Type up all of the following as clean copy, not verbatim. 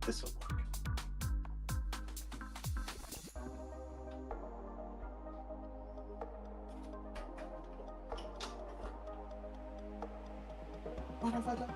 This will work. What have I done?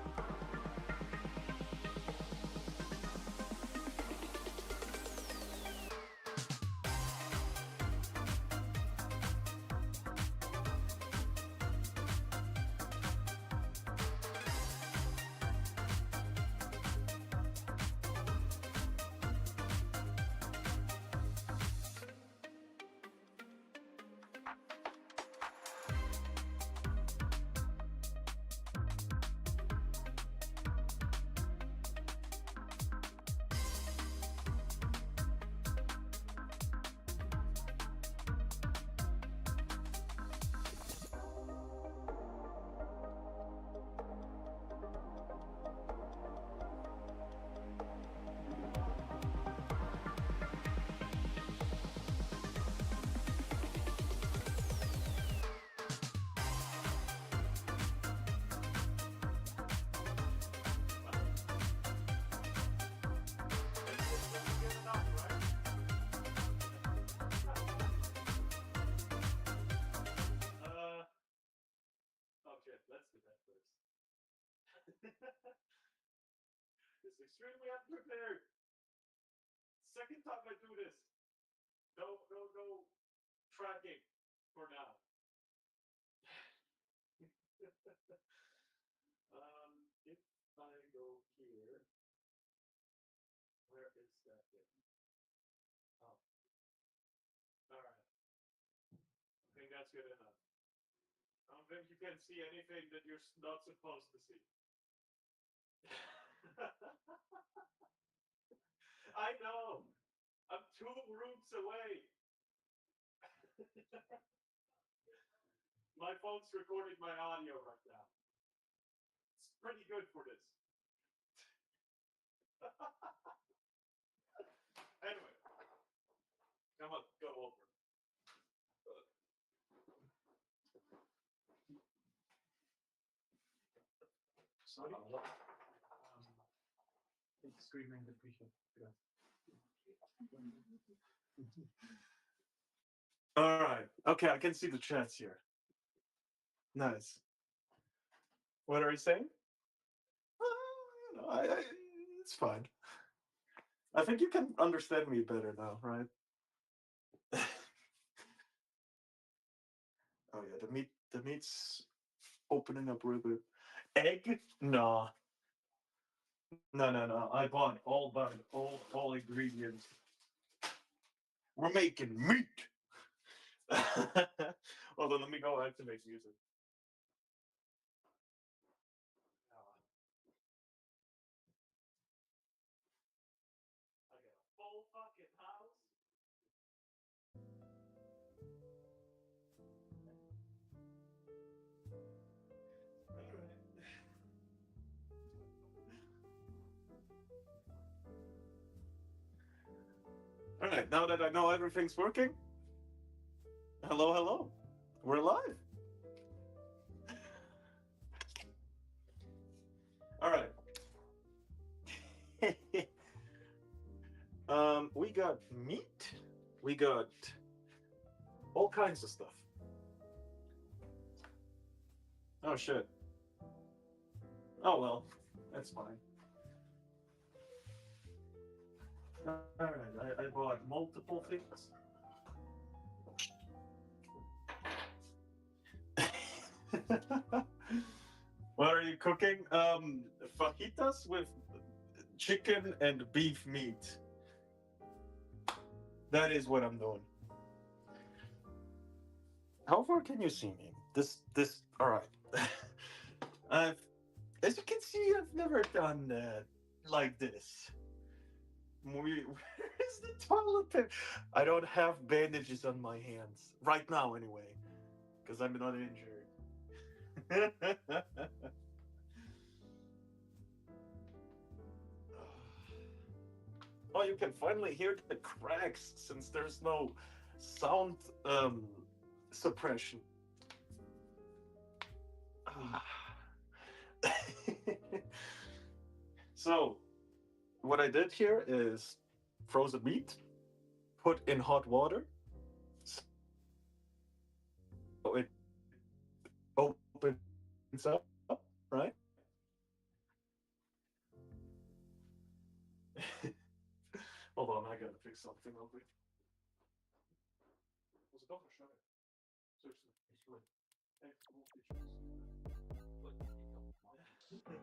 It's extremely unprepared. Second time I do this. No tracking for now. If I go here, where is that thing? Oh. Alright. I think that's good enough. I don't think you can see anything that you're not supposed to see. I know. I'm 2 rooms away. My phone's recording my audio right now. It's pretty good for this. Anyway, Come on, go over. Sorry. Screaming depression. All right. Okay, I can see the chats here. Nice. What are you saying? It's fine. I think you can understand me better now, right? Oh yeah, the meat's opening up real good. Egg? No. No. I bought all ingredients. We're making meat. Hold on, let me go activate music. I got a full fucking house. All right, now that I know everything's working, hello, we're live. All right. We got meat. We got all kinds of stuff. Oh shit. Oh well, that's fine. All right, I bought multiple things. What are you cooking? Fajitas with chicken and beef meat. That is what I'm doing. How far can you see me? This. All right. As you can see, I've never done like this. Where is the toilet paper? I don't have bandages on my hands right now, anyway, because I'm not injured. Oh, you can finally hear the cracks since there's no sound suppression. So, what I did here is frozen meat, put in hot water, so it opens up, right? Hold on, I gotta fix something real quick. Was it Dr. Sugar? Seriously, it's good.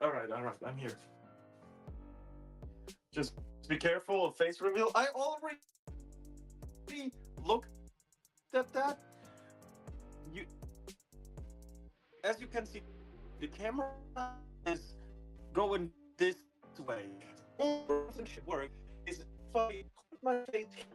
All right. I'm here. Just be careful of face reveal. I already looked at that. You, as you can see, the camera is going this way. It should work. Is if I put my face here,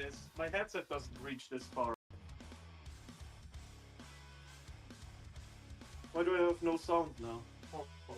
is my headset doesn't reach this far. Why do I have no sound now? Hold on.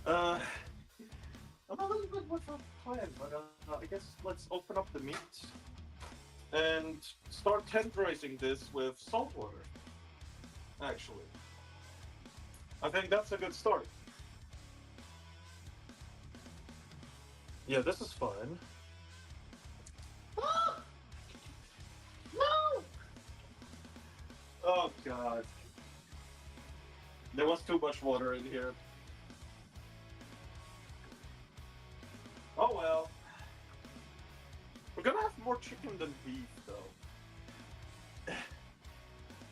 Alright. I'm a little bit without plan, but I guess let's open up the meat and start tenderizing this with salt water. Actually, I think that's a good start. Yeah, this is fun. Ah! No! Oh god. There was too much water in here. Oh well. We're gonna have more chicken than beef, though.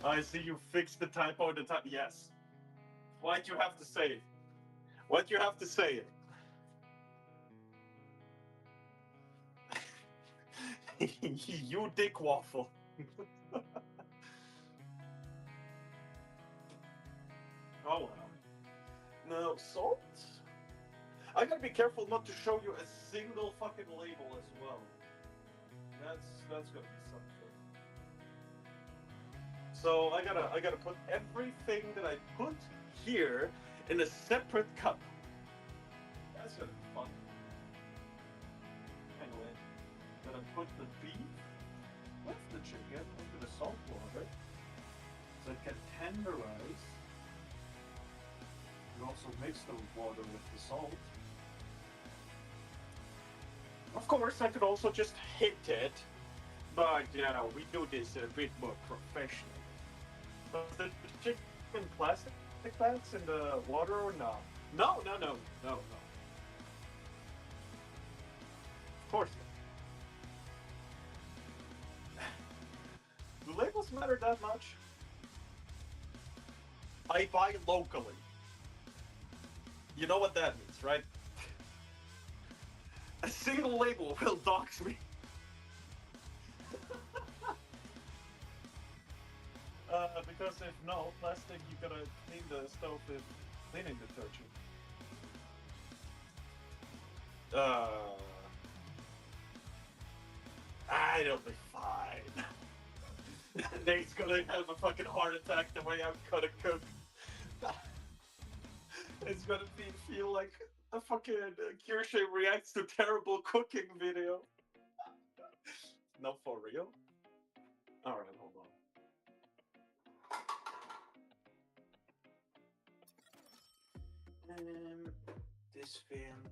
I see you fixed the typo at the time. Yes. Why'd you have to say it? Why'd you have to say it? You dick waffle. Oh well. No, salt? I gotta be careful not to show you a single fucking label as well. That's gonna be something. So I gotta put everything that I put here in a separate cup. That's gonna be fun. Anyway, gonna put the beef with the chicken into the salt water so it can tenderize. You also mix the water with the salt. Of course, I could also just hit it, but you know, we do this a bit more professional. But the chicken plastic bags in the water or not? No. Of course not. Do labels matter that much? I buy locally. You know what that means, right? A single label will dox me. Because if no plastic, you gotta clean the stove with cleaning detergent. It'll be fine. Nate's gonna have a fucking heart attack the way I'm gonna cook. It's gonna feel like a fucking Kirsche reacts to terrible cooking video. No, for real? Alright, hold on. This film.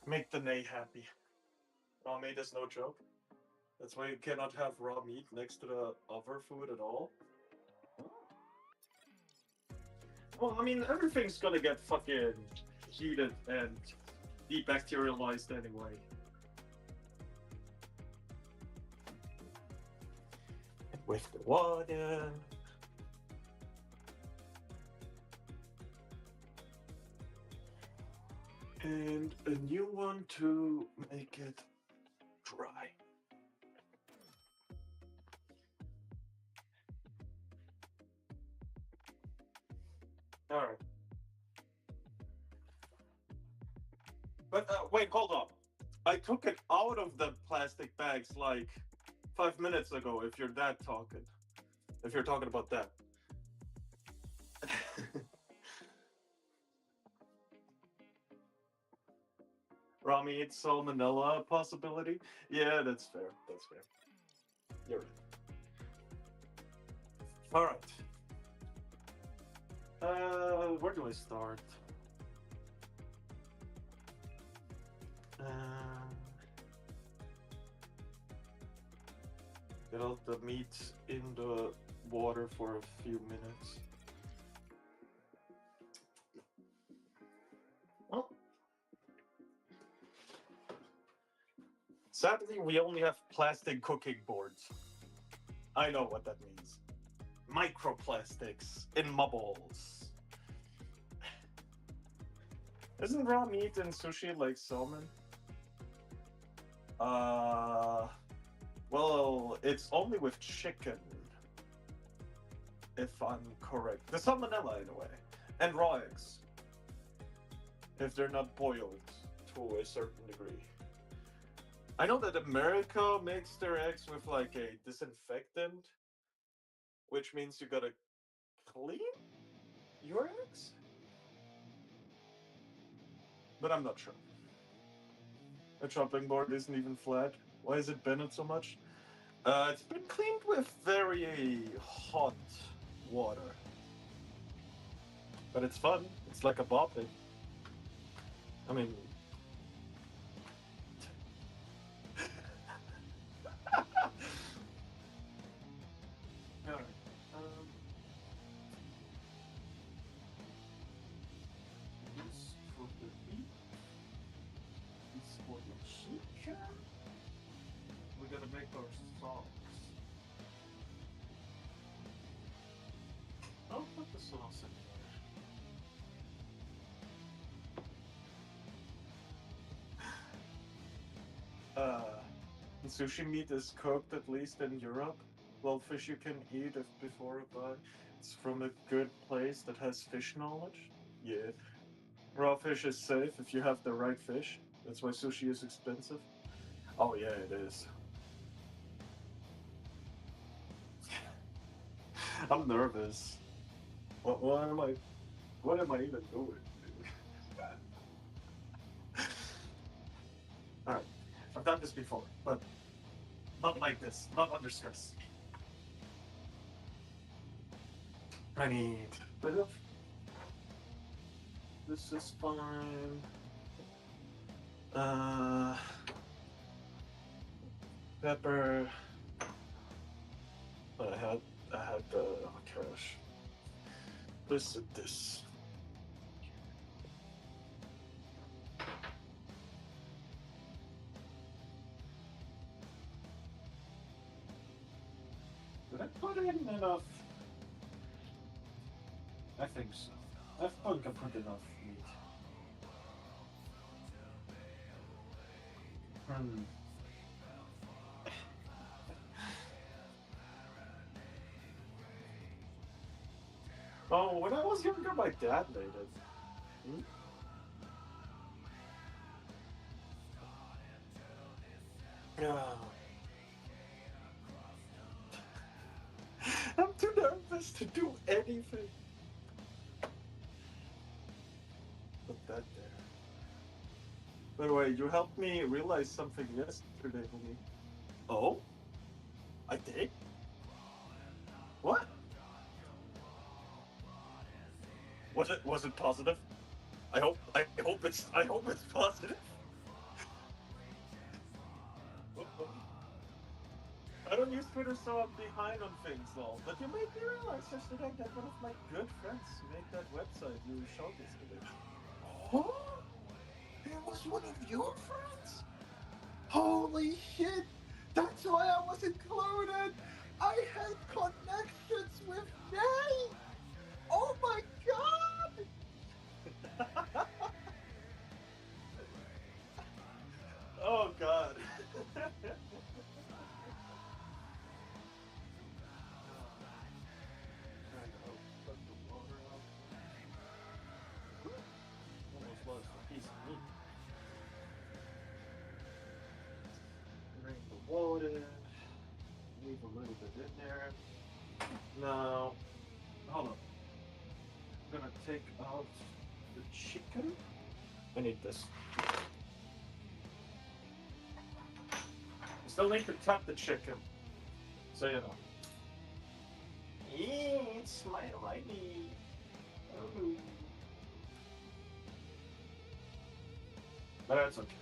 Make the Nay happy. Raw meat is no joke. That's why you cannot have raw meat next to the other food at all. Well, I mean, everything's gonna get fucking heated and debacterialized anyway. With the water. And a new one to make it dry. Alright. But wait, hold on. I took it out of the plastic bags like 5 minutes ago, if you're talking. If you're talking about that. Raw meat, salmonella possibility? Yeah, that's fair. That's fair. You're right. Alright. Where do I start? Get all the meat in the water for a few minutes. Oh. Sadly, we only have plastic cooking boards. I know what that means. Microplastics in my balls. Isn't raw meat in sushi like salmon? Well, it's only with chicken, if I'm correct. The salmonella, in a way. And raw eggs. If they're not boiled to a certain degree. I know that America makes their eggs with like a disinfectant, which means you gotta clean your eggs? But I'm not sure. The chopping board isn't even flat. Why is it bended so much? It's been cleaned with very hot water. But it's fun. It's like a bop it. I mean... Alright. This for the beef. This for the chicken. We gotta make our sauce. I'll put the sauce in here. Sushi meat is cooked at least in Europe. Well, fish you can eat if before a buy. It's from a good place that has fish knowledge. Yeah. Raw fish is safe if you have the right fish. That's why sushi is expensive. Oh yeah, it is. I'm nervous. What am I? What am I even doing? All right, I've done this before, but not like this. Not under stress. I need a bit of. This is fine. Pepper. I had oh gosh. This. Did I put in enough? I think so. I think I put enough meat. Oh, when I was younger, my dad made it. Yeah. I'm too nervous to do anything. Put that there. By the way, you helped me realize something yesterday, homie. Oh? I did? What? Was it positive? I hope it's positive. I don't use Twitter, so I'm behind on things, though. But you made me realize yesterday that one of my good friends made that website you showed yesterday. Oh? It was one of your friends? Holy shit! That's why I was included! I had connections with Nay! Oh my god! Oh god. Almost lost a piece of meat. Drain the water. Leave a little bit in there. Now, hold on. I'm gonna take out the chicken. I need this. Still need to cut the chicken. So you know. It's my lady. But that's okay.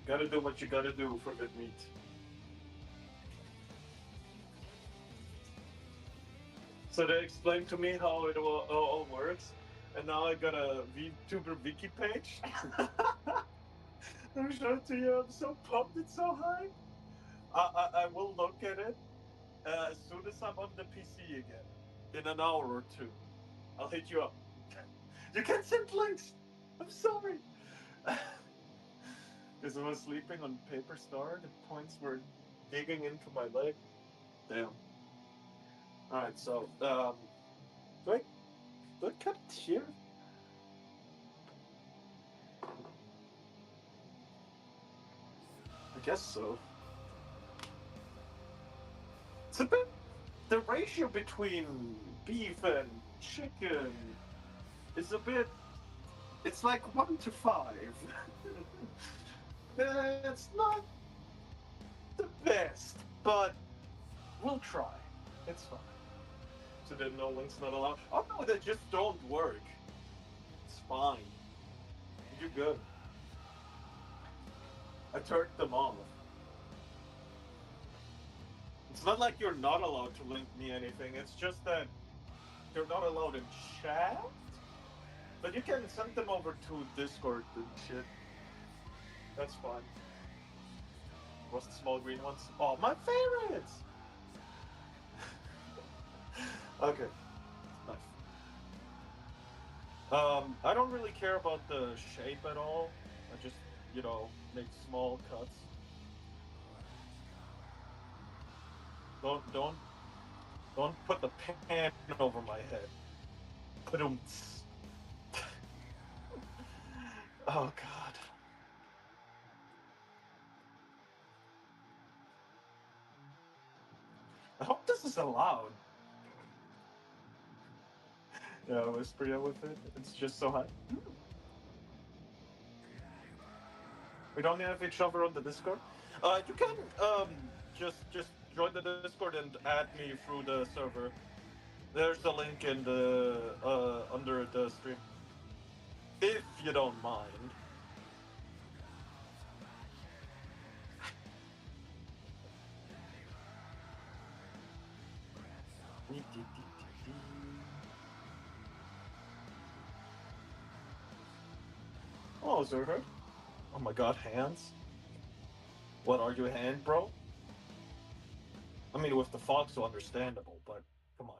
Gotta do what you gotta do for good meat. So they explained to me how it all works, and now I got a VTuber wiki page. Let me show it to you. I'm so pumped. It's so high. I will look at it as soon as I'm on the PC again. In an hour or two. I'll hit you up. You can send links. I'm sorry. Because I was sleeping on paper star, the points were digging into my leg. Damn. Alright, so, do I cut it here? I guess so. It's a bit. The ratio between beef and chicken is a bit. It's like 1 to 5. It's not the best, but we'll try. It's fine. So then no links not allowed. Oh no, they just don't work. It's fine. You're good. I turned them off. It's not like you're not allowed to link me anything. It's just that you're not allowed in chat. But you can send them over to Discord and shit. That's fine. What's the small green ones? Oh, my favorites! Okay. Nice. I don't really care about the shape at all. I just, make small cuts. Don't put the pan over my head. Put-um. Oh god. I hope this is allowed. Yeah, whisper yeah with it. It's just so high. We don't have each other on the Discord. You can just join the Discord and add me through the server. There's a link in the under the stream. If you don't mind. Oh, Zerhard. Oh my god, hands? What, are you a hand, bro? I mean, with the fox, so understandable, but come on.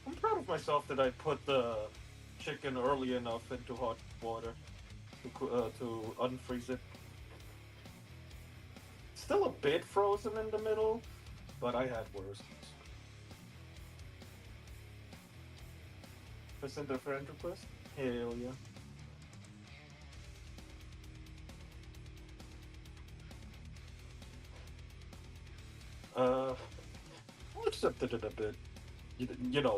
I'm proud of myself that I put the chicken early enough into hot water to unfreeze it. Still a bit frozen in the middle, but I had worse. I sent a friend request? Hell yeah. I'll accept it in a bit.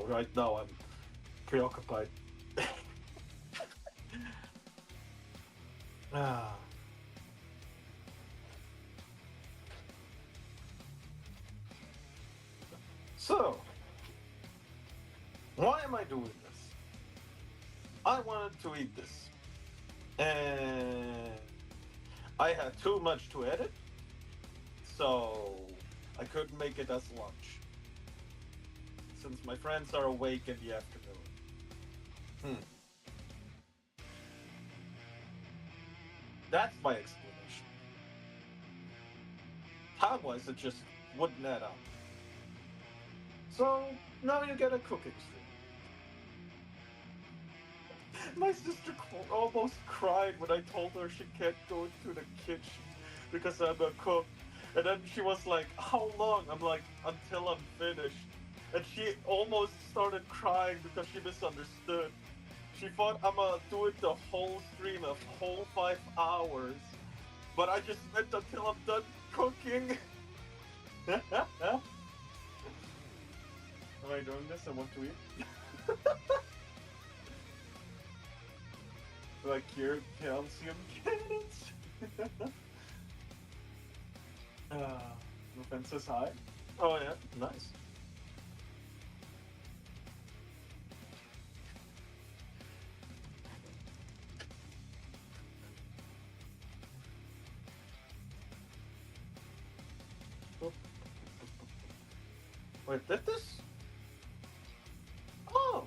Right now I'm preoccupied. Ah. So, why am I doing this? I wanted to eat this. And I had too much to edit, so I couldn't make it as lunch. Since my friends are awake in the afternoon. That's my explanation. Time-wise, it just wouldn't add up. So, now you get a cooking stream. My sister almost cried when I told her she can't go into the kitchen because I'm a cook. And then she was like, how long? I'm like, until I'm finished. And she almost started crying because she misunderstood. She thought I'm gonna do it the whole stream, a whole 5 hours. But I just meant until I'm done cooking. Am I doing this? I want to eat. Like your calcium cannons. Defense high. Oh yeah, nice. Wait, did this? Oh,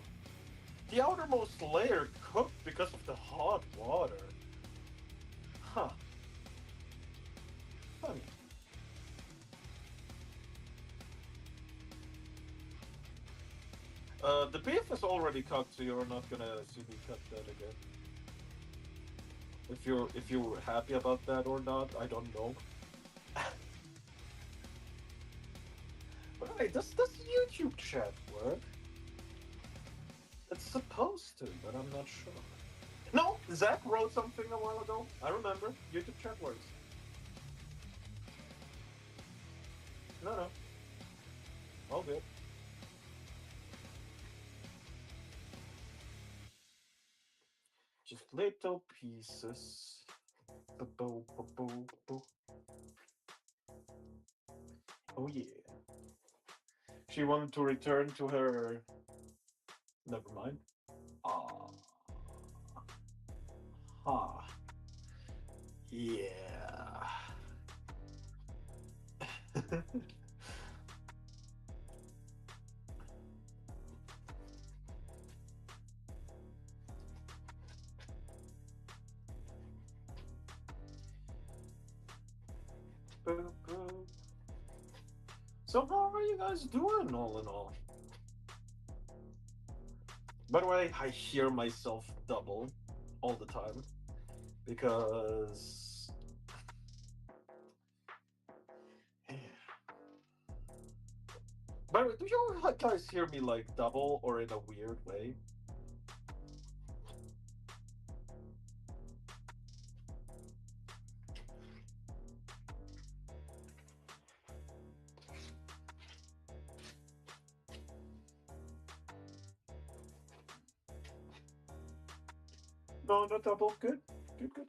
the outermost layer cooked because of the hot water. Huh. Funny. The beef is already cooked, so you're not gonna see me cut that again. If you're happy about that or not, I don't know. But wait, does YouTube chat work? It's supposed to, but I'm not sure. No, Zach wrote something a while ago. I remember. YouTube chat works. No. All good. Just little pieces. Ba-bo, ba-bo, ba-bo. Oh yeah. She wanted to return to her. Never mind. Ah. Ha. Yeah. So how are you guys doing all in all? By the way, I hear myself double all the time because by the way, do you guys hear me like double or in a weird way? No, not double. Good. Good.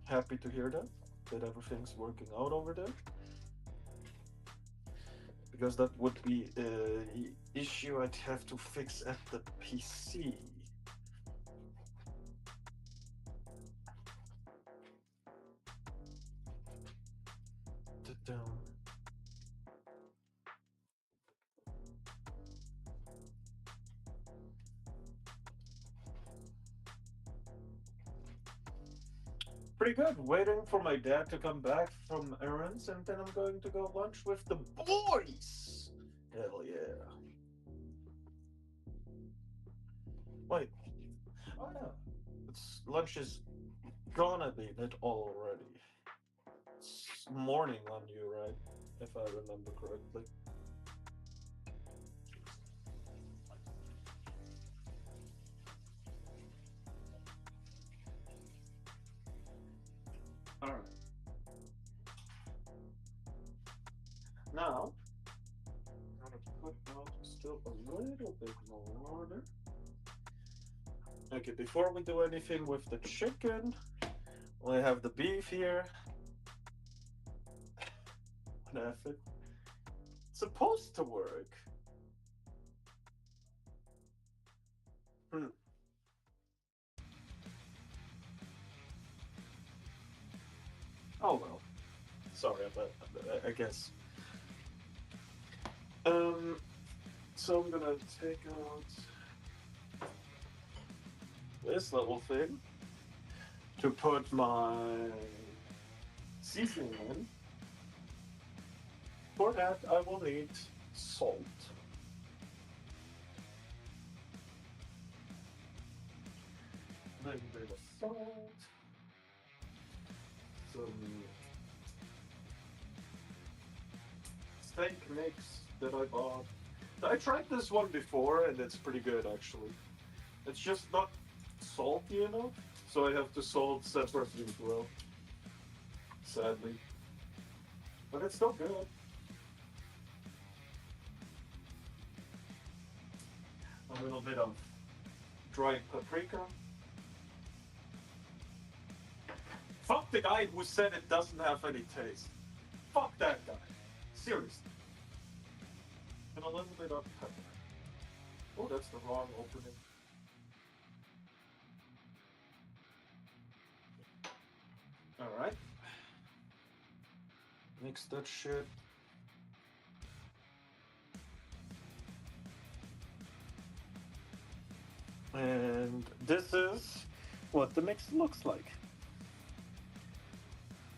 Happy to hear that. That everything's working out over there. Because that would be an issue I'd have to fix at the PC. Da-dum. Pretty good. Waiting for my dad to come back from errands, and then I'm going to go lunch with the boys. Hell yeah. Wait. Oh yeah. Lunch is gonna be lit already. It's morning on you, right? If I remember correctly. Alright. Now, I'm gonna put out still a little bit more water. Okay, before we do anything with the chicken, we have the beef here. What if it's supposed to work? Hmm. Oh well. Sorry, but I guess. So I'm gonna take out this little thing to put my seasoning in. For that, I will need salt. A little bit of salt. Some steak mix that I bought. I tried this one before and it's pretty good actually. It's just not salty enough, so I have to salt separately as well. Sadly. But it's still good. a little bit of dried paprika. Fuck the guy who said it doesn't have any taste. Fuck that guy. Seriously. And a little bit of pepper. Oh, that's the wrong opening. Alright. Mix that shit. And this is what the mix looks like.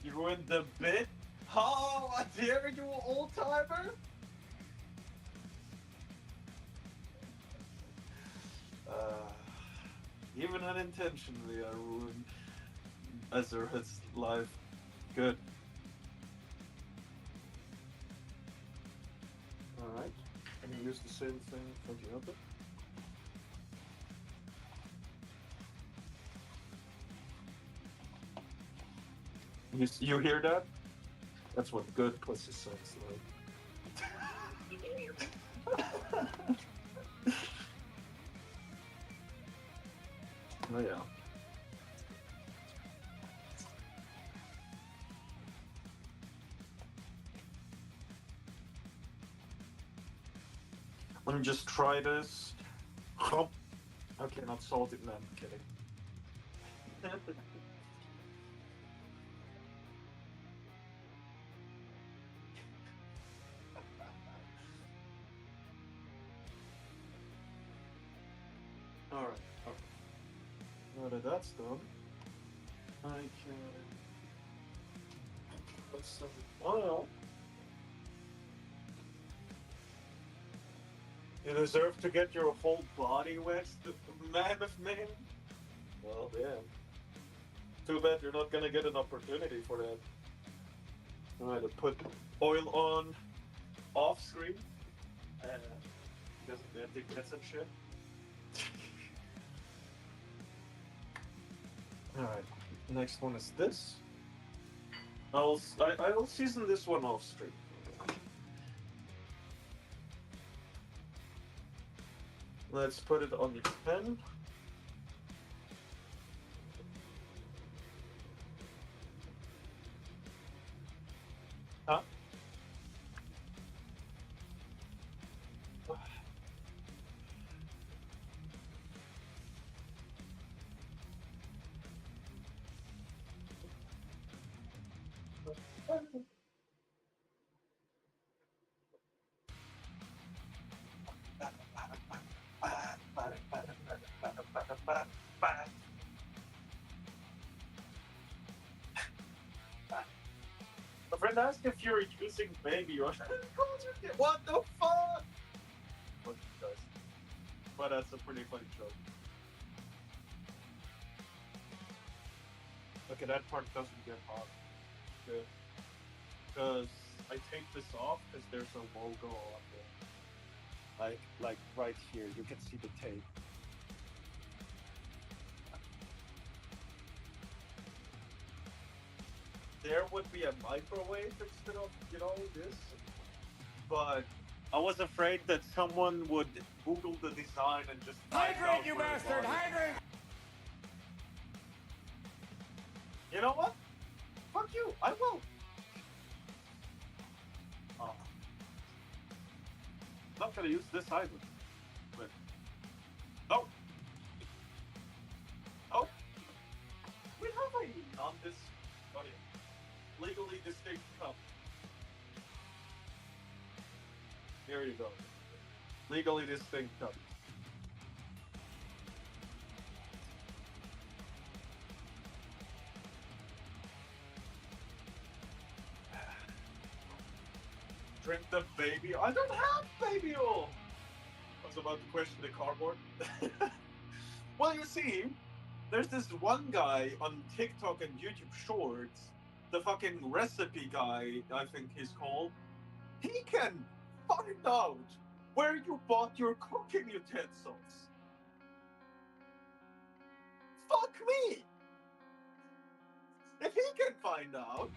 You ruined the bit? How dare you, old timer? Even unintentionally, I ruined Ezra's life. Good. Alright. I'm gonna use the same thing for the other. You hear that? That's what good pussy sounds like. Oh yeah. Let me just try this. Okay, not salted, no, I'm kidding. Alright, okay. Now that that's done, I can put some oil. You deserve to get your whole body wet, man of man. Well, damn. Too bad you're not gonna get an opportunity for that. Alright, I put oil on off screen. Because I think that's some shit. Alright, next one is this. I'll season this one off stream. Let's put it on the pan. Huh? A friend asked if you're using baby oil. What the fuck? Fuck you guys. But that's a pretty funny joke. Okay, that part doesn't get hot. Good. Because I take this off because there's a logo on there. Like right here, you can see the tape. There would be a microwave instead of, this. But I was afraid that someone would Google the design and just hydrate, you bastard! Hydrate! You know what? Fuck you! I will. Oh. I'm not gonna use this either. But oh, we have a legally distinct cup. Here you go. Legally distinct cup. Drink the baby. I don't have baby oil. I was about to question the cardboard. Well, you see, there's this one guy on TikTok and YouTube Shorts, the fucking recipe guy, I think he's called. He can find out where you bought your cooking utensils. Fuck me! If he can find out,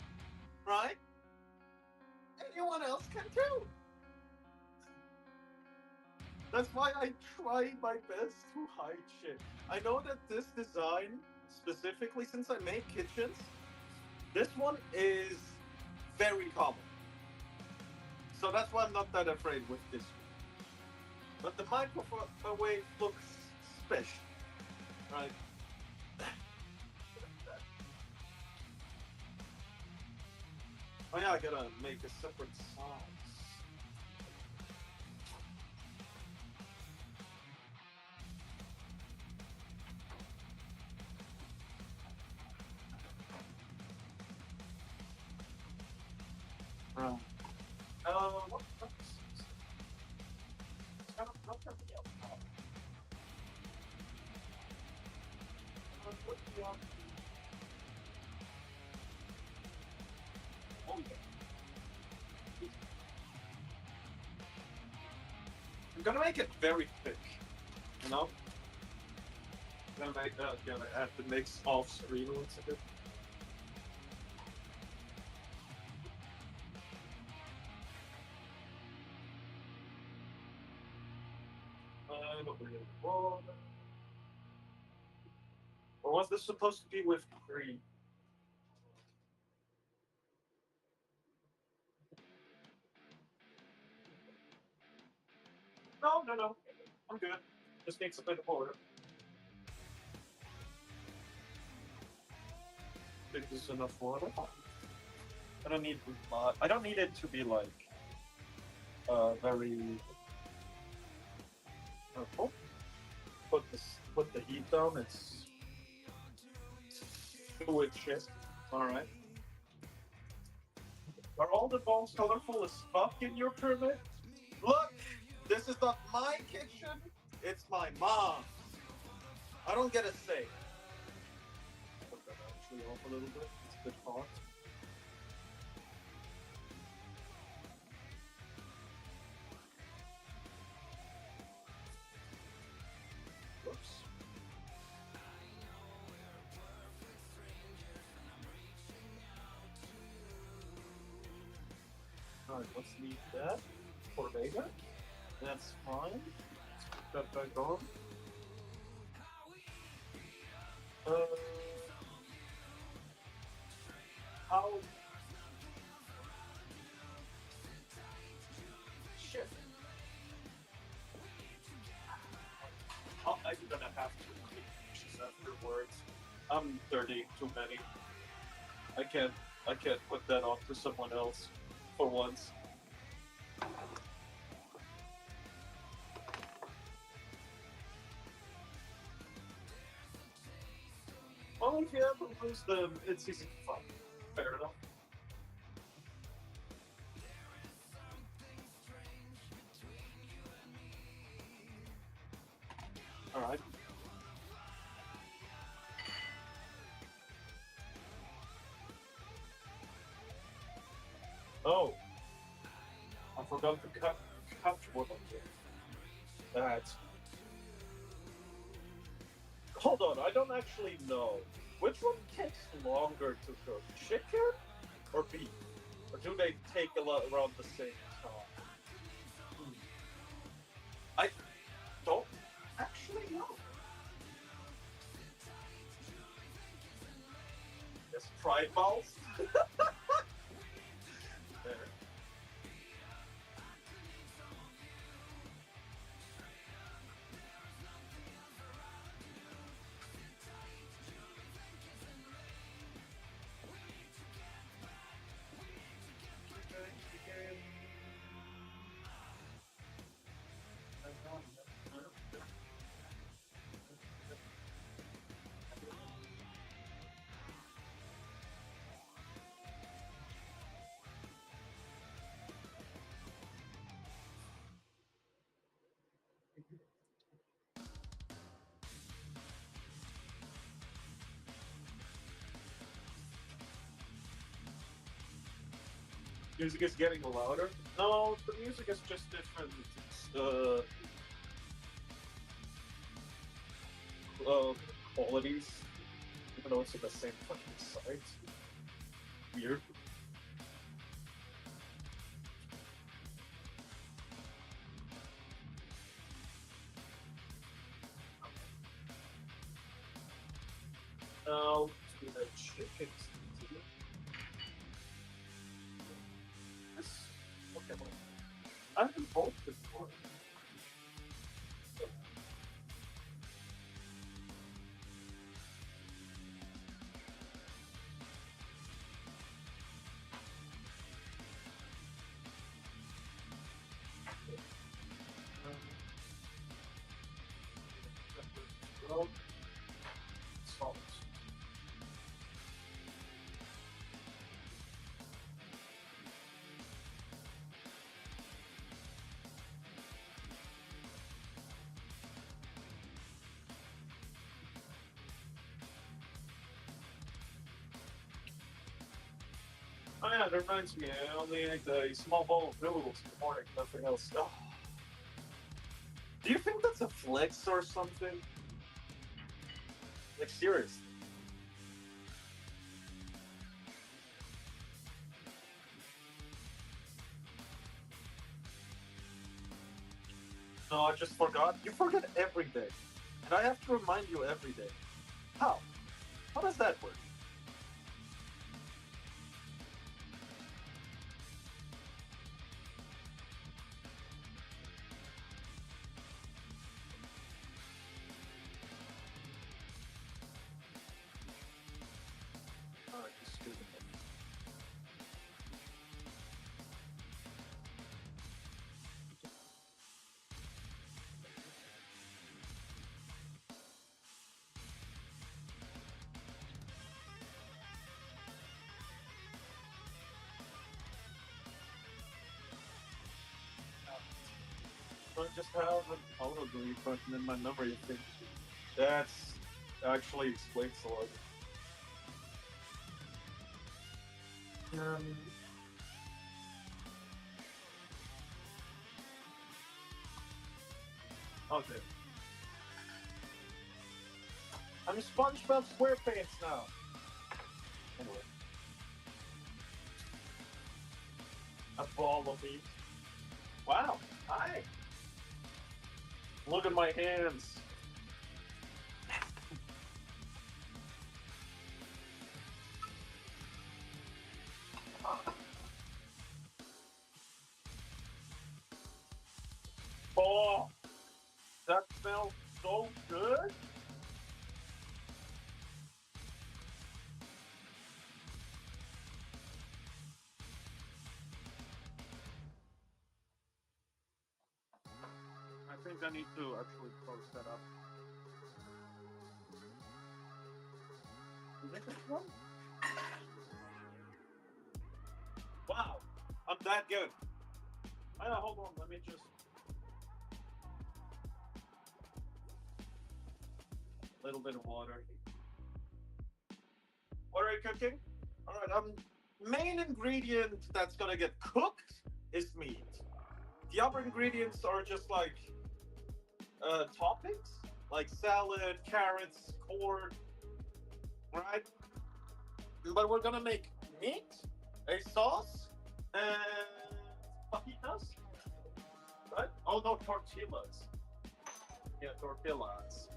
right? Anyone else can too. That's why I try my best to hide shit. I know that this design, specifically since I make kitchens, this one is very common. So that's why I'm not that afraid with this one. But the microwave looks special, right? Oh yeah, I gotta make a separate sauce. Right. What? Not that yellow. What do you want? Oh yeah. I'm gonna make it very thick, you know? I'm gonna make that, gonna have to mix off screen once a bit. Don't really water. Or was this supposed to be with cream? No, no, no. I'm good. Just need some bit of water. Think this is enough water? I don't need a lot. I don't need it to be like very purple. Put the heat down. It's fluid shit. All right. Are all the balls colorful as fuck in your pyramid? Look, this is not my kitchen. It's my mom's. I don't get a say. Put that actually off a little bit. It's a bit hot. Whoops. Alright, let's leave that for later. That's fine. Let's put that back on. How? Shit. I'm gonna have to clean dishes afterwards. I'm dirty too many. I can't put that off to someone else for once. Well, if you ever lose them, it's easy to find. Fair enough. Alright. Oh. I forgot to cut one of them. That's... Hold on, I don't actually know. Which one takes longer to cook? Chicken or beef? Or do they take a lot around the same time? I don't actually know. Yes, fried balls. There. Music is getting louder. No, the music is just different. Qualities, even though it's in the same fucking site. Weird. Now to the chickens. Okay, well, I haven't bought before. Salt. Oh yeah, that reminds me, I only ate a small bowl of noodles in the morning, nothing else. Oh. Do you think that's a flex or something? Like, seriously. No, I just forgot. You forget every day. And I have to remind you every day. How? How does that work? Alright, just do it. I just have an autograph button in my memory thing. That's actually explains a lot. Okay. I'm SpongeBob SquarePants now. Anyway. A ball of meat. Wow. Hi. Look at my hands. Oh, that smells so good. I think I need to actually close that up. Is it this one? Wow. I'm that good. Hold on, let me just. A little bit of water. What are you cooking? Alright, main ingredient that's gonna get cooked is meat. The other ingredients are just like toppings, like salad, carrots, corn, right? But we're gonna make meat, a sauce, and fajitas, right? Oh no, tortillas. Yeah, tortillas.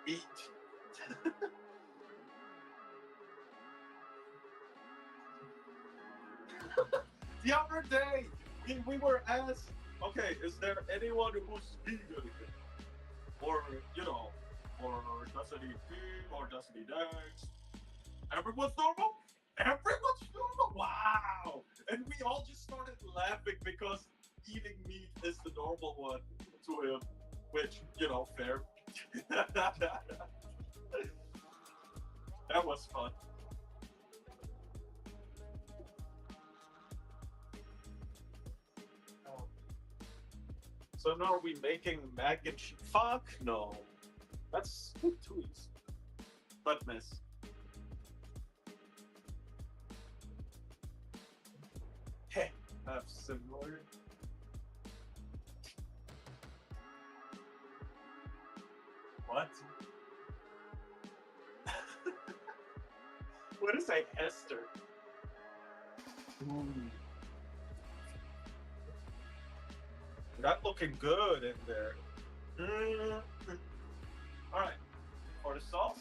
Eat. The other day, we were asked, okay, is there anyone who's vegan? Or, you know, or doesn't eat meat, or doesn't eat eggs? Everyone's normal? Everyone's normal? Wow! And we all just started laughing because eating meat is the normal one to him, which, you know, fair. That was fun. So now are we making mac and cheese? Fuck no. That's too easy. But miss. Hey, have similar. What? What is a Hester? Ooh. That looking good in there. Alright, for the sauce,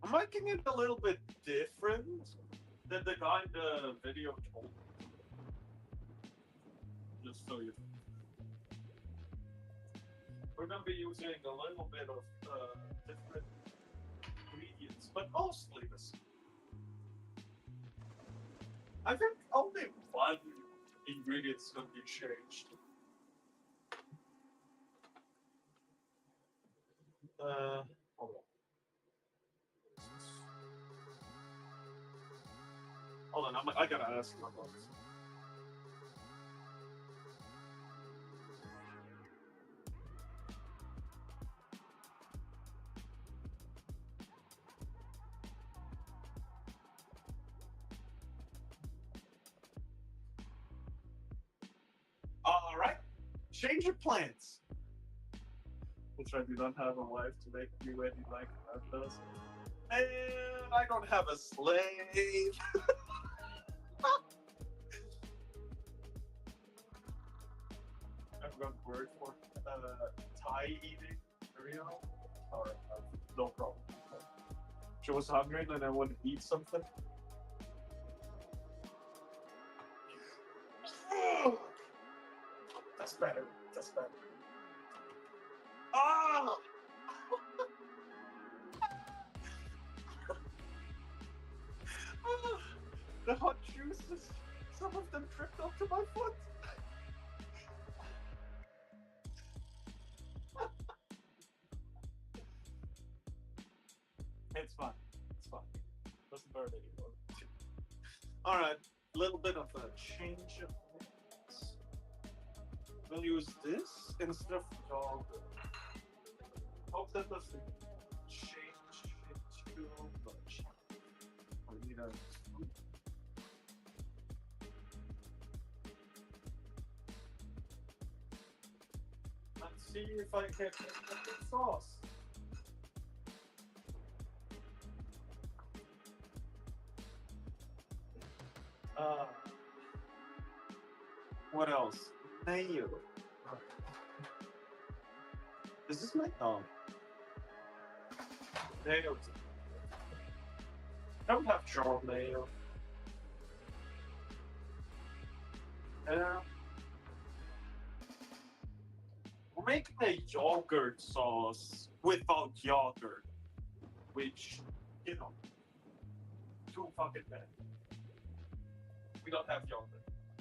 I'm making it a little bit different than the guy in the video told me. Just so you know. We're gonna be using a little bit of different ingredients, but mostly the same. I think only one ingredient's gonna be changed. Hold on. Hold on, I gotta ask my boss. All right, change your plans. Which I do not have a wife to make me ready like that does. And I don't have a slave. I've got word for Thai eating cereal. Alright, no problem. She was hungry and I want to eat something. That's better. That's better. Ah! The hot juices. Some of them tripped onto my foot. It's fine. It's fine. Doesn't burn anymore. Alright, a little bit of a change of plans. We'll use this instead of yogurt. Hope that doesn't change it too much. I need a spoon. Let's see if I can get the sauce. What else? Mayo. Is this my mayo? I don't have jar mayo. We're making a yogurt sauce without yogurt, which, you know, too fucking bad. We don't have yogurt.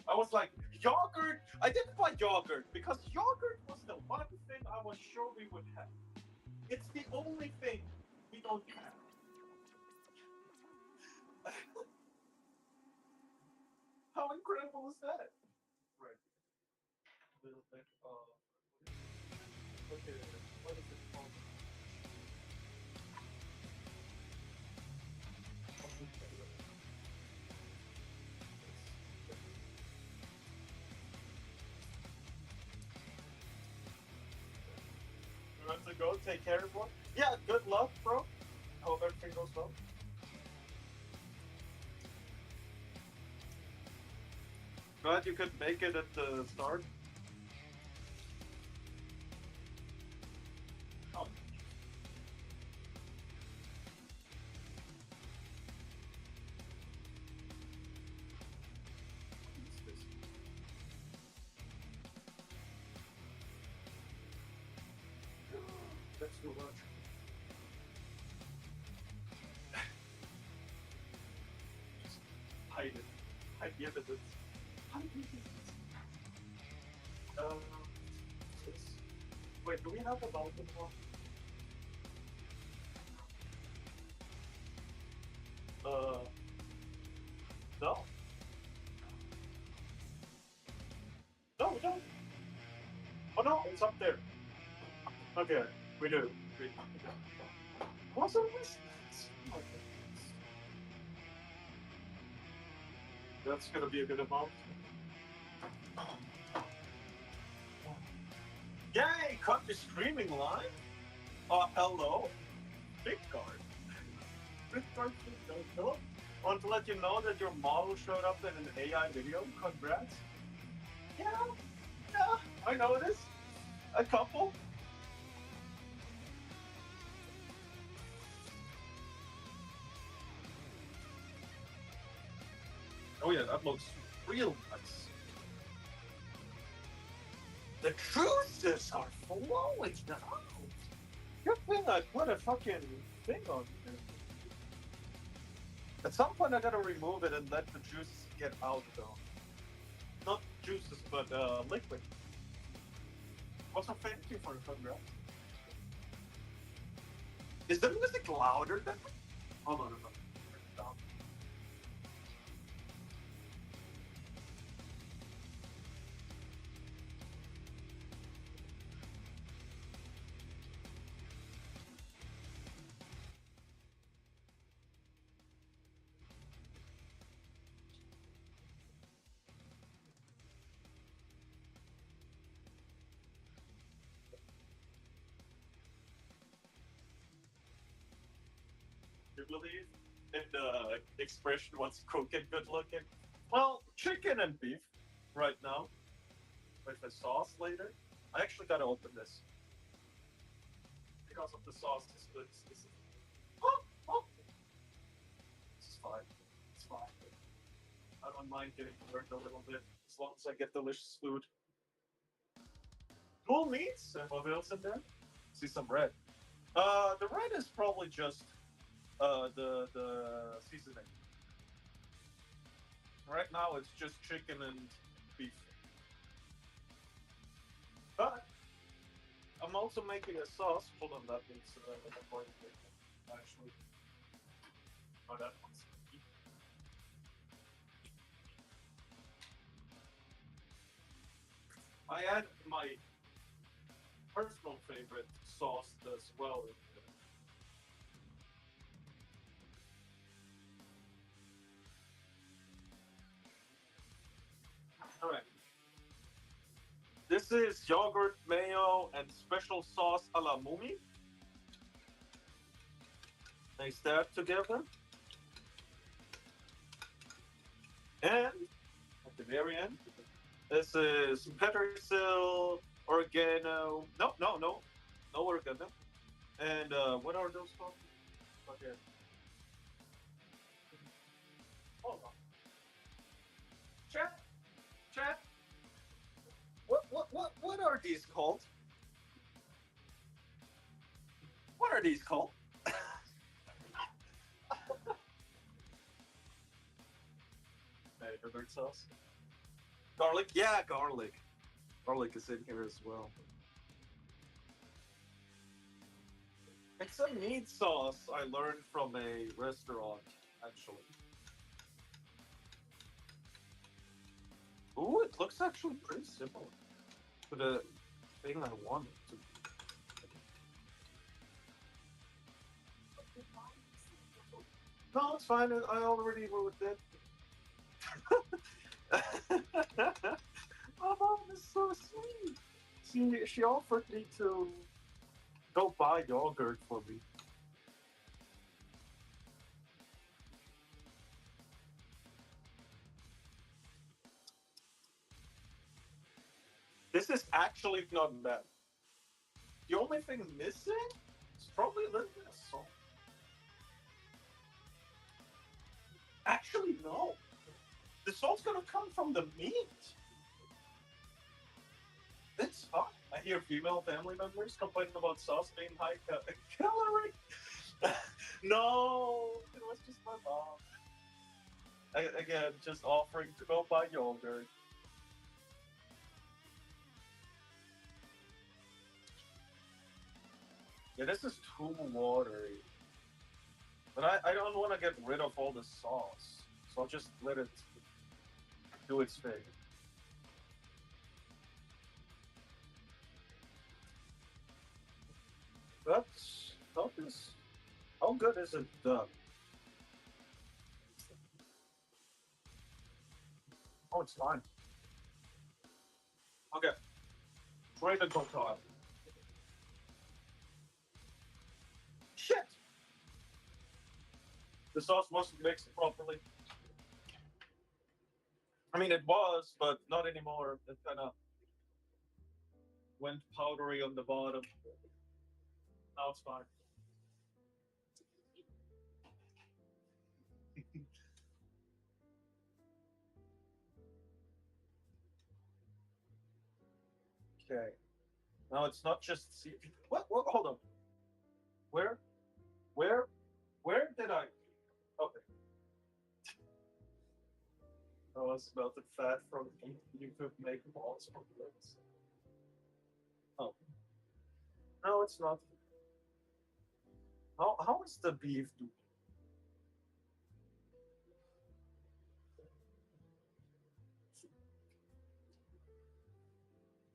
I was like, yogurt? I didn't buy yogurt because yogurt was the one thing I was sure we would have. It's the only thing we don't have. How incredible is that? Right. A little bit of... Okay, what is it called? To go, take care of one. Yeah, good luck, bro. Hope everything goes well. Glad you could make it at the start. Oh. That's too much. Just hide it. Hide the evidence. Hide the evidence. Wait, do we have a mountain one? No. No, we don't. Oh no, it's up there. Okay, we do. What's on this? That's gonna be a good amount. Yay! Cut the streaming line. Hello, big card. Big card. Hello. I want to let you know that your model showed up in an AI video. Congrats. Yeah, I noticed. A couple. Oh yeah, that looks real nice. The juices are flowing now. Good thing I put a fucking thing on here. At some point, I gotta remove it and let the juices get out, though. Not juices, but liquid. Also, thank you for the congrats. Is the music louder than me? Hold on, hold on. Down. You believe in the expression "what's cooking, good looking"? Well, chicken and beef right now with the sauce later. I actually gotta open this because of the sauce. This is oh. This is fine. It's fine. I don't mind getting burned a little bit as long as I get delicious food. Cool meats and what else in there? See some red. The red is probably just the seasoning. Right now it's just chicken and beef. But I'm also making a sauce. Hold on, that needs actually. Oh, that one's. I add my personal favorite sauce as well. All right. This is yogurt, mayo, and special sauce a la Mumi. Mix that together. And at the very end, this is persil, oregano. No oregano. And what are those called? Okay. Hold on. Chat. What are these called? What are these called? Yogurt sauce. Garlic? Yeah, garlic. Garlic is in here as well. It's a meat sauce I learned from a restaurant, actually. Ooh, it looks actually pretty simple to the thing I wanted to. No, it's fine. I already moved it. My mom is so sweet. She offered me to go buy yogurt for me. This is actually not bad. The only thing missing is probably a little bit of salt. Actually, no. The salt's gonna come from the meat. It's fine. I hear female family members complaining about sauce being high calorie. No, it was just my mom. Again, just offering to go buy yogurt. Yeah, this is too watery. But I don't want to get rid of all the sauce. So I'll just let it do its thing. How good is it done? Oh, it's fine. Okay. Great and total. Shit! The sauce wasn't mixed properly. I mean, it was, but not anymore. It kind of went powdery on the bottom. Now it's fine. Okay. Now it's not just what? Hold on. Where? Where? Where did I? Okay. I was melted fat from you could make balls from lips. Oh. No, it's not. How is the beef doing?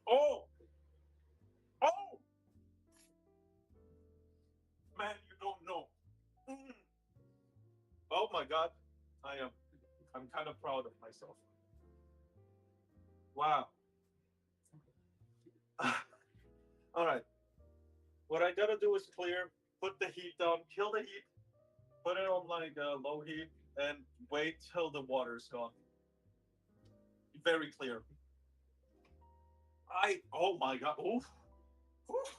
Oh! Oh! Man, you don't know. Mm. Oh my god. I'm kind of proud of myself. Wow. Alright. What I gotta do is clear, put the heat down, kill the heat, put it on like low heat, and wait till the water's gone. Very clear. Oh my god. Oof. Oof.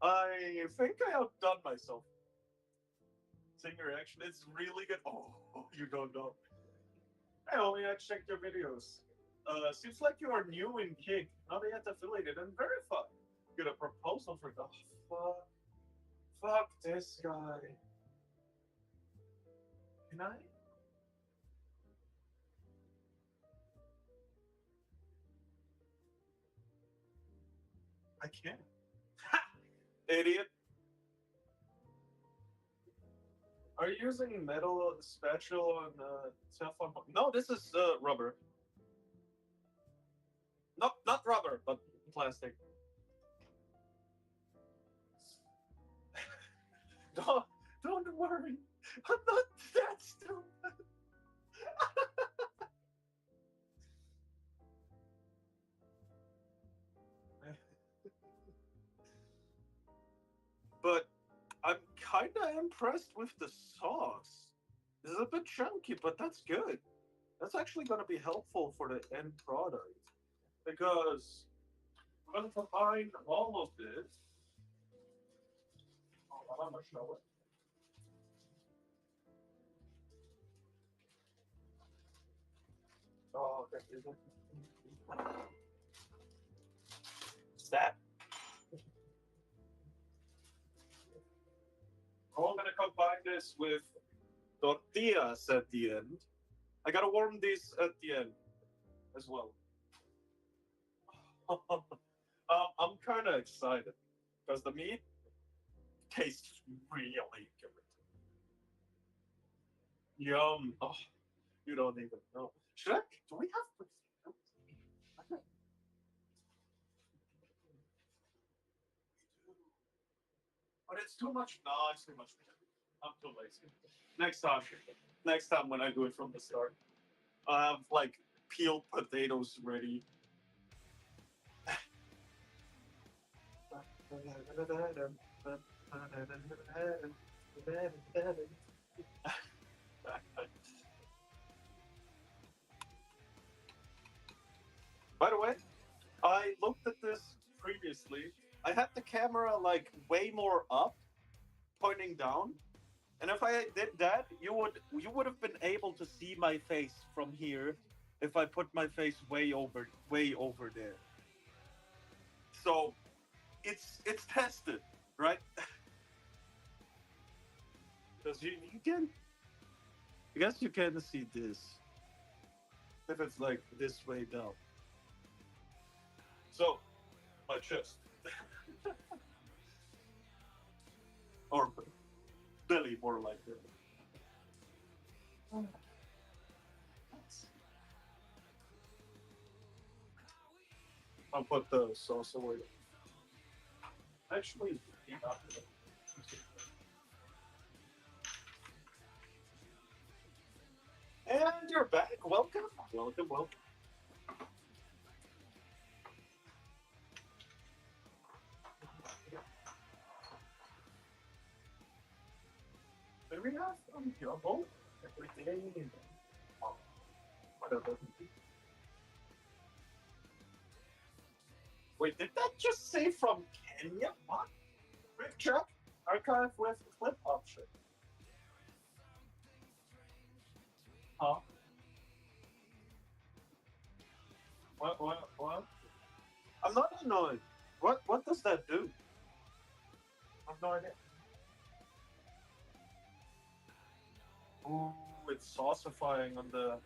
I think I outdone myself. Seeing your reaction, it's really good. Oh, you don't know. I only had checked your videos. Seems like you are new in Kick, not yet affiliated and verified. Get a proposal for the fuck this guy. Can I? I can't. Ha! Idiot. Are you using metal spatula and Teflon? No, this is rubber. Not rubber, but plastic. Don't worry. I'm not that stupid. But I'm kind of impressed with the sauce. This is a bit chunky, but that's good. That's actually going to be helpful for the end product. Because I'm going to combine all of this. Oh, I'm going to show it. Oh, okay. What's that? Oh, I'm going to combine this with tortillas at the end. I got to warm these at the end as well. I'm kind of excited because the meat tastes really good. Yum. Oh, you don't even know. Should I? Do we have potatoes? But it's too much. No, it's too much. I'm too lazy. Next time when I do it from the start, I have like peeled potatoes ready. By the way, I looked at this previously. I had the camera like way more up, pointing down, and if I did that, you would have been able to see my face from here if I put my face way over there. So it's tested, right? Because you can, I guess you can see this if it's like this way down. So my chest or belly, more like that. I'll put the sauce away. Actually, and you're back. Welcome. Do we have jumbo? Everything. Oh, whatever. Wait, did that just say from Kenya? What? Rick Chuck? Archive with clip option. Huh? What? annoying. What does that do? I have no idea. Ooh, it's saucifying on the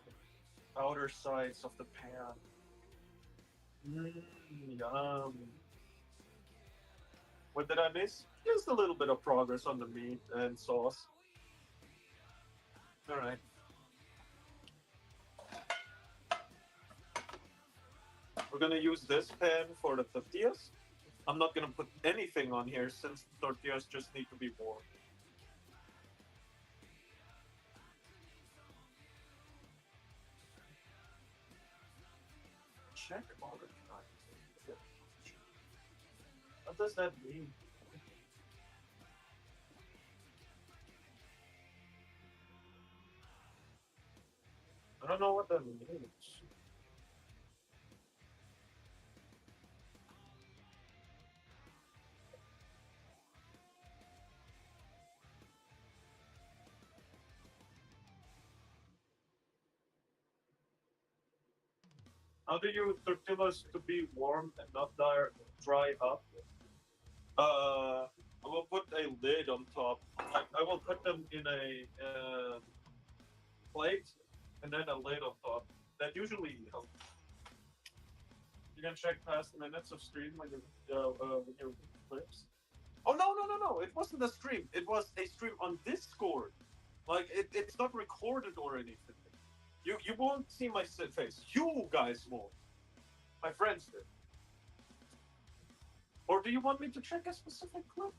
outer sides of the pan. Yum. What did I miss? Just a little bit of progress on the meat and sauce. Alright. We're gonna use this pan for the tortillas. I'm not gonna put anything on here since the tortillas just need to be warm. Check order time. What does that mean? I don't know what that means. How do you tortillas to be warm and not dry up? I will put a lid on top. I will put them in a plate and then a lid on top. That usually helps. You can check past minutes of stream when your clips. Oh no! It wasn't a stream. It was a stream on Discord. Like it's not recorded or anything. You won't see my face. You guys won't. My friends did. Or do you want me to check a specific clip?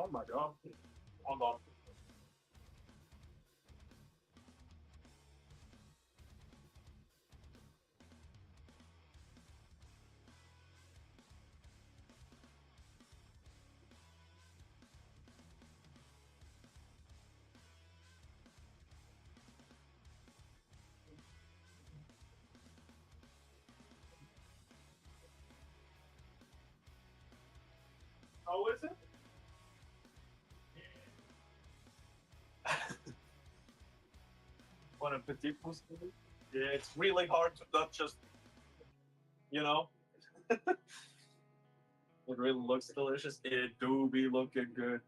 Oh my god. Hold on. How is it? Bon appetit, pouce. Yeah, it's really hard to not just, you know. It really looks delicious. It do be looking good.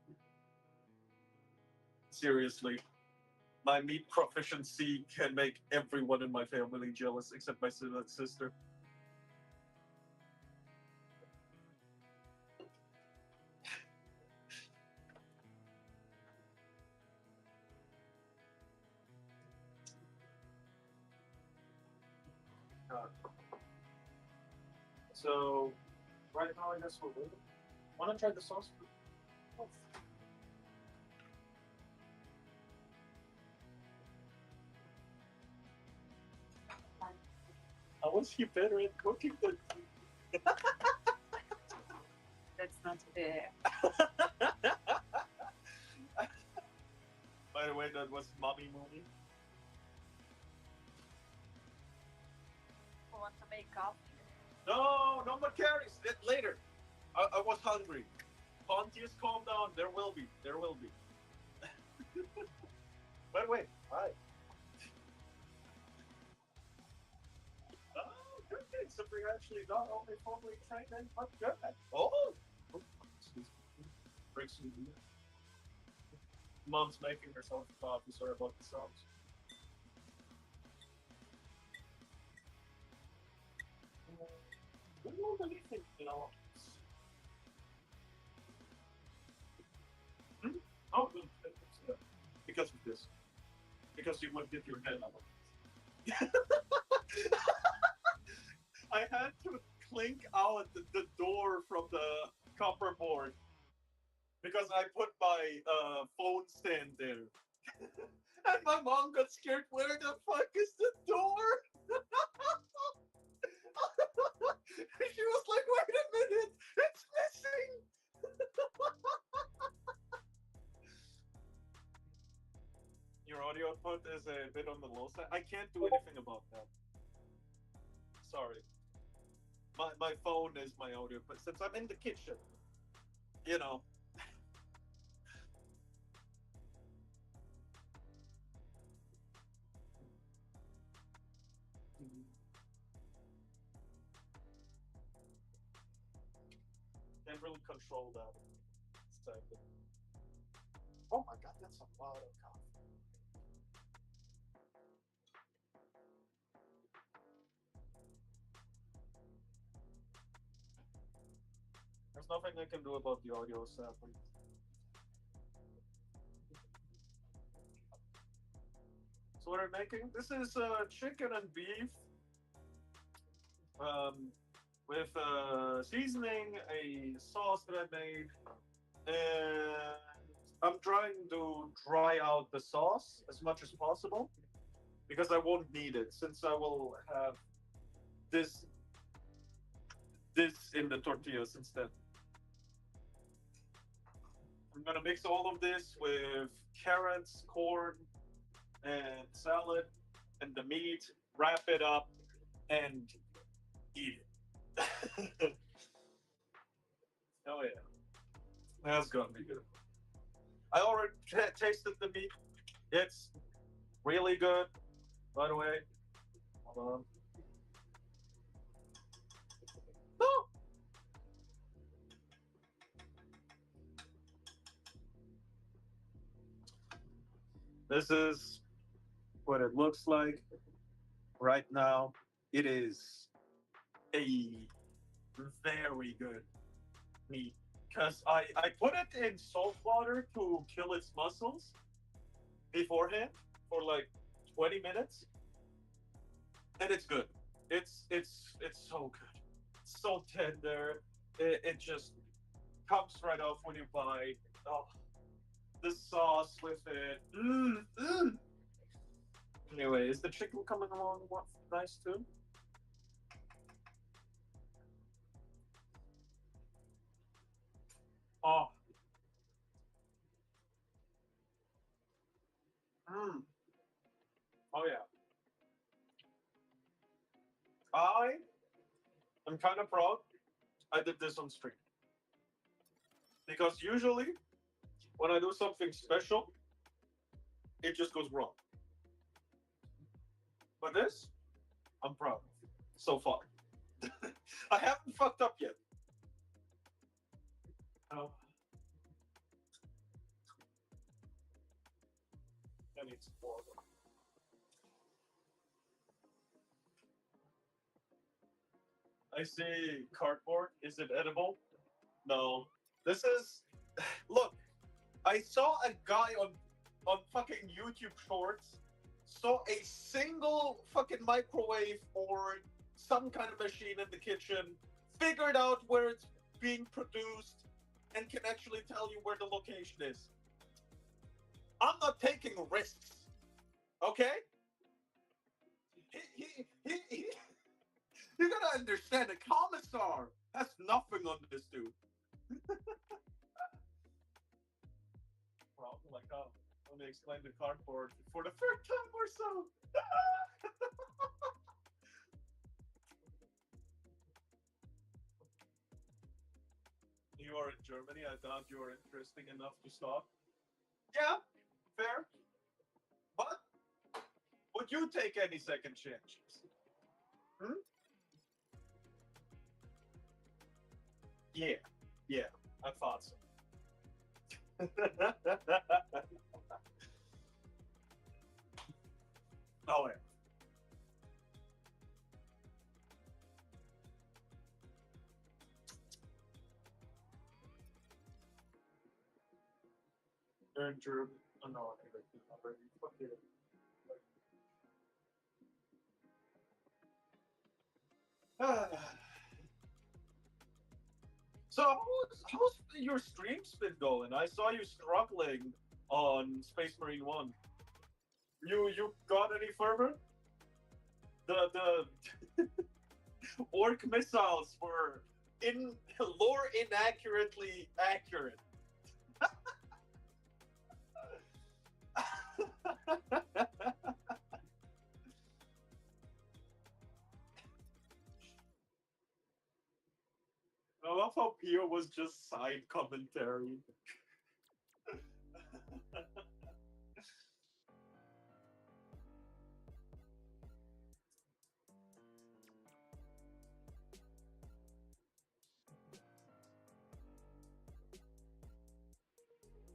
Seriously. My meat proficiency can make everyone in my family jealous except my sister. So, right now I guess we're waiting. Wanna try the sauce? Oh. How was he better at cooking than you? That's not fair. By the way, that was Mommy Moomy. I want to make coffee. No, no more carries. Later. I was hungry. Pontius, calm down. There will be. There will be. By the way, hi. Oh, good thing. So we're actually not only formally trained and but good. Oh! Excuse me. Breaks me. Mom's making herself coffee. Sorry about the sounds. I don't know anything else. Oh, no, because of this. Because you won't get your head out. I had to clink out the door from the copper board because I put my phone stand there. And my mom got scared. Where the fuck is the door? She was like, wait a minute, output is a bit on the low side. I can't do anything about that. Sorry. My phone is my audio, but since I'm in the kitchen, you know. Can't really control that. Exactly. Oh my god, that's a lot of coffee. There's nothing I can do about the audio, sadly. So what I'm making, this is chicken and beef with seasoning, a sauce that I made, and I'm trying to dry out the sauce as much as possible because I won't need it since I will have this in the tortillas instead. I'm gonna mix all of this with carrots, corn, and salad, and the meat. Wrap it up and eat it. Oh yeah, that's gonna be good. I already tasted the meat. It's really good. By the way, hold on. No. This is what it looks like right now. It is a very good meat because I put it in salt water to kill its muscles beforehand for like 20 minutes, and it's good. It's so good. It's so tender. It just comes right off when you bite. Oh, the sauce with it. Anyway, is the chicken coming along nice too? Oh. Oh yeah. I'm kind of proud I did this on stream because usually when I do something special, it just goes wrong. But this, I'm proud so far. I haven't fucked up yet. Oh. I need some water. I see cardboard. Is it edible? No. This is. Look, I saw a guy on fucking YouTube Shorts saw a single fucking microwave or some kind of machine in the kitchen, figured out where it's being produced, and can actually tell you where the location is. I'm not taking risks. Okay? He you gotta understand, a commissar has nothing on this dude. Well, like, let me explain the cardboard for the third time or so. You are in Germany. I thought you were interesting enough to stop. Yeah, fair. But would you take any second chances? Hmm? Yeah, I thought so. Oh yeah. You're in Germany. Oh no, I think I already. Fuck it. So how's your streams been going? I saw you struggling on Space Marine 1. You got any further? The orc missiles were in lore inaccurately accurate. love how Pio was just side commentary.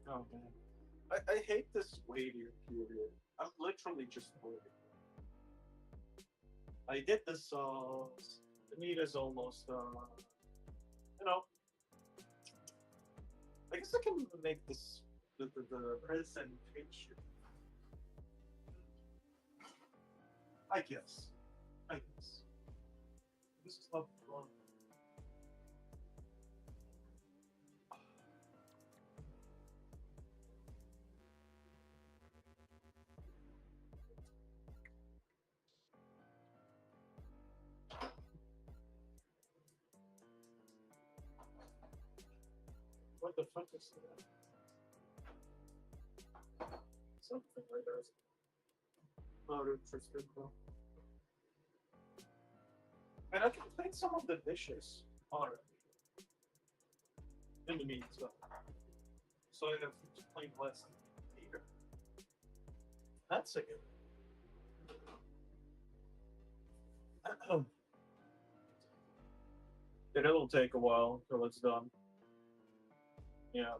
Oh man. I hate this waiting period. I'm literally just waiting. I did the sauce. The meat is almost you know. I guess I can make this the presentation. I guess. I guess. This is not fun. What the fuck is that? Something like that. Not interesting though. And I can clean some of the dishes already. In the meantime. So I have to clean less here. That's a good. And it'll take a while until it's done. Yeah.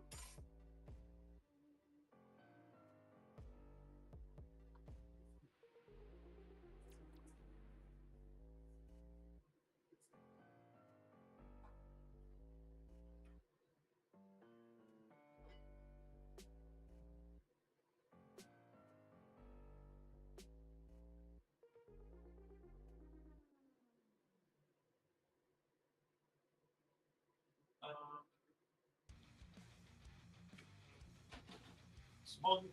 Small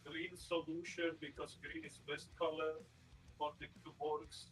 green solution because green is best color according to orgs.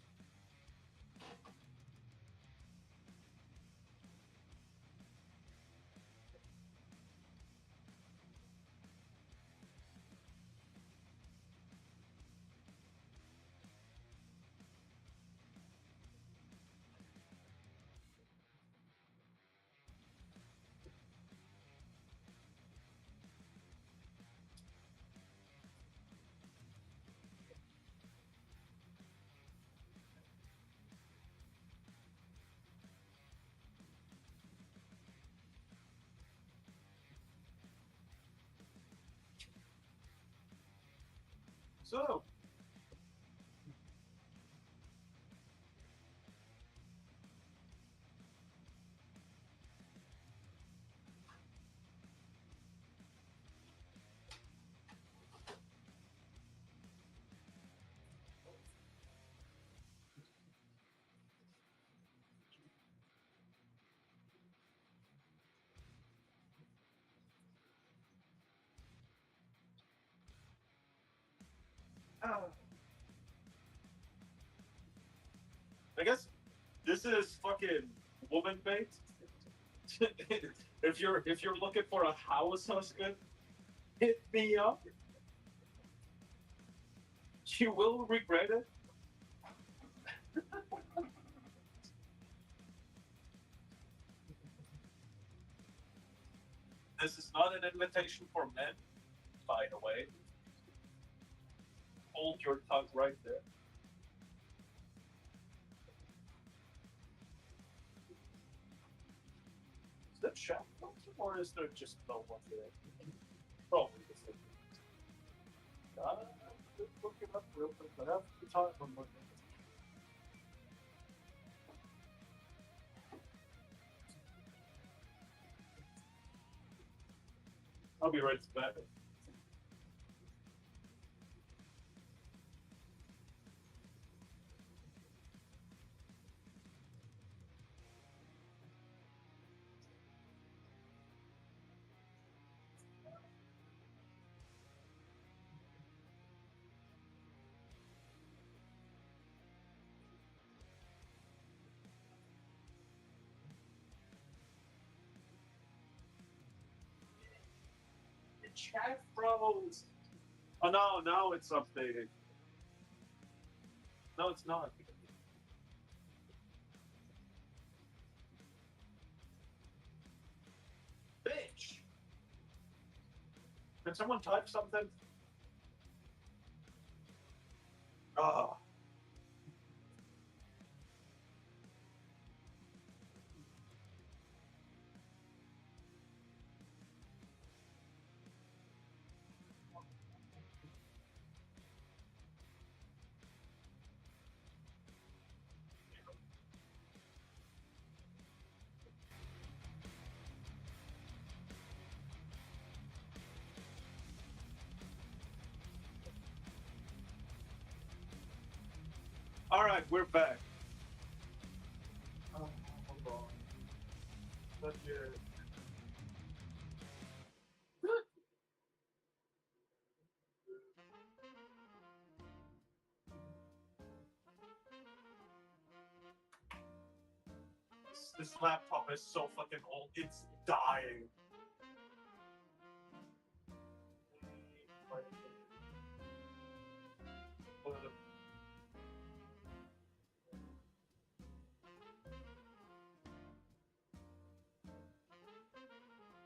So, I guess this is fucking woman bait. if you're looking for a house husband, hit me up. You will regret it. This is not an invitation for men, by the way. Hold your tongue right there. Is that chat function or is there just no one there? Probably the same. Just look it up real quick. I have the time on looking. I'll be right back. The chat froze. Oh no, now it's updated. No, it's not. Bitch! Can someone type something? Ah. All right, we're back. Oh, hold on. Not yet. This laptop is so fucking old. It's dying.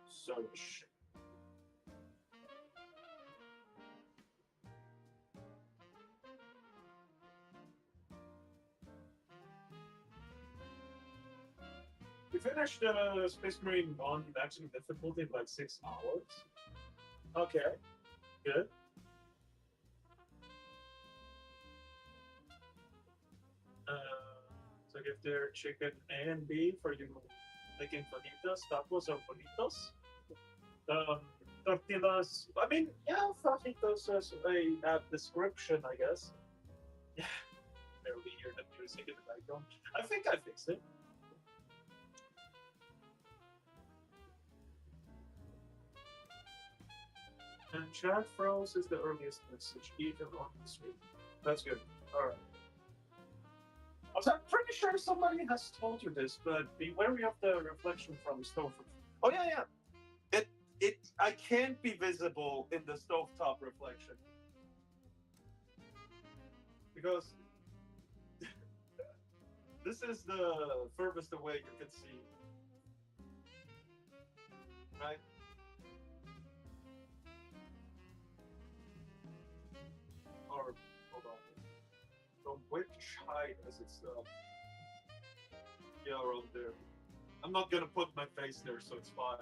Search. We finished Space Marine on maximum difficulty in like 6 hours. Okay, good. So give their chicken and beef for you making fajitas, tacos, or burritos. Tortillas. I mean, yeah, fajitas has a app description, I guess. Yeah, barely hear the music in the background. I think I fixed it. And chat froze is the earliest message even on the screen. That's good. All right. I'm pretty sure somebody has told you this, but be wary of the reflection from the stove. Oh yeah. I can't be visible in the stovetop reflection because this is the furthest away you can see. Right? Or hold on. From which height is it still? Yeah, around there. I'm not gonna put my face there, so it's fine.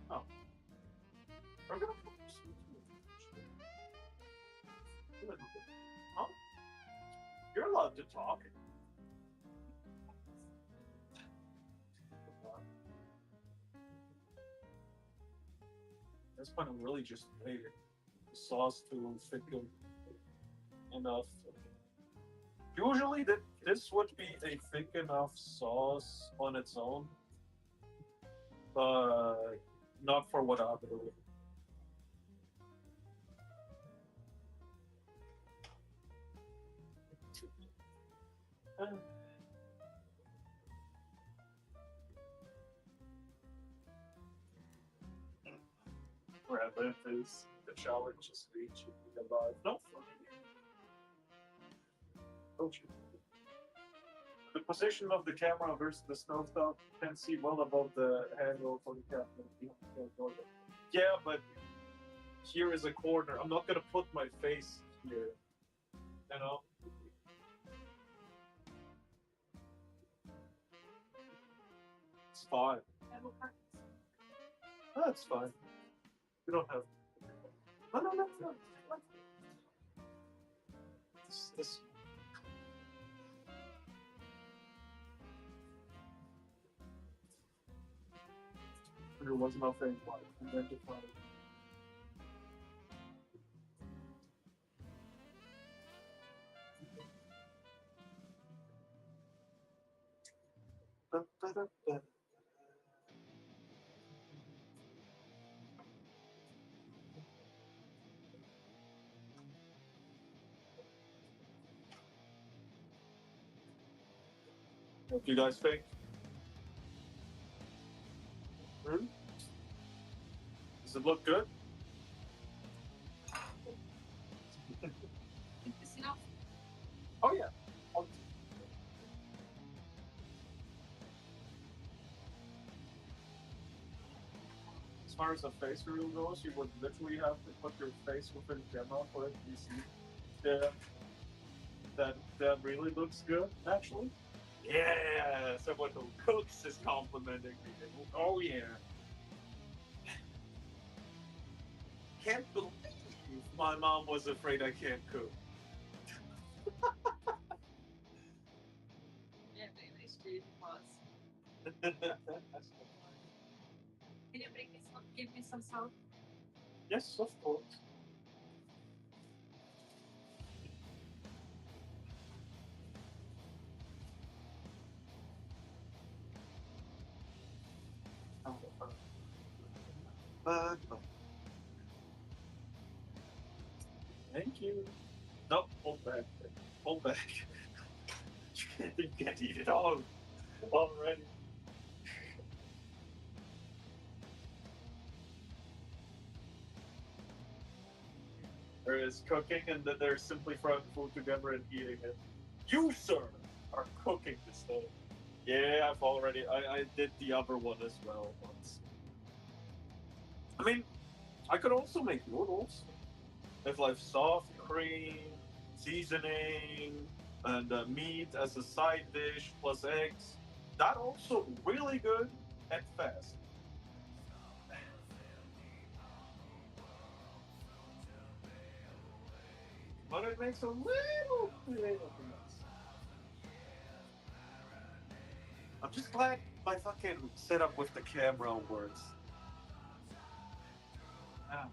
Oh. I'm gonna put this. Huh? You're allowed to talk. This point, I'm really just waiting the sauce to thicken enough. Usually, this would be a thick enough sauce on its own, but not for what I'm doing. Rabbit is the challenge is reaching the alive. No, for me. Oh, shit. The position of the camera versus the stovetop can see well above the handle for the camera. Yeah, but here is a corner. I'm not gonna put my face here. You know? It's fine. That's fine. We don't have. No. This. There was nothing like identified. What do you guys think? Does it look good? Is this enough? Oh yeah. far as a face reveal goes, you would literally have to put your face within the camera for it to be seen. Yeah, that really looks good, actually. Yeah, someone who cooks is complimenting me. Oh yeah. Can't believe my mom was afraid I can't cook. Yeah, maybe she was. Can you give me some sound? Yes, of course. Thank you. No, hold back. Hold back. You can't eat it all already. There is cooking, and then there's simply throwing food together and eating it. You, sir, are cooking this thing. Yeah, I did the other one as well once. I mean, I could also make noodles. If like soft cream, seasoning, and meat as a side dish plus eggs. That also really good and fast. But it makes a little mess. I'm just glad my fucking setup with the camera works. Ah.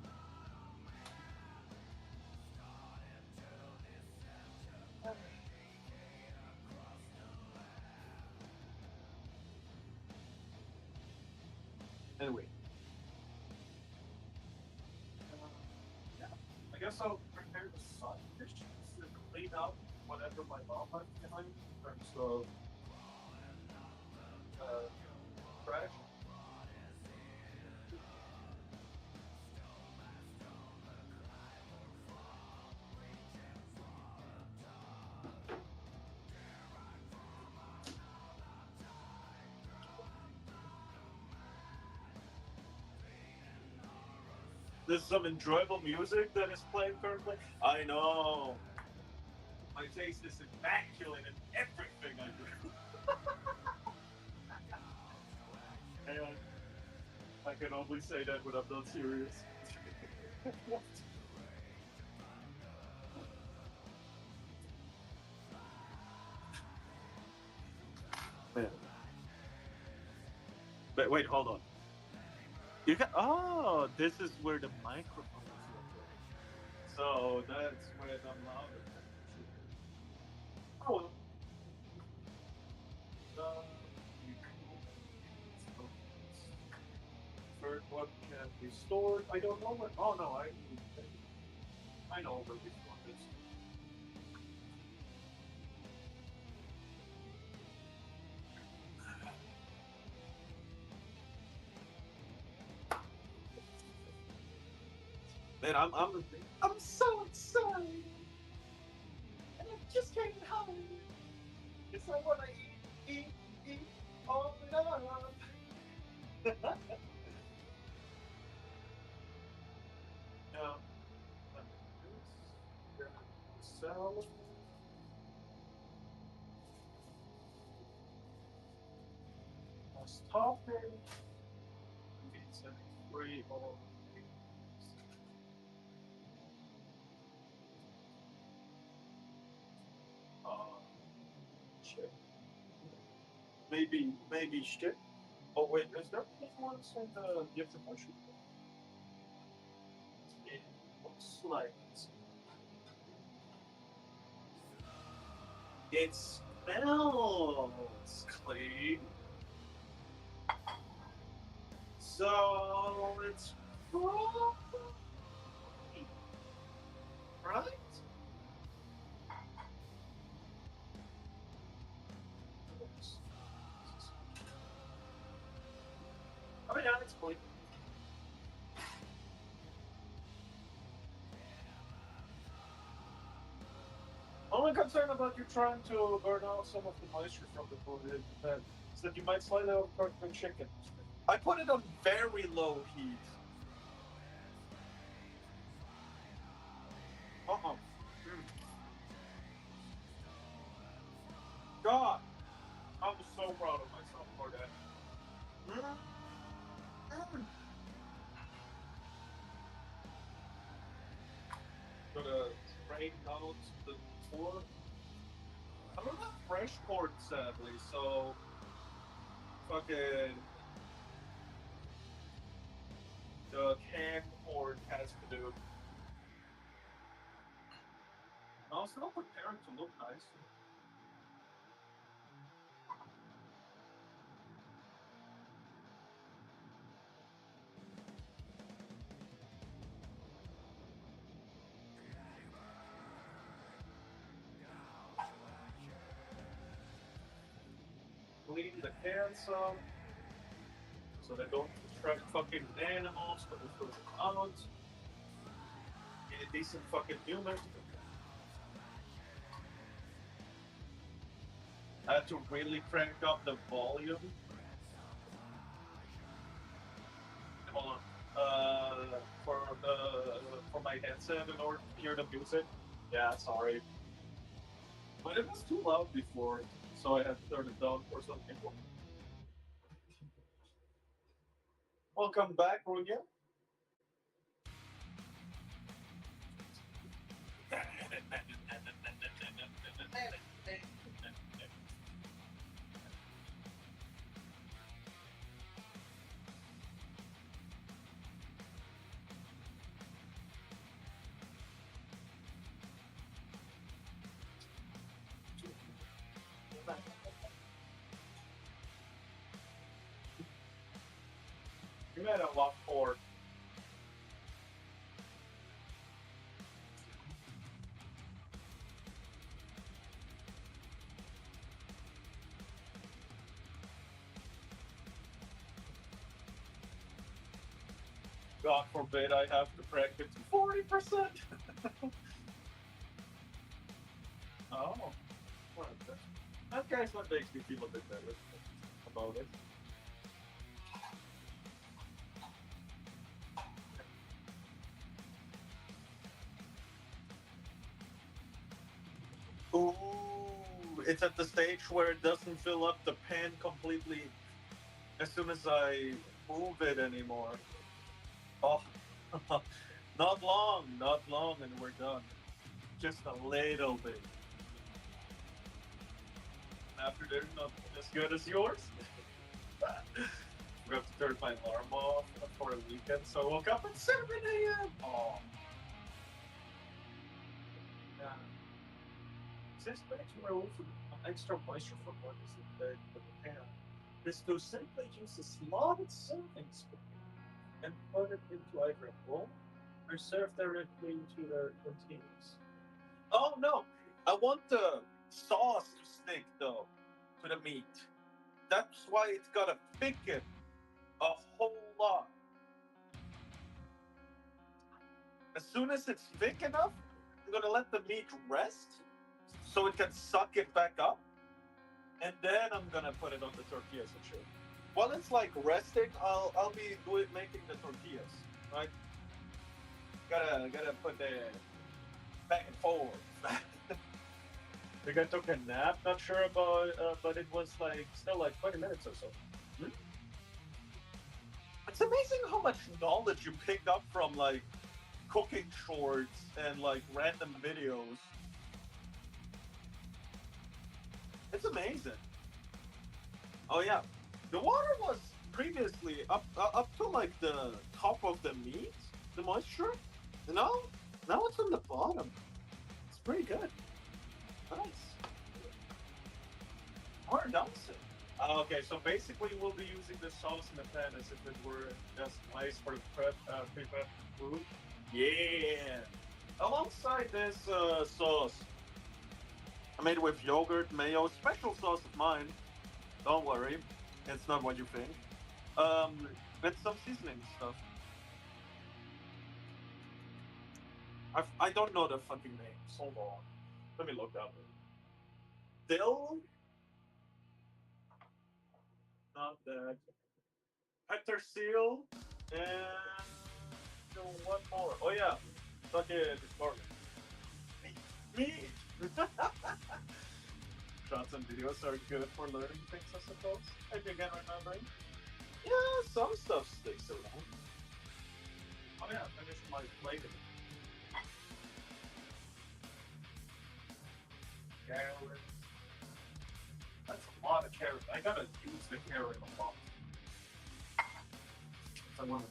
Anyway. Yeah. I guess I'll prepare the side dishes and clean up whatever my mom left behind in terms of trash. There's some enjoyable music that is playing currently. I know. My taste is immaculate in everything I do. And I can only say that when I'm not serious. Man. But wait, hold on. You got this is where the microphone is located. So that's where the louder. Oh. Uh, Third one can be stored. I don't know what. Oh no, I know where this one is. Man, I'm so excited, and I just can't hide it. It's like what I eat all it up. Now, let me do this. Grab the salad. Plus topping. It's a free all these. Shit. Maybe shit. Oh wait, is there one in the gift emotion? It looks like it smells clean. So it's probably right. Oh yeah, it's clean. Only concern about you trying to burn out some of the moisture from the food is that you might slightly overcook the chicken. I put it on very low heat. Uh-uh. God, I was so proud of myself for that. Gonna strain out the corn. I don't have fresh corn, sadly, so fucking the canned corn has to do. I was not prepared to look nice. Clean the cans up so they don't distract fucking animals, but they put them out. Get a decent fucking humid. I had to really crank up the volume. Hold on. For my headset in order to hear the music. Yeah, sorry. But it was too loud before, so I had to turn it down for some people. Welcome back, Runya. You made a lot for. God forbid I have to crank it to 40%. Oh. Well, that guy's what makes me feel a bit better about it. Ooh, it's at the stage where it doesn't fill up the pan completely as soon as I move it anymore. Oh, not long, and we're done. Just a little bit. After they're not as good as yours. We have to turn my alarm off for the weekend, so I woke up at 7 a.m. Oh. Yeah. Since back to my old extra moisture for what is in the pan, is to simply use a slotted serving spoon and put it into either a bowl or serve directly into their containers. Oh no! I want the sauce to stick though to the meat. That's why it's gotta thicken a whole lot. As soon as it's thick enough, I'm gonna let the meat rest so it can suck it back up, and then I'm gonna put it on the tortillas and shit. While it's like resting, I'll be making the tortillas, right? Gotta put the back and forth. The guy took a nap. Not sure about, but it was like still like 20 minutes or so. Hmm? It's amazing how much knowledge you pick up from like cooking shorts and like random videos. It's amazing. Oh yeah, the water was previously up to like the top of the meat, the moisture. Now, now it's on the bottom. It's pretty good. Nice. Or does it? Okay, so basically we'll be using the sauce in the pan as if it were just nice for the prepared food. Yeah. Alongside this sauce, I made it with yogurt, mayo, special sauce of mine. Don't worry, it's not what you think. And some seasoning stuff. I don't know the fucking names. Hold on. Let me look up. Dill? Not that. Hector Seal, and one more. Oh yeah, fucking Marvin. Me. Shots and videos are good for learning things, I suppose. If you can remember. Yeah, some stuff sticks around. Oh yeah, I finished my play. Carrot. That's a lot of carrot. I gotta use the carrot a lot. I want to.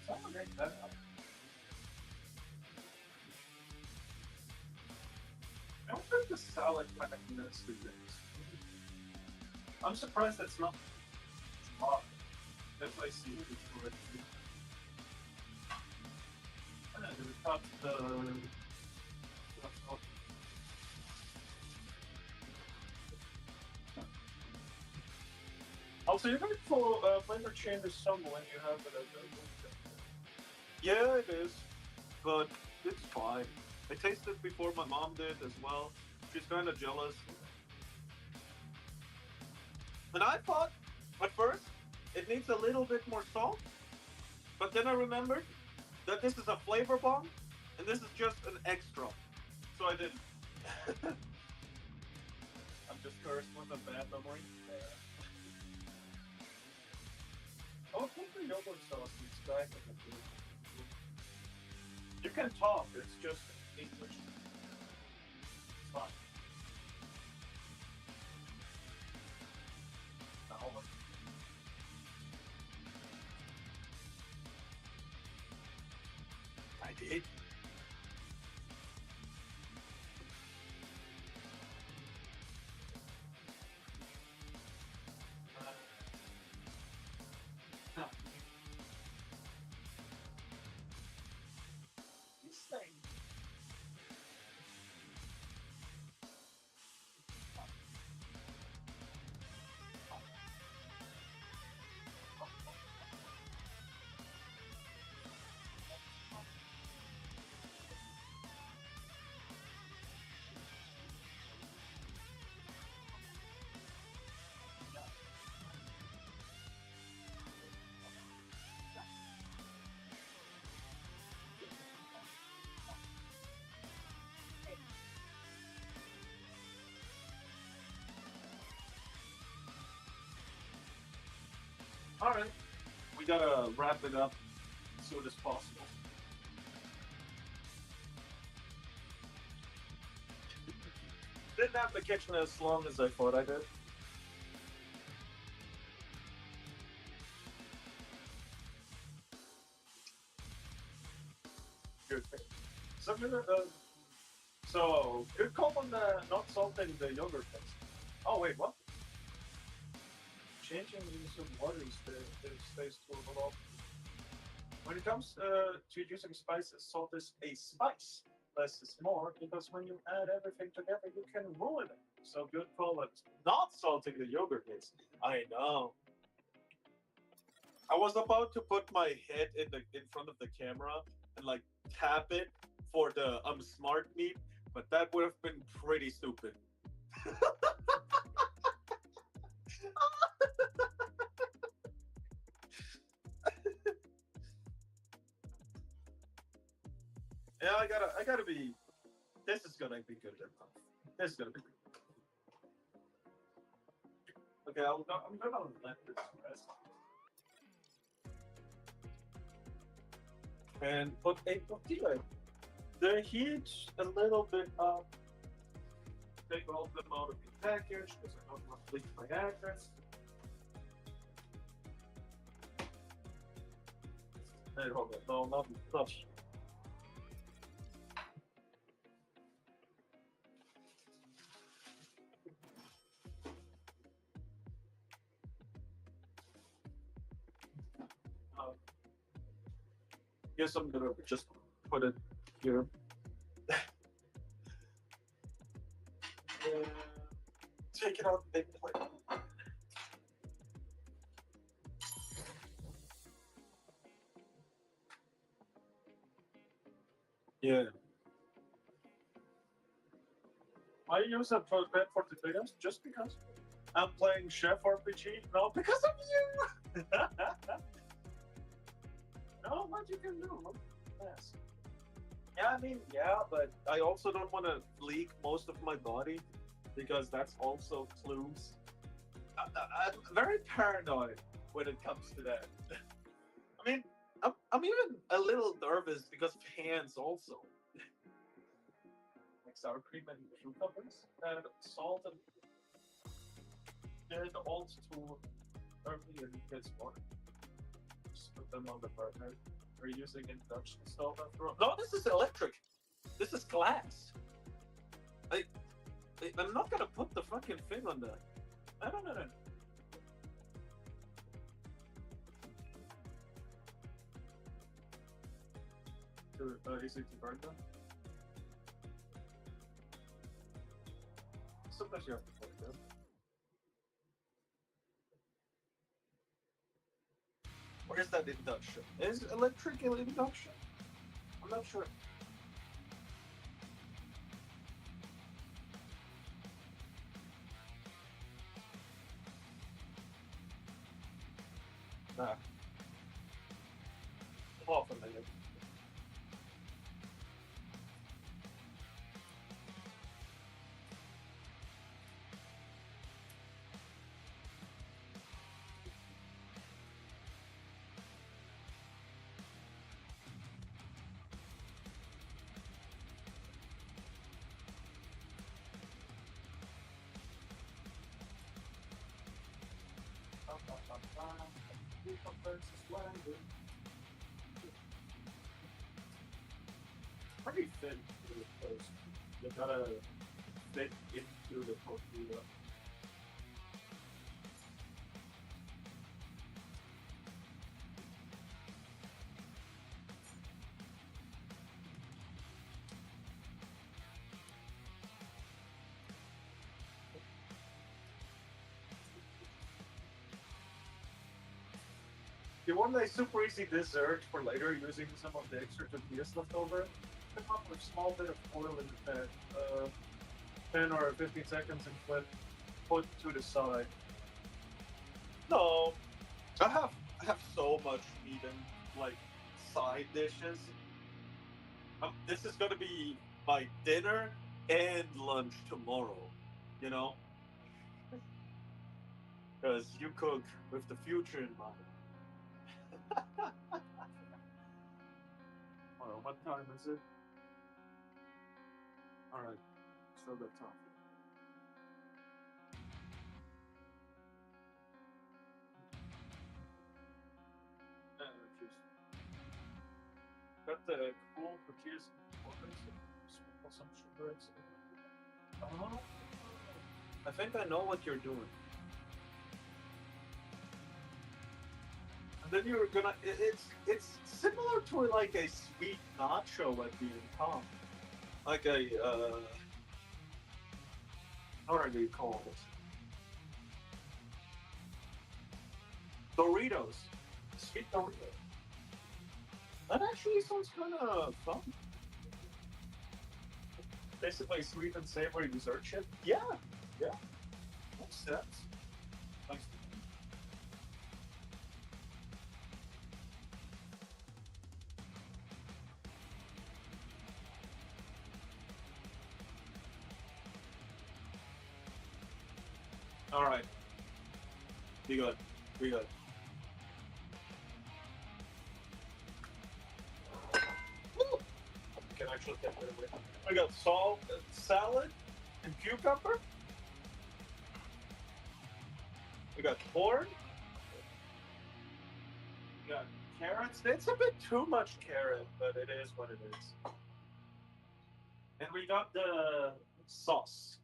Someone make that up. I don't think the salad kind of minutes through things. I'm surprised that's not hot. If I see it before it. Did it cut the. Also, you're going for flavor changes some when you have it available. Yeah, it is, but it's fine. I tasted before my mom did as well. She's kind of jealous. And I thought, at first, it needs a little bit more salt. But then I remembered that this is a flavor bomb, and this is just an extra. So I didn't. I'm just cursed with a bad memory. Oh, put the yogurt sauce in back in the food. You can talk, it's just English. It's fine. I did. Alright, we gotta wrap it up as soon as possible. Didn't have the kitchen as long as I thought I did. Good thing. So, good call on not salting the yogurt taste. Oh wait, what? Changing the use of water is stays to a lot. When it comes to using spices, salt is a spice. Less is more, because when you add everything together, you can ruin it. So good call it. Not salting the yogurt is. I know. I was about to put my head in front of the camera and like tap it for the I'm smart meme, but that would have been pretty stupid. Yeah, I gotta be. This is gonna be good enough. This is gonna be good. Okay, I'm gonna let this rest. And put a tortilla. The heat a little bit up. Take all of them out of the package because I don't want to leak my address. Hey, hold on. No, not. Guess I'm gonna just put it here. Take it out the big plate. Yeah. use a bed for the videos just because I'm playing Chef RPG. No, because of you. No, what you can do? Yes. Yeah, I mean, yeah, but I also don't want to leak most of my body because that's also clues. I'm very paranoid when it comes to that. I mean, I'm even a little nervous because of hands also. Like sour cream and cucumbers and salt and alt to early and gets more. Just put them on the burner. We're using induction stove after all. No, this is electric. This is glass. I'm not gonna put the fucking thing on the. No. Too easy to burn them. Sometimes you have to play them. Or is that induction? Is electrical induction? I'm not sure. Nah. Half a minute. Pretty thin to the toast. You gotta fit into the tortilla. You want a super easy dessert for later using some of the extra tortillas left over? Put up a small bit of oil in the pan, 10 or 15 seconds, and put to the side. No, I have so much meat and like side dishes. This is gonna be my dinner and lunch tomorrow. You know, because you cook with the future in mind. Well, what time is it? All right, still got time. Just got the cool tortillas and waters and sprinkle some sugar and stuff. Oh, I think I know what you're doing. And then you're gonna. It's similar to like a sweet nacho at the top, like a what are they called? Doritos, sweet Doritos. That actually sounds kind of fun. Basically, sweet and savory dessert shit. Yeah. Makes sense. Nice. All right. Be good. Be good. Woo! You can actually get rid of it. I got salt, salad, and cucumber. We got corn. We got carrots. It's a bit too much carrot, but it is what it is. And we got the sauce.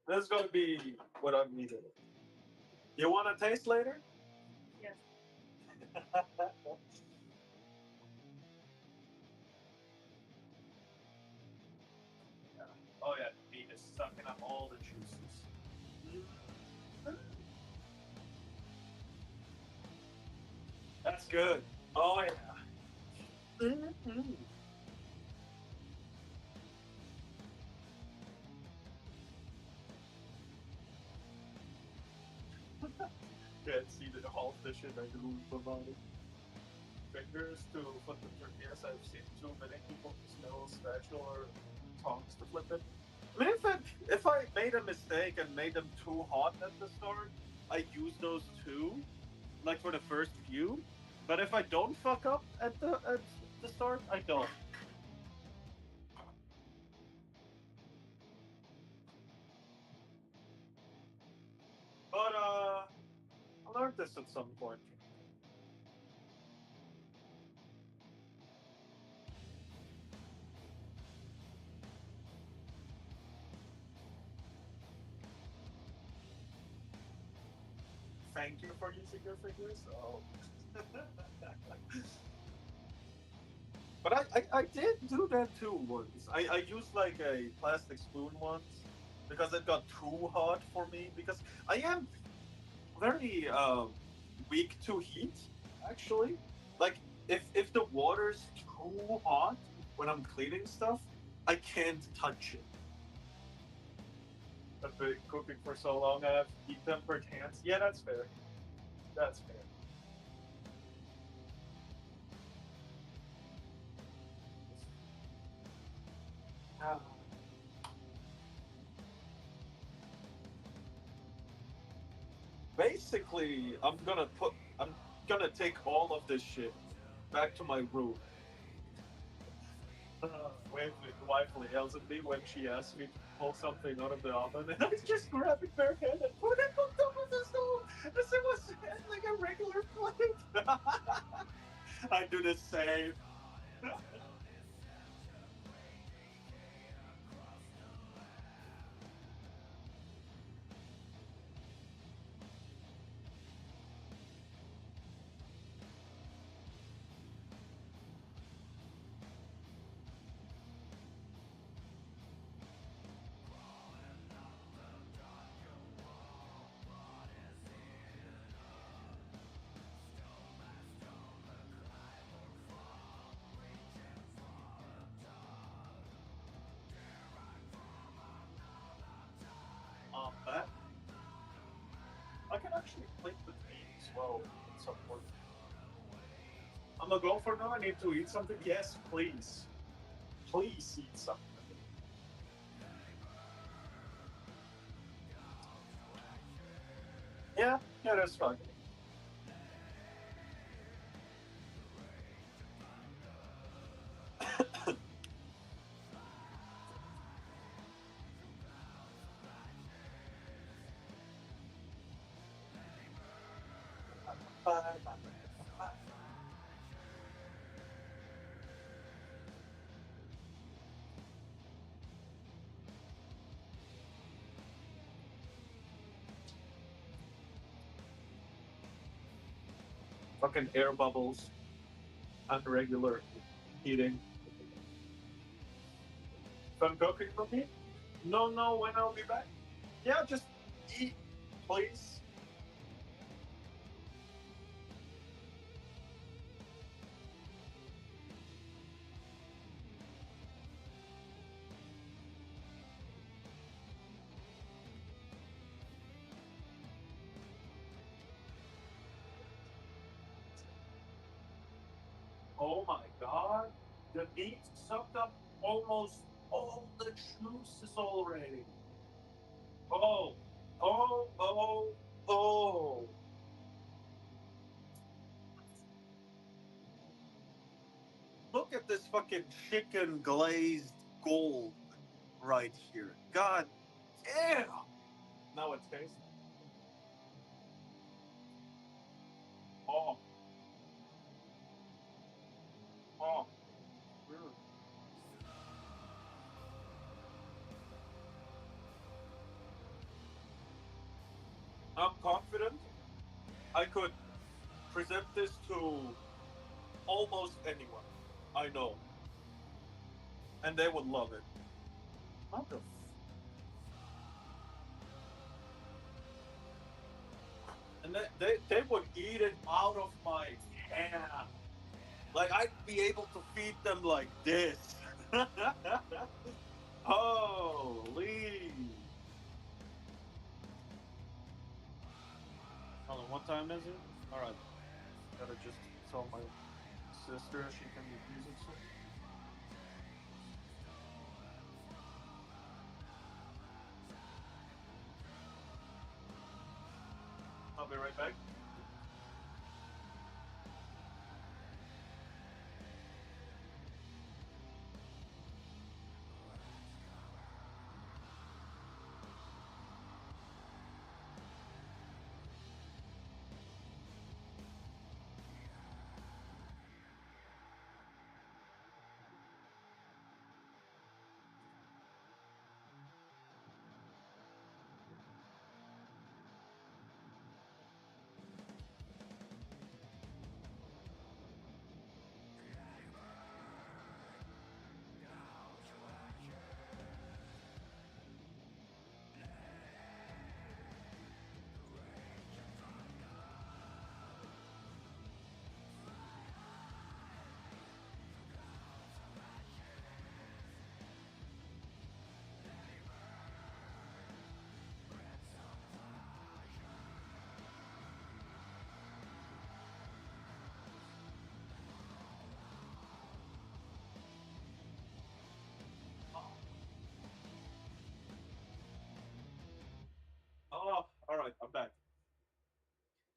This is going to be what I'm eating. You want to taste later? Yes. Oh yeah, the meat is sucking up all the juices. That's good. Oh yeah. Can't see the half the shit I do about it. Fingers to flip the tortillas. I've seen too many people use no spatula or tongs to flip it. I mean, if I made a mistake and made them too hot at the start, I use those too, like for the first few. But if I don't fuck up at the start, I don't. But I learned this at some point. Thank you for using your fingers. Oh. But I did do that too once. I used like a plastic spoon once because it got too hot for me because I am very weak to heat actually. Like if the water's too hot when I'm cleaning stuff, I can't touch it. I've been cooking for so long, I have heat tempered hands. Yeah, that's fair. That's fair. Ah. Basically, I'm gonna take all of this shit back to my room. Wait, the wife yells at me when she asks me to pull something out of the oven, and I just grab it barehanded and put it on top of the stove as it was like a regular plate. I do the same. That I can actually play with meat as well at some point. I'm gonna go for now. I need to eat something. Yes, please. Please eat something. Yeah, that's fine. Fucking air bubbles, unregular heating. If I'm cooking for me, no, when I'll be back. Yeah, just eat, please. Oh my god, the meat sucked up almost all the juices already. Oh, oh, oh, oh. Look at this fucking chicken glazed gold right here. God damn. Now it tastes. Oh, oh. Mm. I'm confident I could present this to almost anyone I know, and they would love it. What the? And they would eat it out of my hand. Like I'd be able to feed them like this. Holy! time is it? Alright. Gotta just tell my sister she can use it soon. I'll be right back. Oh, alright, I'm back.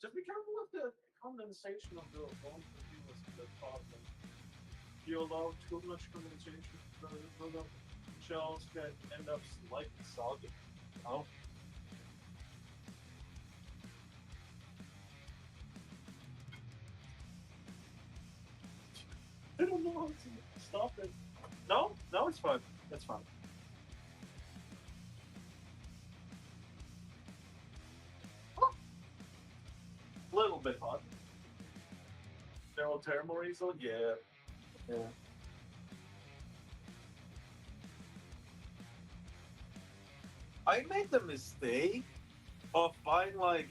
Just be careful with the condensation of the bone continuous in the top. If you allow too much condensation, the shells can end up slightly soggy. Oh. I don't know how to stop it. No, no, it's fine. It's fine. A little bit hot. Thermal, yeah. Yeah. I made the mistake of buying like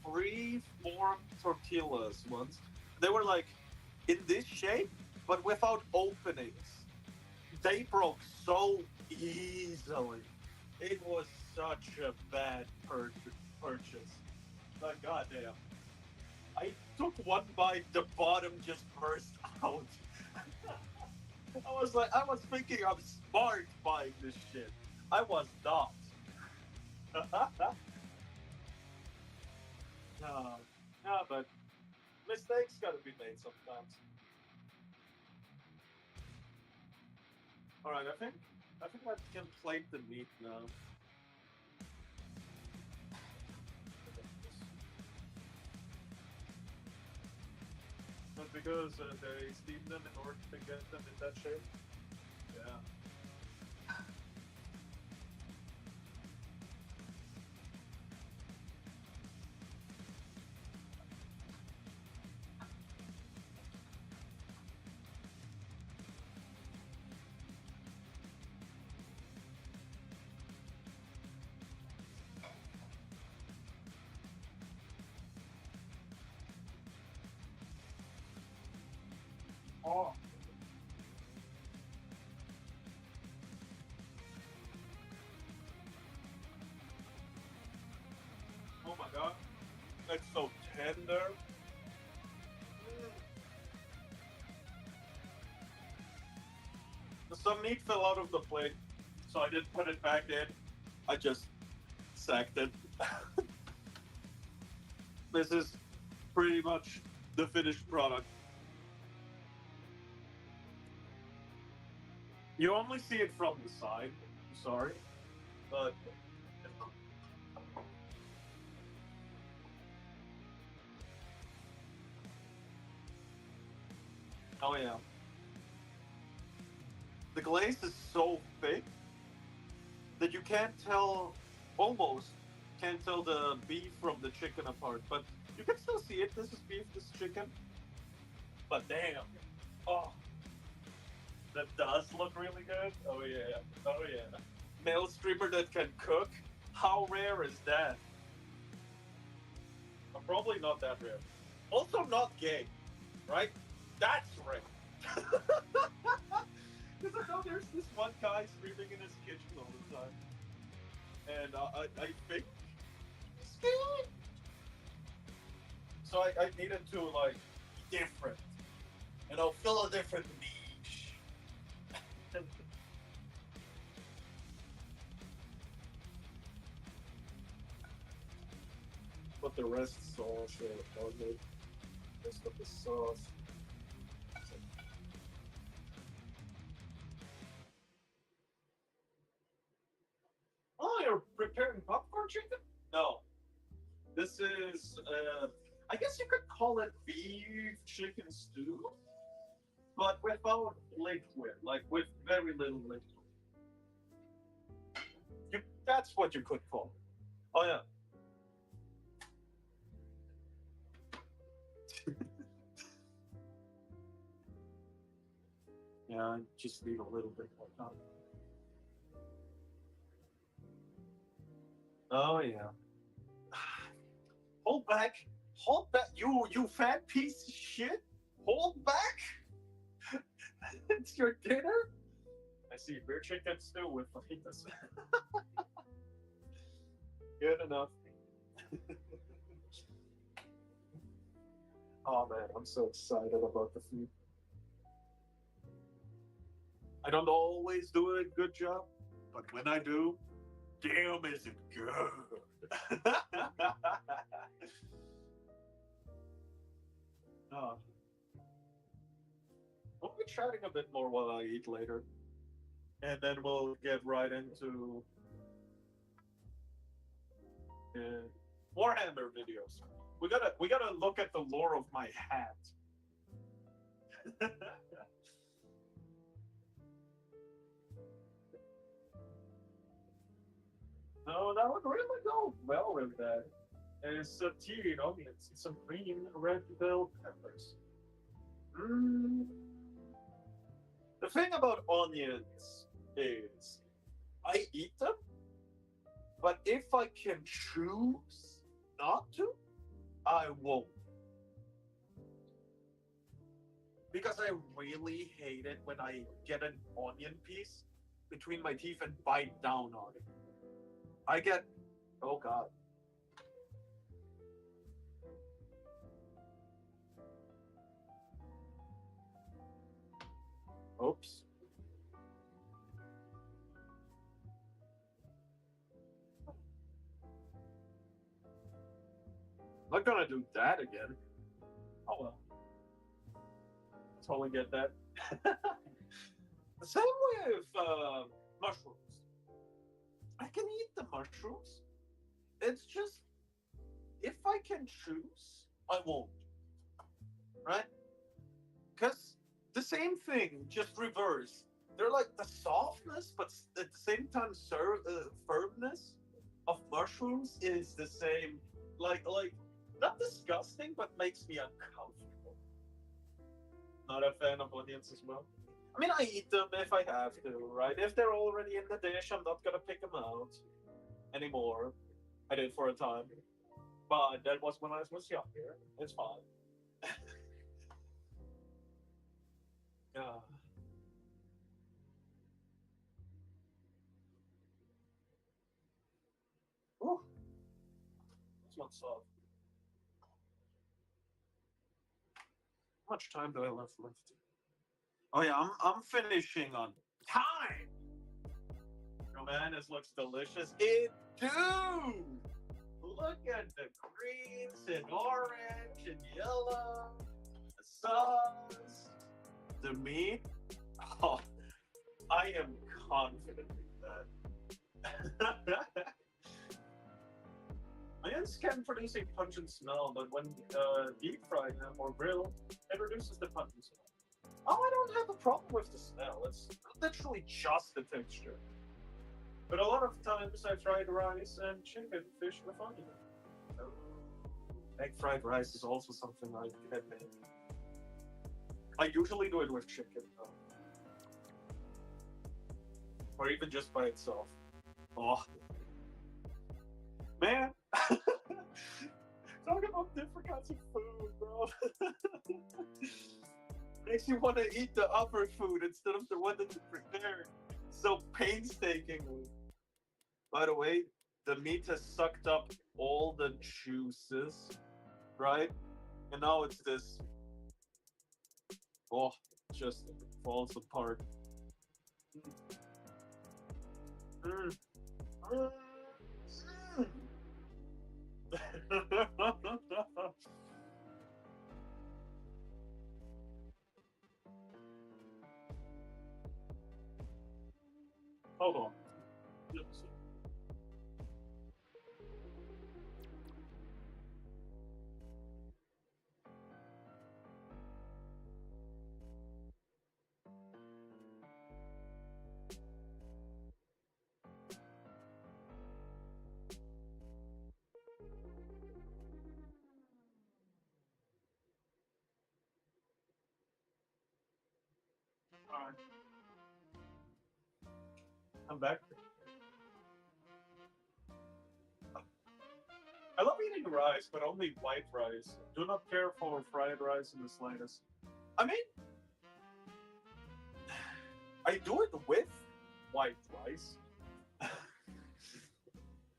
3, 4 tortillas once. They were like in this shape, but without openings. They broke so easily. It was such a bad purchase. Like, goddamn. I took one bite, the bottom just burst out. I was thinking I'm smart buying this shit. I was not. No, no, but mistakes gotta be made sometimes. All right, I think I can plate the meat now. But because they steam them in order to get them in that shape. Yeah. Oh. Oh my god. It's so tender. Some meat fell out of the plate, so I didn't put it back in. I just sacked it. This is pretty much the finished product. You only see it from the side. I'm sorry, but oh yeah, the glaze is so thick that you can't tell, almost can't tell the beef from the chicken apart. But you can still see it. This is beef. This is chicken. But damn, oh, that does look really good. Oh yeah, oh yeah. Male stripper that can cook. How rare is that? Probably not that rare. Also not gay, right? That's rare. Because I know there's this one guy streaming in his kitchen all the time. And I think he's gay. So I needed to like be different, fill a different niche. But the rest sauce, the rest of the sauce. Oh, you're preparing popcorn chicken? No. This is, I guess you could call it beef chicken stew, but without liquid, like with very little liquid. That's what you could call it. Oh, yeah. Yeah, I just need a little bit more time. Oh, yeah. Hold back. Hold back. You fat piece of shit. Hold back. It's your dinner? I see beer chicken stew with fajitas. Good enough. Oh man, I'm so excited about the food. I don't always do a good job, but when I do, damn is it good. Oh. We'll be chatting a bit more while I eat later. And then we'll get right into Warhammer videos. We gotta look at the lore of my hat. No, that would really go well with that. And it's sauteed onions and some green red bell peppers. The thing about onions is I eat them, but if I can choose not to, I won't. Because I really hate it when I get an onion piece between my teeth and bite down on it. I get, oh god. Oops. Not gonna do that again. Oh well. Totally get that. Same with mushrooms. I can eat the mushrooms. It's just, if I can choose, I won't. Right? Because the same thing, just reverse. They're like the softness, but at the same time, firmness of mushrooms is the same. Like, not disgusting, but makes me uncomfortable. Not a fan of onions as well. I mean, I eat them if I have to, right? If they're already in the dish, I'm not gonna pick them out anymore. I did for a time, but that was when I was younger. It's fine. Yeah. Ooh. This one's soft. How much time do I have left? Oh yeah, I'm finishing on time. Oh man, this looks delicious. It do. Look at the greens and orange and yellow. The sauce, the meat. Oh, I am confident in that. Onions can produce a pungent smell, but when deep fried or grilled, it reduces the pungent smell. Oh, I don't have a problem with the smell. It's literally just the texture. But a lot of times I fried rice and chicken fish with onion. Egg fried rice is also something I can make. I usually do it with chicken, though. Or even just by itself. Oh. Man! Talk about different kinds of food, bro. Makes you want to eat the upper food instead of the one that you prepared so painstakingly. By the way, the meat has sucked up all the juices, right? And now it's this. Oh, just falls apart. Mm. Mm. Mm. Hold on. Oops. Alright. I'm back. I love eating rice, but only white rice. Do not care for fried rice in the slightest. I mean, I do it with white rice.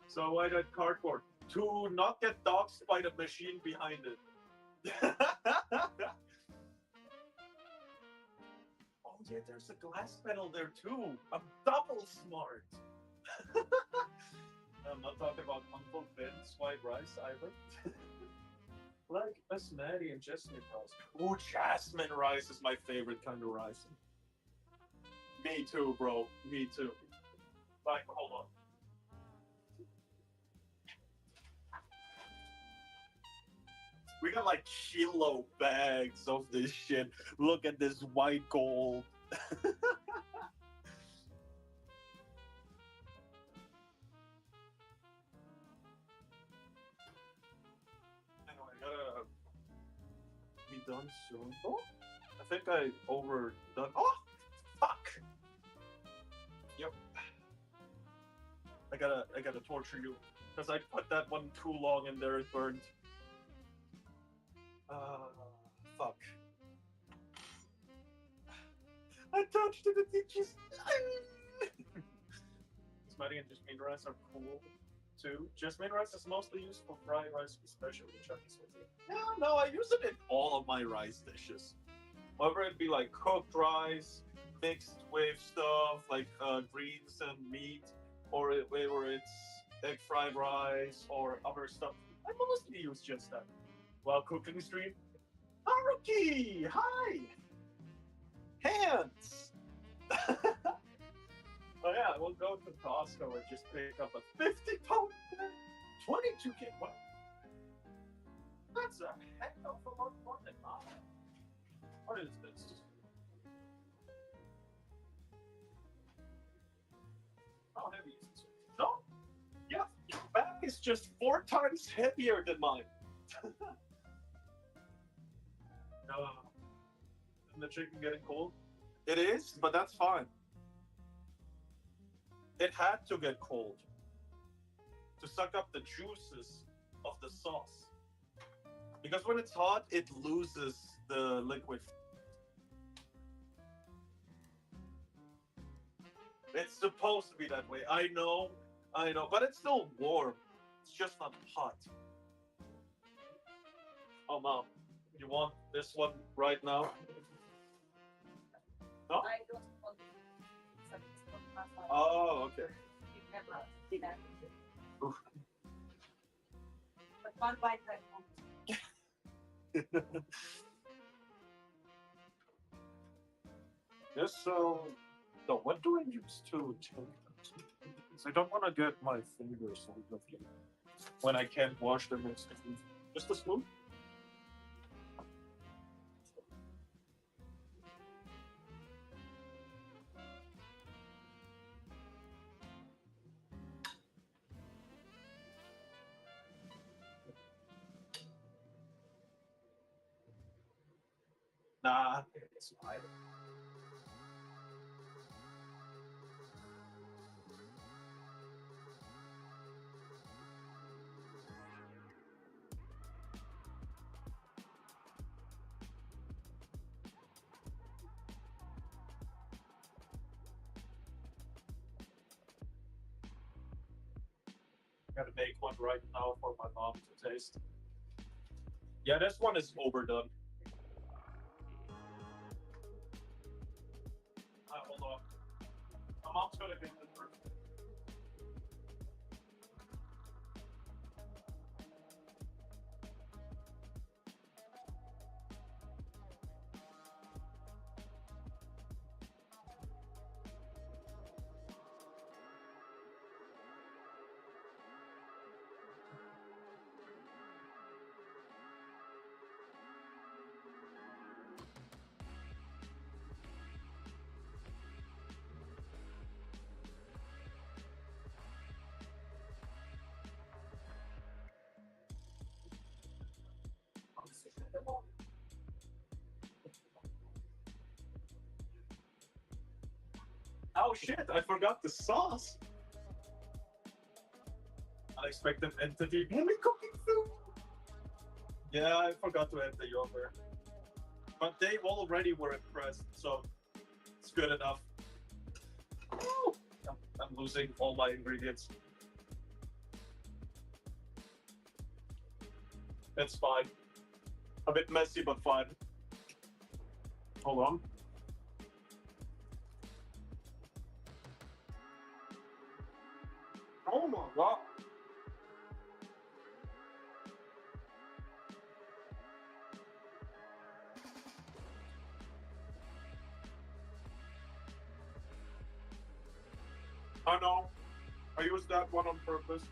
So why that cardboard? To not get doxed by the machine behind it. Oh yeah, there's a glass panel there too. I'm double smart. I'm not talking about Uncle Ben's white rice either. Like basmati and jasmine rice. Oh, jasmine rice is my favorite kind of rice. Me too, bro. Me too. Like, hold on. We got like kilo bags of this shit. Look at this white gold. Anyway, I gotta be done soon. Oh, I think I overdone. Oh, fuck. Yep. I gotta torture you because I put that one too long in there. It burned. Fuck. I touched it. It just. Basmati and jasmine rice are cool too. Jasmine rice is mostly used for fried rice, especially Chinese cuisine. No, I use it in all of my rice dishes. Whether it be like cooked rice mixed with stuff like greens and meat, or whether it's egg fried rice or other stuff, I mostly use just that. While cooking stream, Haruki, hi, hands. Oh yeah, we'll go to Costco and just pick up a 50-pound bag, 22K. What? That's a heck of a lot more than mine. What is this? How heavy is this? No. Yeah, your bag is just 4 times heavier than mine. Isn't the chicken getting cold? It is, but that's fine. It had to get cold to suck up the juices of the sauce. Because when it's hot, it loses the liquid. It's supposed to be that way. I know, but it's still warm. It's just not hot. Oh, Mom, you want this one right now? No? I don't want it. Oh, okay. You never did that. Oof. But one bite I want. Yes, so what do I use to take that? I don't want to get my fingers all of you when I can't wash them instantly. Just a spoon? Nah, it's fine. Gotta make one right now for my mom to taste. Yeah, this one is overdone. Hold on. My mom's gonna get this first. Oh shit, I forgot the sauce. Unexpected entity. Only cooking food. Yeah, I forgot to add the yogurt. But they already were impressed, so it's good enough. Woo! I'm losing all my ingredients. It's fine. A bit messy, but fine. Hold on. Oh my god. I know. I used that one on purpose.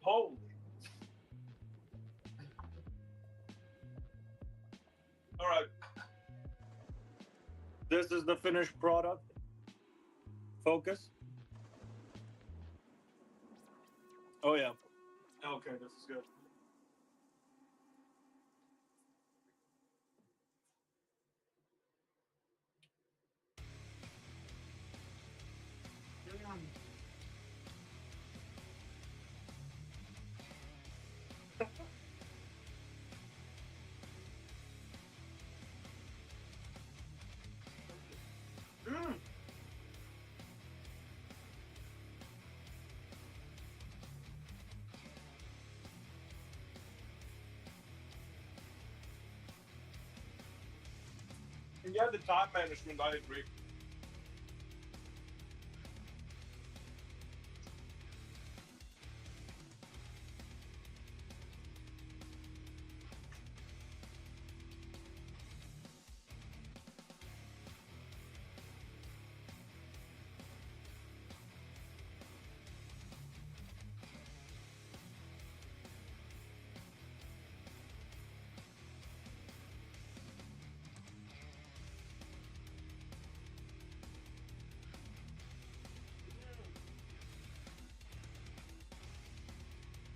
Holy. All right. This is the finished product. Focus. Oh yeah. Okay, this is good. Mm. Yeah, the time management, I agree.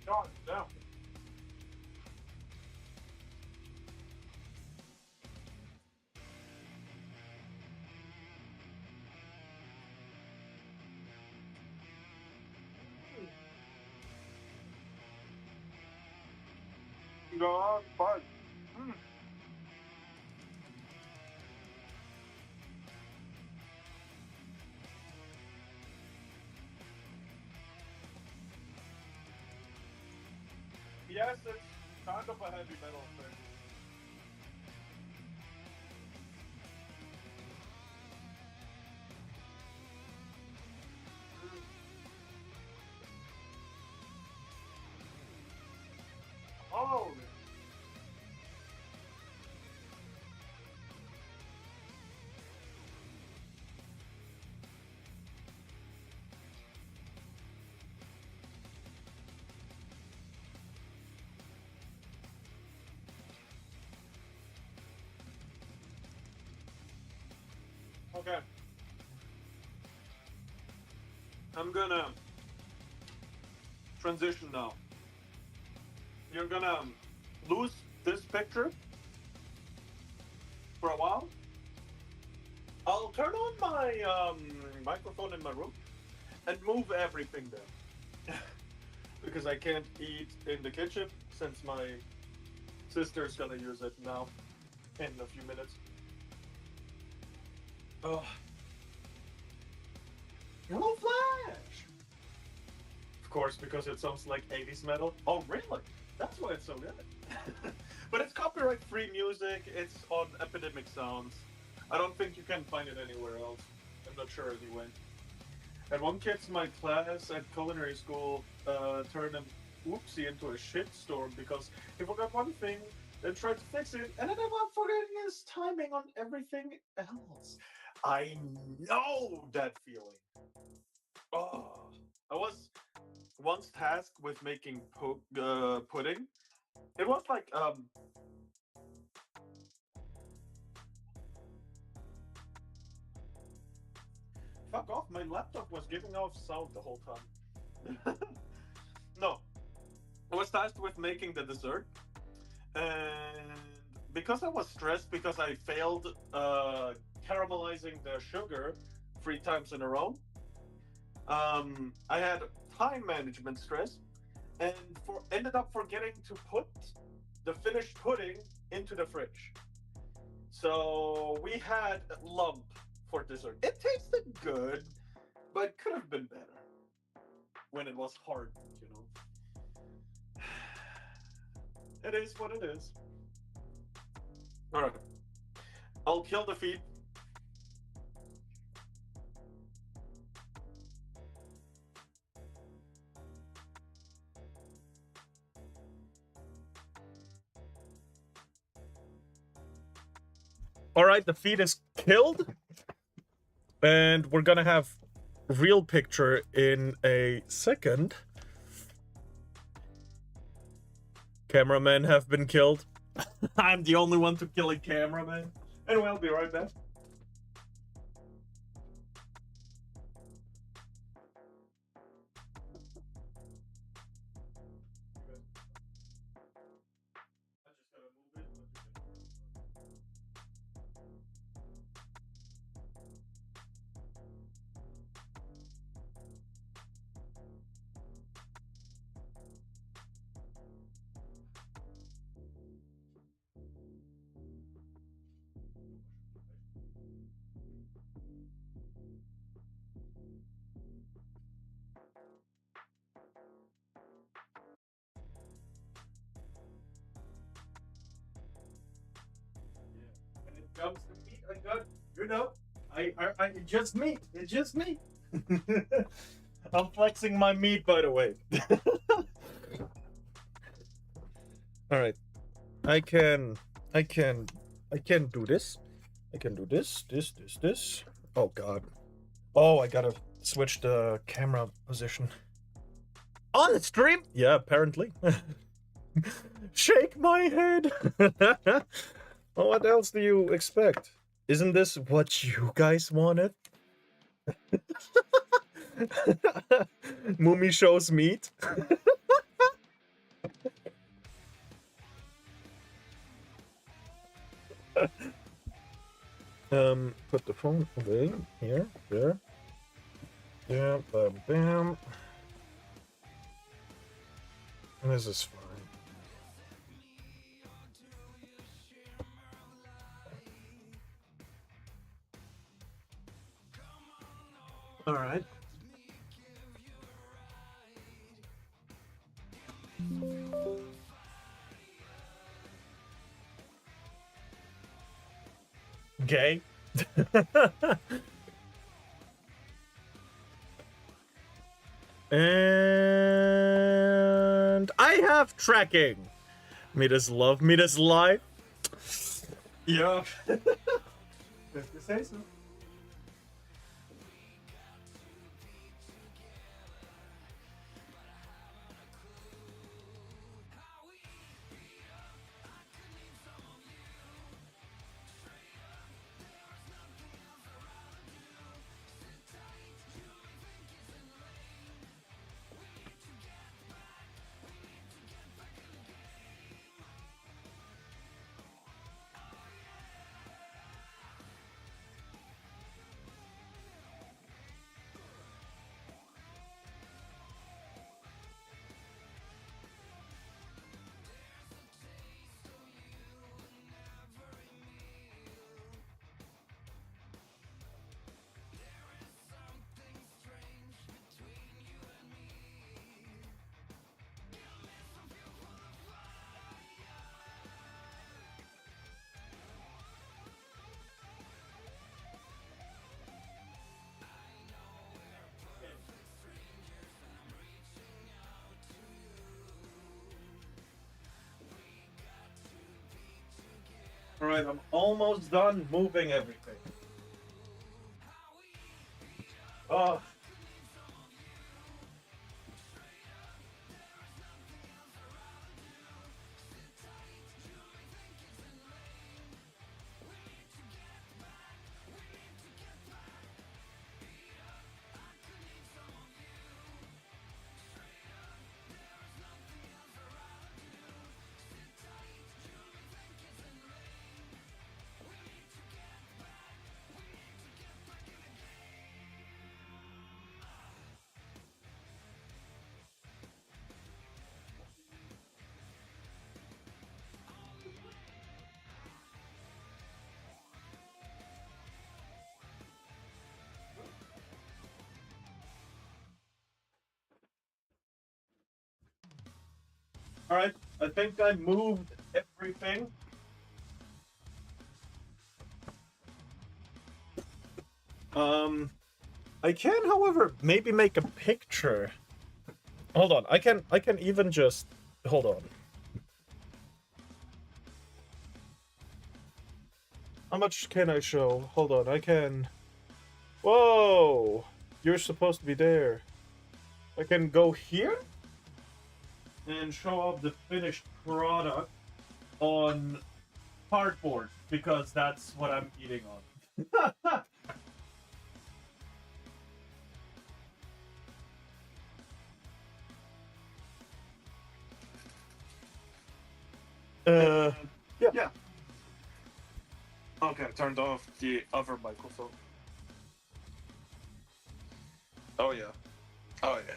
God damn. God, fun. Mm. Yes, it's kind of a heavy metal thing. Oh. Okay. I'm gonna transition now. You're gonna lose this picture for a while. I'll turn on my microphone in my room and move everything there. Because I can't eat in the kitchen since my sister's gonna use it now in a few minutes. Oh. Of course, because it sounds like 80s metal. Oh, really? That's why it's so good. But it's copyright-free music. It's on Epidemic Sounds. I don't think you can find it anywhere else. I'm not sure anyway. And one kid in my class at culinary school turned an oopsie into a shitstorm because he forgot one thing, then tried to fix it, and ended up forgetting his timing on everything else. I know that feeling. Oh, I was once tasked with making pudding. It was like fuck off, my laptop was giving off sound the whole time. No, I was tasked with making the dessert, and because I was stressed because I failed caramelizing the sugar 3 times in a row, I had time management stress, and ended up forgetting to put the finished pudding into the fridge. So we had lump for dessert. It tasted good, but could have been better when it was hard, you know. It is what it is. All right, I'll kill the feed. All right, the feed is killed, and we're gonna have real picture in a second. Cameramen have been killed. I'm the only one to kill a cameraman. Anyway, I'll be right back. I just gotta move it, but you can. When it comes to meat, I got, you know, it's just me. It's just me. I'm flexing my meat, by the way. All right, I can do this. I can do this. Oh God. Oh, I gotta switch the camera position. On the stream? Yeah, apparently. Shake my head. Well, what else do you expect? Isn't this what you guys wanted? Mumi shows meat. Put the phone away. Here, there. Yeah, bam, bam. This is fine. All right. Gay. And I have tracking. Meat is love, meat is life. Yeah. If you say so. Alright, I'm almost done moving everything. Oh. Alright, I think I moved everything. I can, however, maybe make a picture. Hold on, I can even just hold on. How much can I show? Hold on, I can. Whoa! You're supposed to be there. I can go here and show off the finished product on cardboard because that's what I'm eating on. Yeah. Yeah. Okay, I turned off the other microphone. Oh yeah. Oh yeah.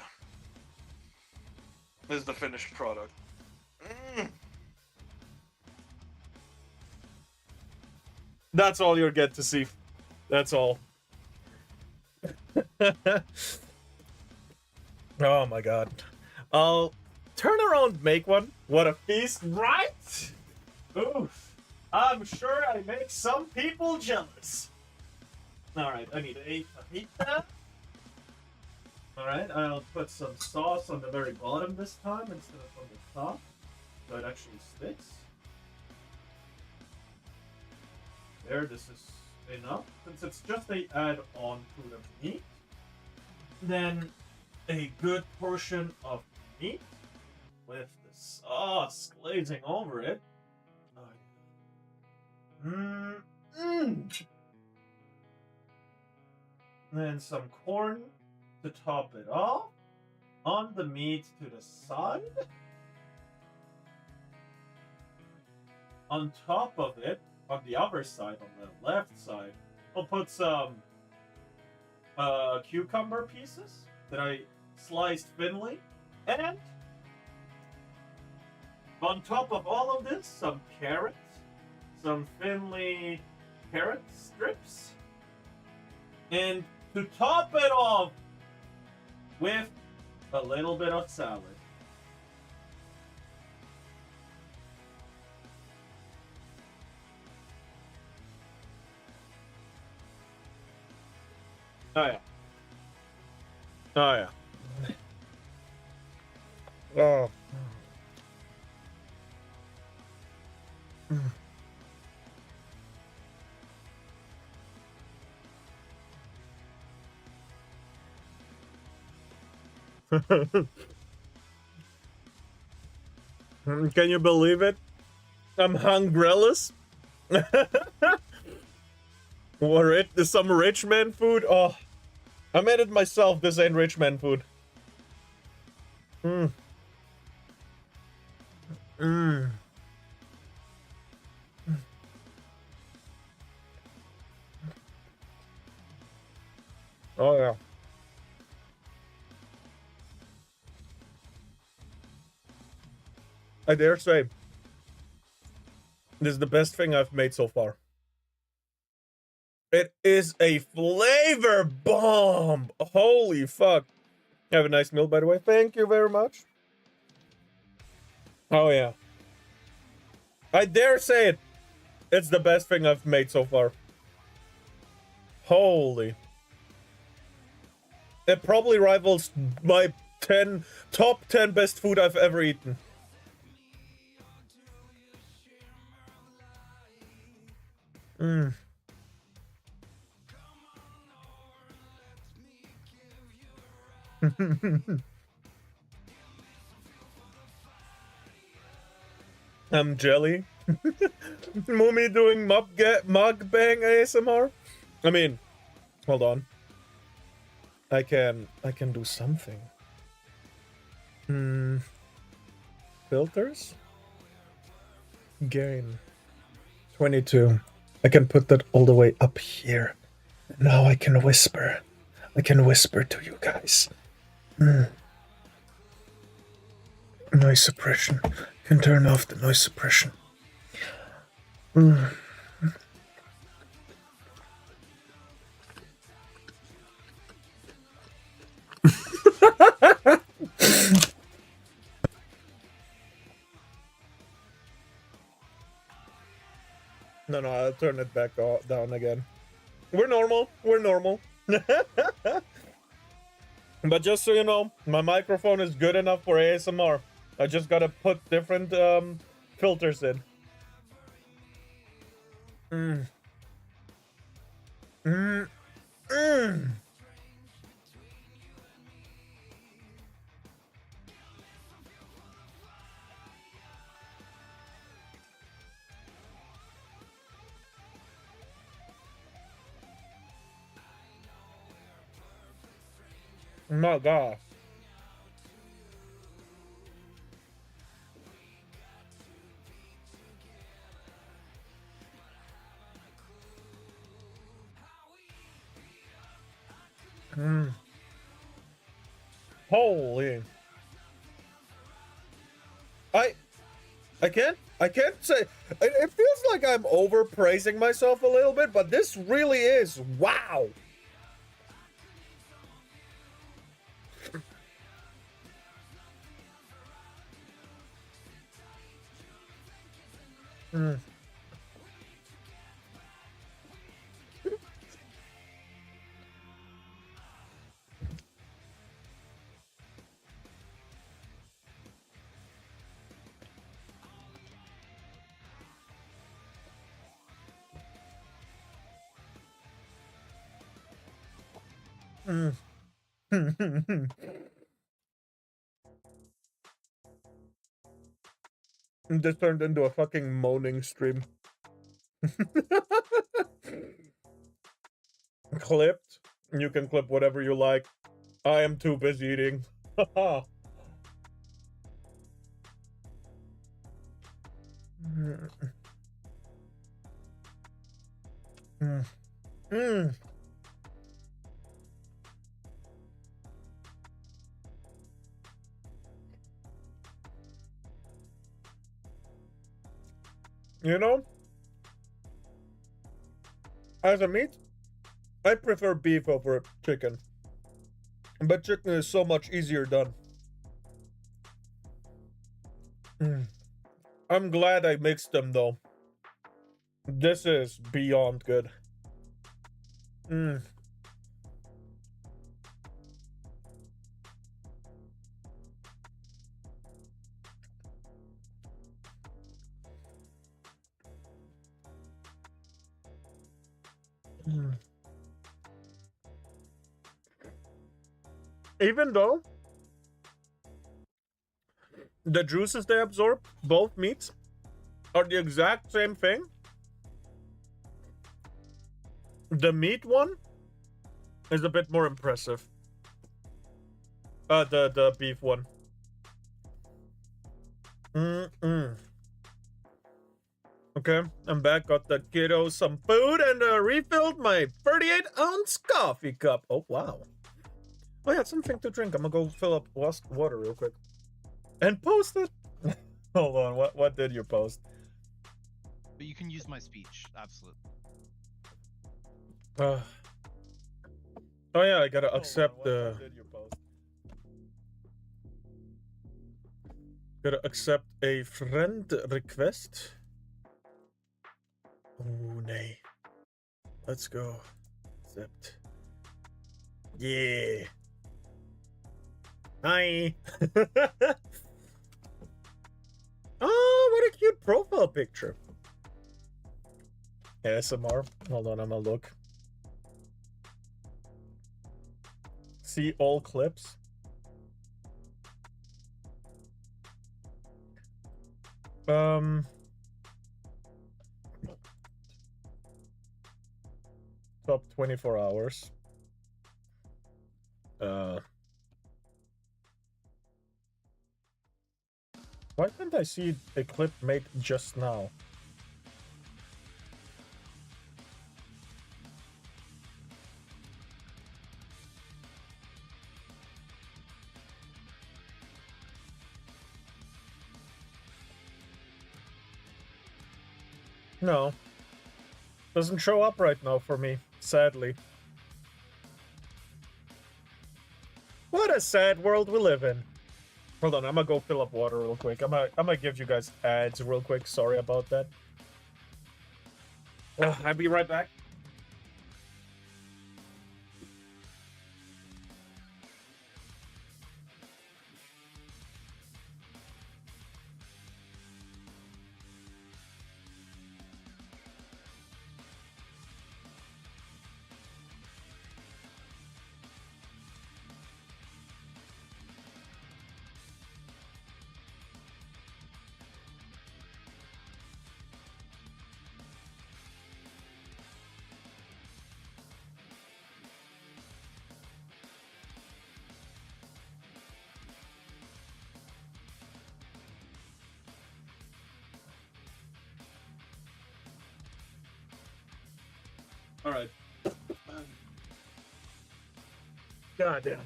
This is the finished product. That's all you'll get to see. That's all. Oh my god. I'll turn around, make one. What a feast, right? Oof. I'm sure I make some people jealous. Alright, I need a fajita. Alright, I'll put some sauce on the very bottom this time instead of on the top. So it actually sticks. There, this is enough. Since it's just a add-on to the meat. Then a good portion of meat with the sauce glazing over it. Then some corn to top it off. On the meat to the side. On top of it, on the other side, on the left side, I'll put some cucumber pieces that I sliced thinly. And on top of all of this, some carrots. Some thinly carrot strips. And to top it off with a little bit of salad. Oh yeah. Oh yeah. Oh. Can you believe it? I'm hungryless. What some rich man food? Oh, I made it myself. This ain't rich man food. Oh yeah. I dare say, this is the best thing I've made so far. It is a flavor bomb! Holy fuck. Have a nice meal, by the way. Thank you very much. Oh, yeah. I dare say it. It's the best thing I've made so far. Holy. It probably rivals my top 10 best food I've ever eaten. Mm. I'm jelly. Mumi doing mukbang ASMR. I mean, hold on. I can do something. Filters? Game. 22. I can put that all the way up here. Now I can whisper. I can whisper to you guys. Noise suppression. Can turn off the noise suppression. No, I'll turn it back down again. We're normal. We're normal. But just so you know, my microphone is good enough for ASMR. I just gotta put different filters in. My God. Holy. I can't say it feels like I'm overpraising myself a little bit, but this really is wow. This turned into a fucking moaning stream. Clipped. You can clip whatever you like. I am too busy eating. You know, as a meat, I prefer beef over chicken. But chicken is so much easier done. I'm glad I mixed them though. This is beyond good. Even though the juices they absorb, both meats, are the exact same thing, the meat one is a bit more impressive. The beef one. Okay, I'm back. Got the kiddos some food and refilled my 38-ounce coffee cup. Oh, wow. Oh, yeah, something to drink. I'm gonna go fill up water real quick. And post it. Hold on, what did you post? But you can use my speech, absolutely. Oh, yeah, I gotta accept the... Gotta accept a friend request. Oh, nay. Let's go. Accept. Yeah. Hi. Oh, what a cute profile picture. ASMR. Hold on, I'm gonna look. See all clips. Top 24 hours. Why can't I see a clip made just now? No. Doesn't show up right now for me, sadly. What a sad world we live in. Hold on, I'm gonna go fill up water real quick. I'm gonna give you guys ads real quick. Sorry about that. I'll be right back. All right. God damn.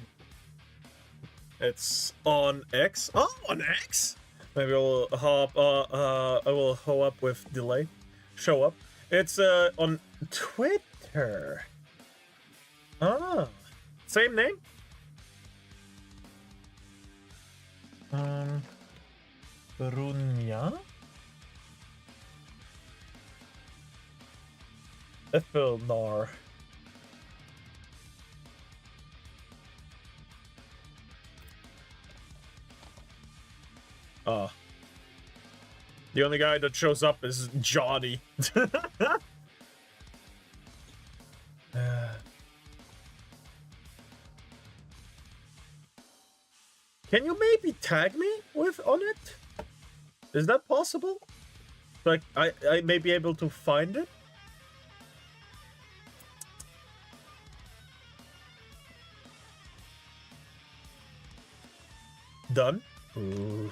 It's on X. Oh, on X. Maybe I'll hop. I will show up with delay. Show up. It's on Twitter. Ah, same name. Brunya. Ephelnar. The only guy that shows up is Johnny. Can you maybe tag me with on it? Is that possible? Like I may be able to find it? Done? Ooh.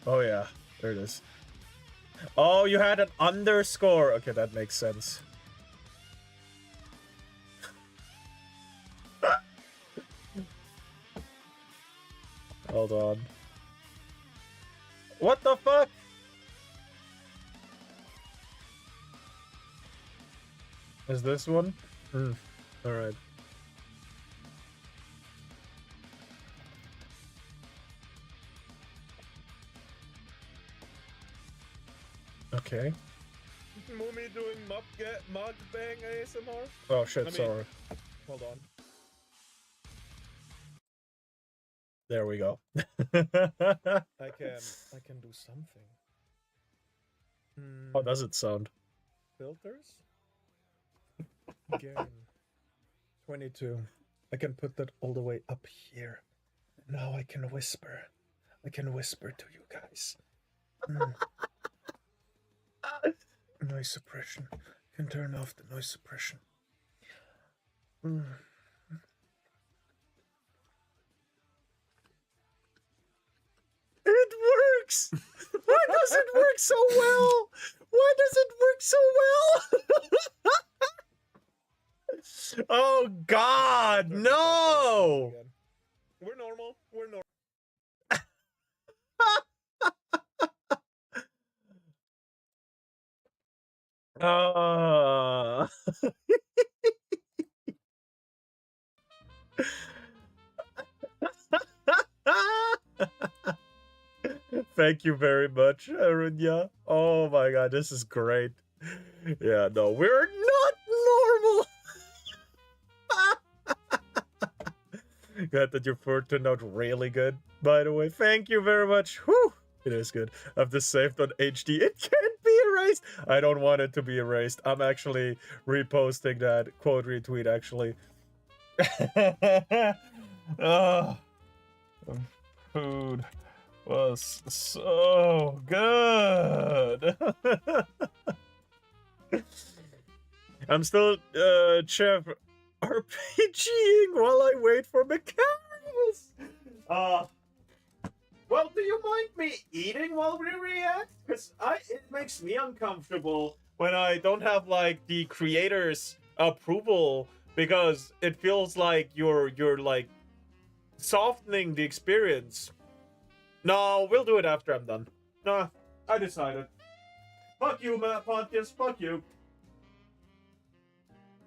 Oh yeah, there it is. Oh, you had an underscore. Okay, that makes sense. Hold on. What the fuck? Is this one? Alright. Okay. Mumi doing mukbang ASMR? Oh shit, sorry. Hold on. There we go. I can do something. How does it sound? Filters? Gain. 22. I can put that all the way up here. Now I can whisper. I can whisper to you guys. Noise suppression. Can turn off the noise suppression. It works! Why does it work so well? Why does it work so well? Oh God, no! We're normal. We're normal. Thank you very much, Arunya. Oh my god, this is great. Yeah, no, we're not normal. Glad that your fur turned out really good, by the way. Thank you very much. Whew. It is good. I've just saved on HD. It can't be erased? I don't want it to be erased. I'm actually reposting that quote retweet, actually. Oh, food was so good. I'm still chef RPGing while I wait for mechanics. Well, do you mind me eating while we react? Because it makes me uncomfortable when I don't have like the creator's approval, because it feels like you're like softening the experience. No, we'll do it after I'm done. Nah, I decided. Fuck you, Matt Pontius, fuck you.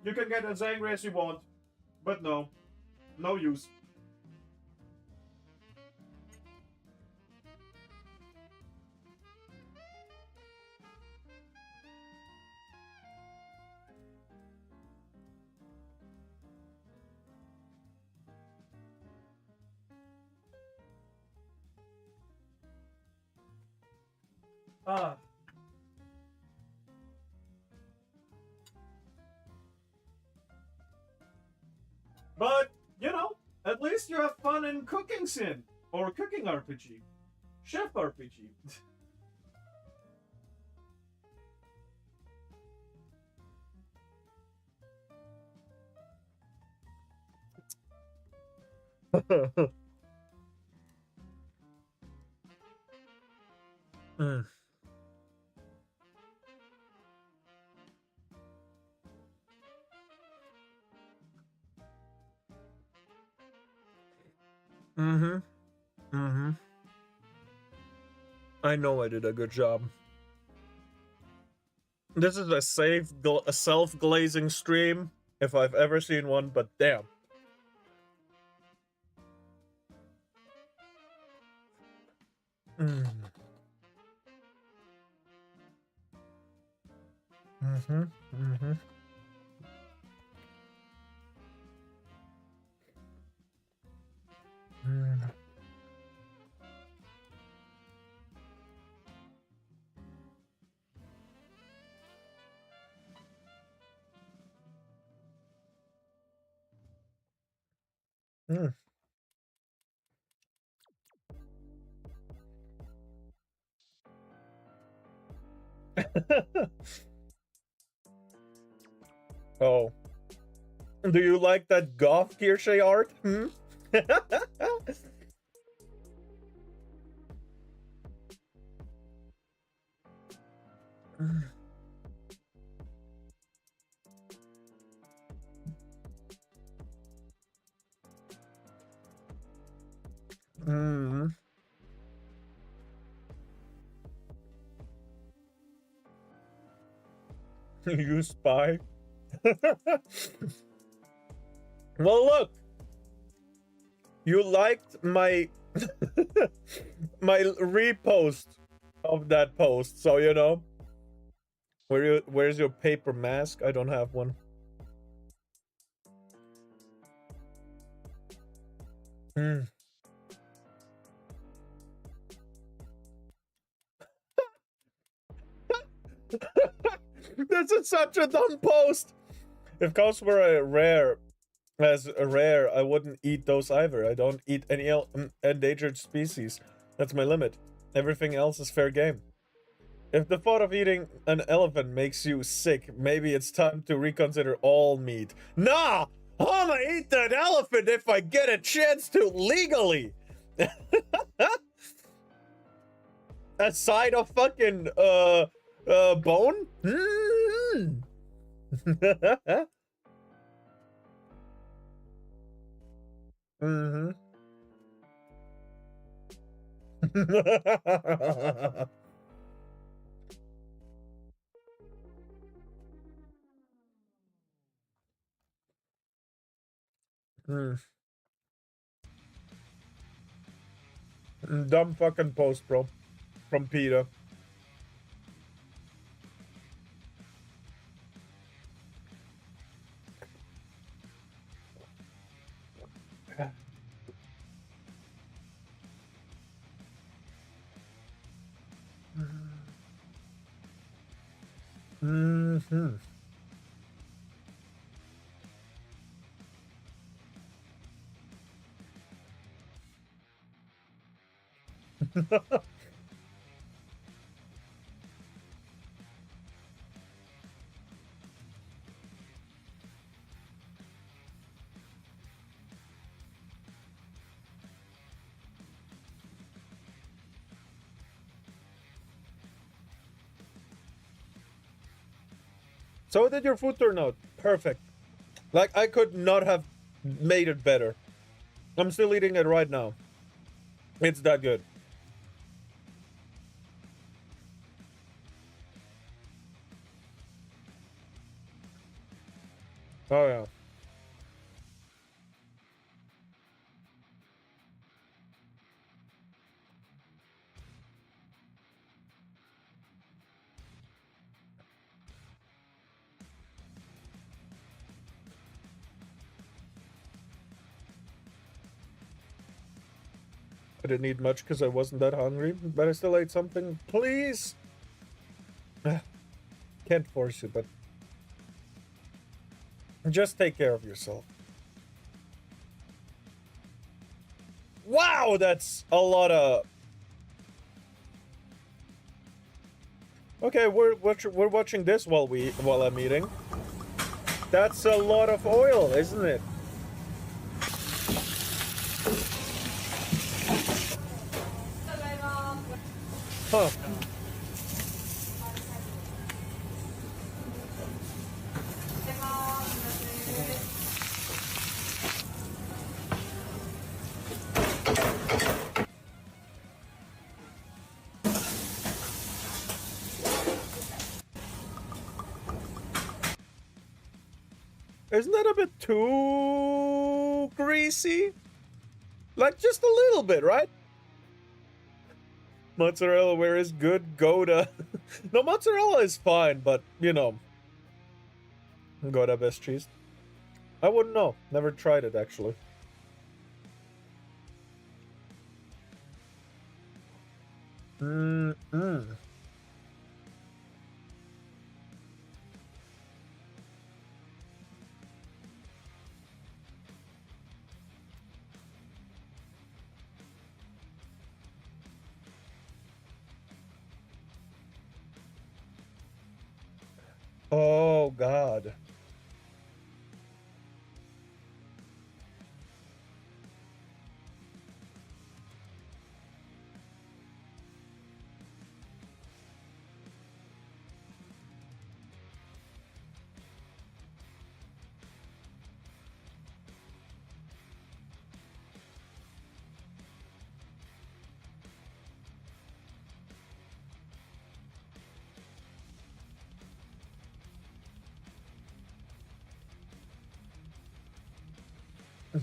You can get as angry as you want, but no. No use. Ah. But, you know, at least you have fun in cooking sim. Or cooking RPG. Chef RPG. Mm. Mm-hmm. Mm-hmm. I know I did a good job. This is a a self-glazing stream, if I've ever seen one, but damn. Mm. Mm-hmm. Mm-hmm. Mm. Mm. Oh. Do you like that goth Kirsche art? Hmm? Mm. You spy. Well, look. You liked my my repost of that post, so you know. Where's your paper mask? I don't have one. Hmm. This is such a dumb post. If cows were a rare, I wouldn't eat those either. I don't eat any endangered species. That's my limit. Everything else is fair game. If the thought of eating an elephant makes you sick, maybe it's time to reconsider all meat. Nah! I'm gonna eat that elephant if I get a chance to legally! A side of fucking, bone? Mm. Mm-hmm. Mm. Dumb fucking post, bro. From Peter. Mm-hmm. So did your food turn out? Perfect. Like, I could not have made it better. I'm still eating it right now. It's that good. Oh, yeah. I didn't eat much because I wasn't that hungry, but I still ate something. Please! Can't force you, but just take care of yourself. Wow, that's a lot of... Okay, we're watching this while I'm eating. That's a lot of oil, isn't it? Huh. Isn't that a bit too greasy? Like, just a little bit, right? Mozzarella, where is good Gouda? No, mozzarella is fine, but, you know. Gouda best cheese. I wouldn't know. Never tried it, actually. Mm-mm. Oh, God.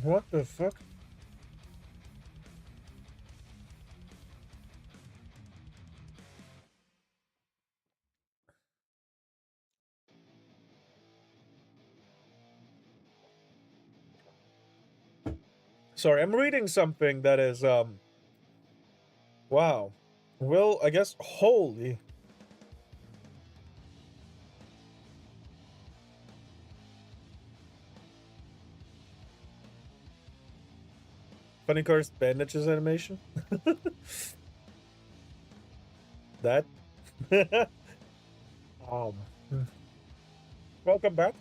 What the fuck? Sorry, I'm reading something that is, wow. Well, I guess, holy. Funny Cars bandages animation? That? um, welcome back.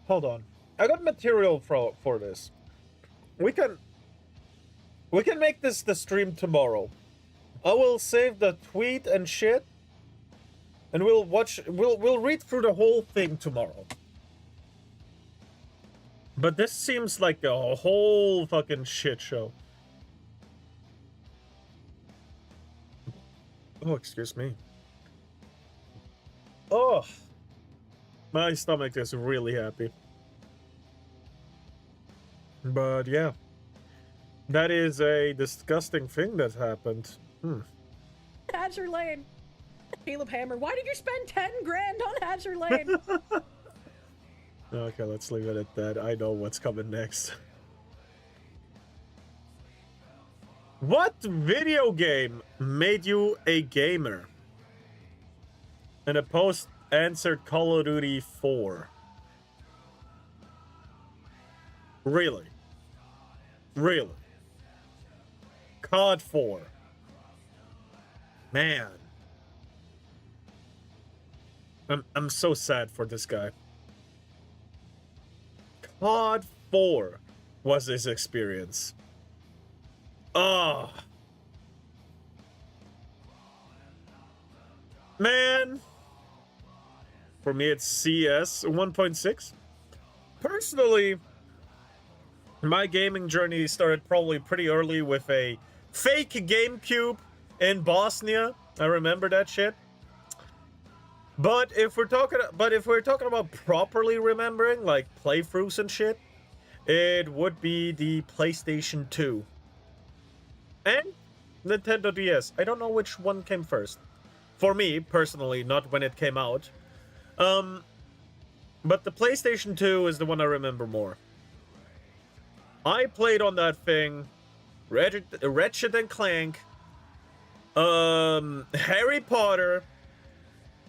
Hold on. I got material for this. We can make this the stream tomorrow. I will save the tweet and shit. And we'll read through the whole thing tomorrow. But this seems like a whole fucking shit show. Oh, excuse me. Oh, my stomach is really happy. But yeah, that is a disgusting thing that happened. Hatcher Lane. Caleb Hammer, why did you spend 10 grand on Hatcher Lane? Okay, let's leave it at that. I know what's coming next. What video game made you a gamer? And a post answered Call of Duty 4. Really? Really? COD 4. Man. I'm so sad for this guy. COD 4 was his experience. Oh. Man. For me, it's CS 1.6. Personally, my gaming journey started probably pretty early with a fake GameCube in Bosnia. I remember that shit. But if we're talking about properly remembering, like playthroughs and shit, it would be the PlayStation 2 and Nintendo DS. I don't know which one came first. For me personally, not when it came out. But the PlayStation 2 is the one I remember more. I played on that thing Ratchet and Clank, Harry Potter,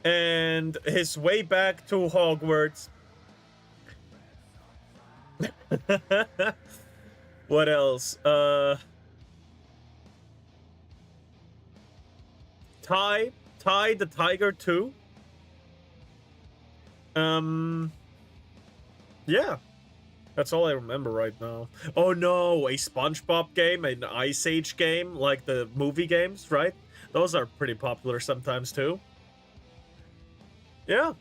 and his way back to Hogwarts. What else? Ty the Tiger 2. Yeah. That's all I remember right now. Oh no, a SpongeBob game, an Ice Age game, like the movie games, right? Those are pretty popular sometimes too. Yeah.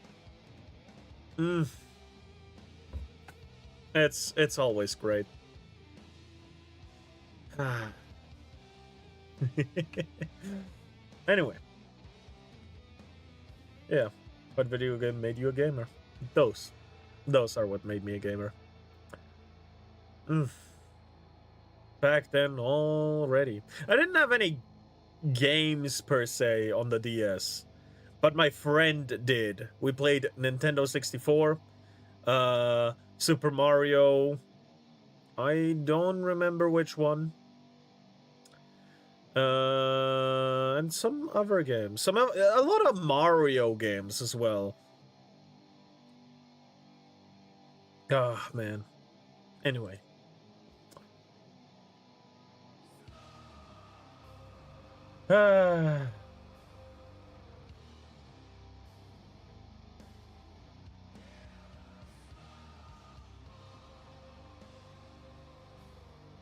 It's always great. Anyway. Yeah. What video game made you a gamer? Those are what made me a gamer. Back then already. I didn't have any games per se on the DS, but my friend did. We played Nintendo 64, Super Mario. I don't remember which one. And some other games. A lot of Mario games as well. Ah, man. Anyway.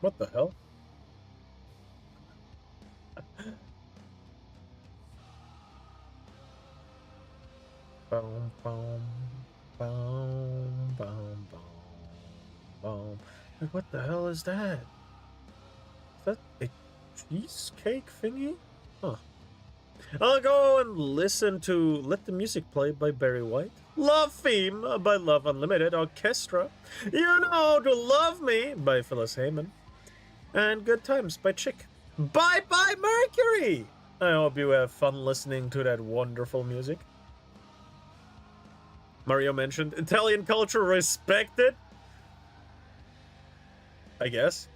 What the hell? Boom, boom, boom, boom, boom, boom. Like, what the hell is that? Is that a cheesecake thingy? Huh. I'll go and listen to Let the Music Play by Barry White, Love Theme by Love Unlimited Orchestra, You Know to Love Me by Phyllis Heyman, and Good Times by Chick. Bye Bye Mercury! I hope you have fun listening to that wonderful music. Mario mentioned Italian culture respected. I guess.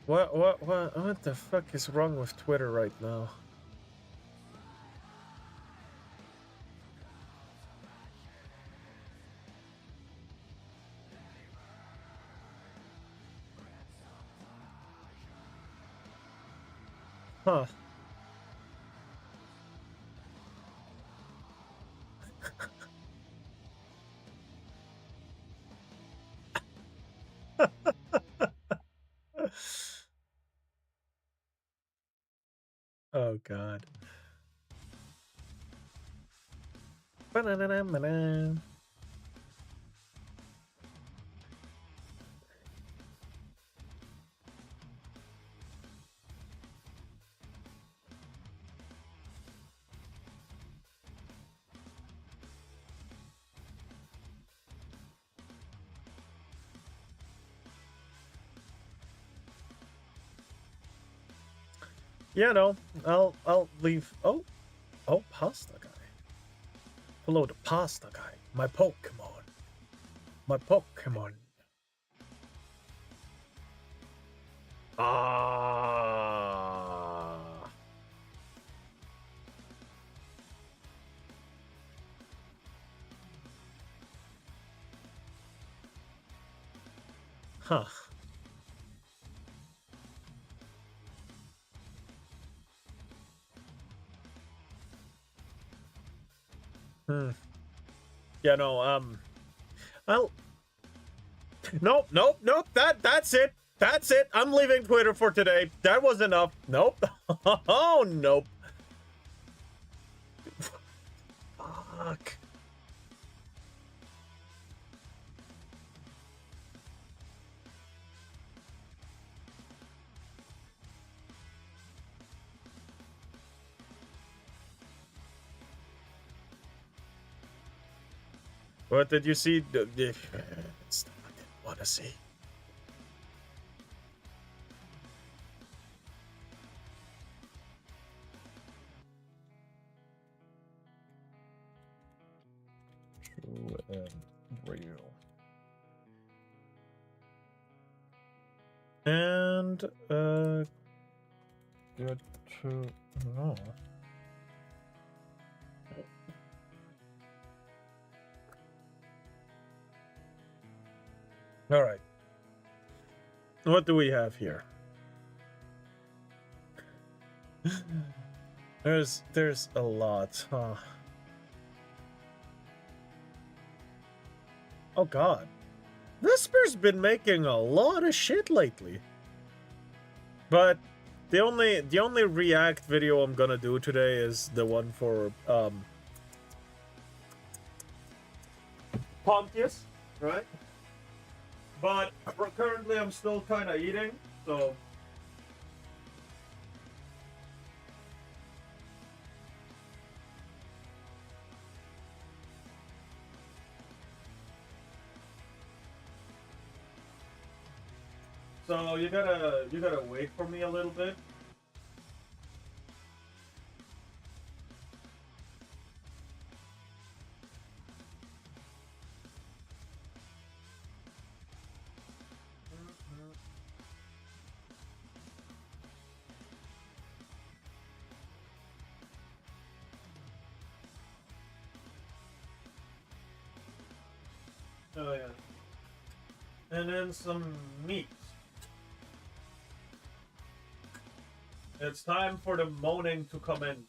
What the fuck is wrong with Twitter right now? Huh. Oh god. Ba-na-na-na-na-na. Yeah, no. I'll leave. Oh, pasta guy. Hello, the pasta guy. My Pokemon. My Pokemon. Ah. Huh. Hmm. Yeah, no, I'll... Nope. That's it. That's it. I'm leaving Twitter for today. That was enough. Nope. Oh, nope. Fuck. What did you see? Stuff I didn't want to see. True and real. And, good to know. All right. What do we have here? There's a lot, huh? Oh god. Vesper's been making a lot of shit lately. But the only React video I'm gonna do today is the one for Pontius, right? But currently I'm still kind of eating, so you gotta wait for me a little bit. Oh yeah. And then some meat. It's time for the moaning to come in.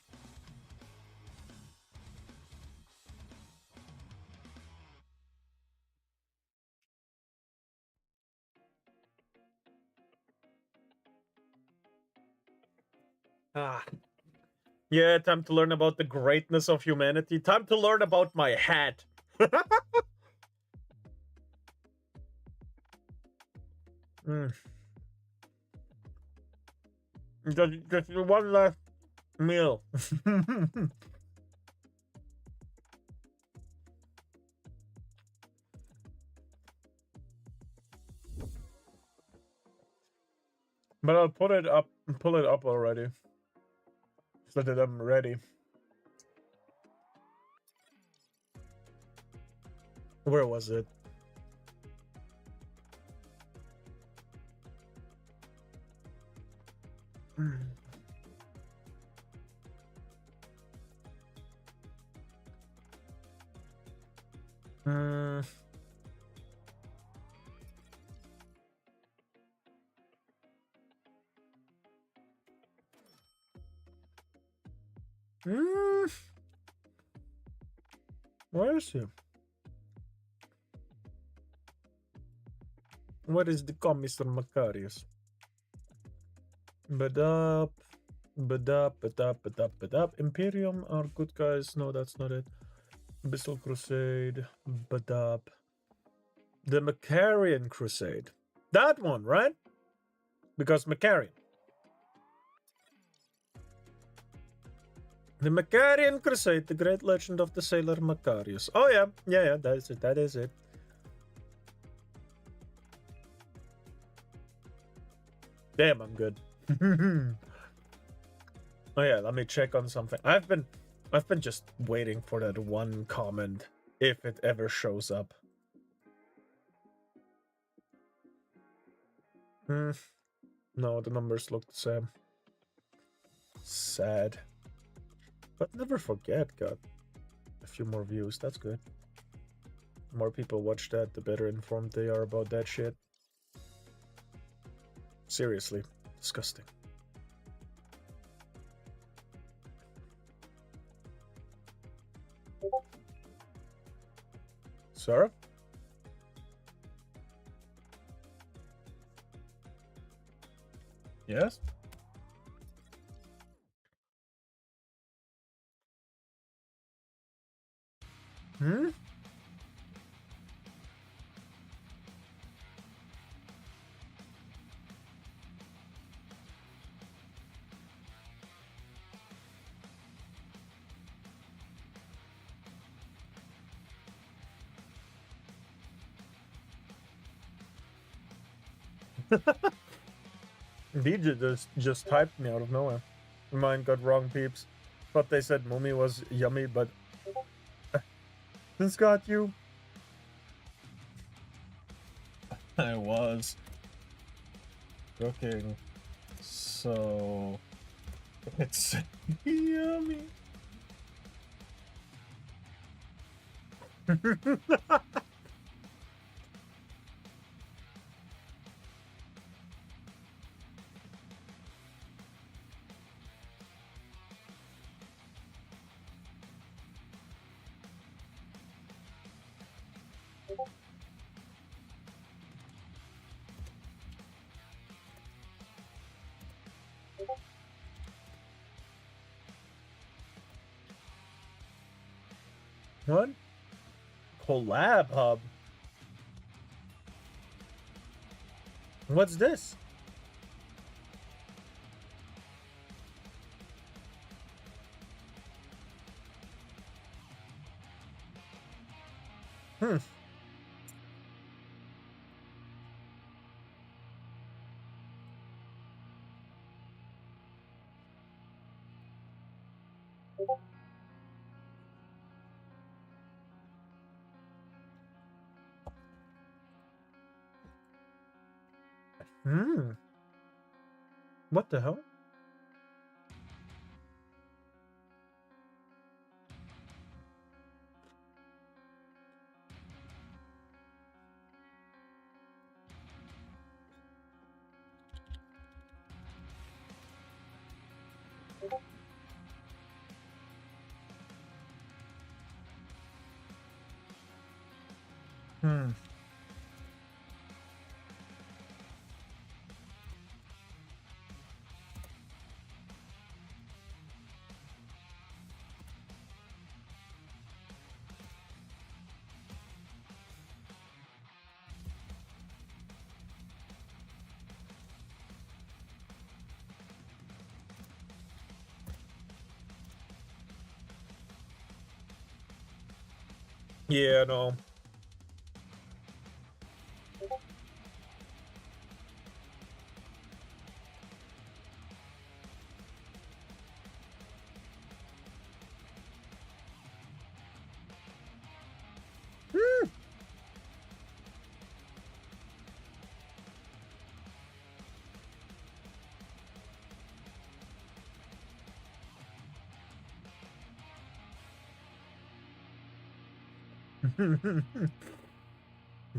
Ah. Yeah, time to learn about the greatness of humanity. Time to learn about my hat. Just one last meal. But I'll pull it up already. So that I'm ready. Where was it? Hmm. Hmm. Where is he? Where is the Mr. Macarius? Badap, badap. Imperium are good guys. No, that's not it. Abyssal Crusade, badap. The Macarian Crusade. That one, right? Because Macarian. The Macarian Crusade, the great legend of the sailor Macarius. Oh yeah, that is it, that is it. Damn, I'm good. Oh yeah, let me check on something. I've been just waiting for that one comment, if it ever shows up. No, the numbers look the same. Sad. But never forget, got a few more views, that's good. The more people watch that, the better informed they are about that shit. Seriously, disgusting. Sarah? Yes? Hmm? DJ just typed me out of nowhere. Mine got wrong, peeps. But they said Mumi was yummy, but this got you. I was cooking, so it's yummy. What? Collab hub? What's this? Hmm. Hmm. What the hell? Hmm. Yeah, no. Hmm.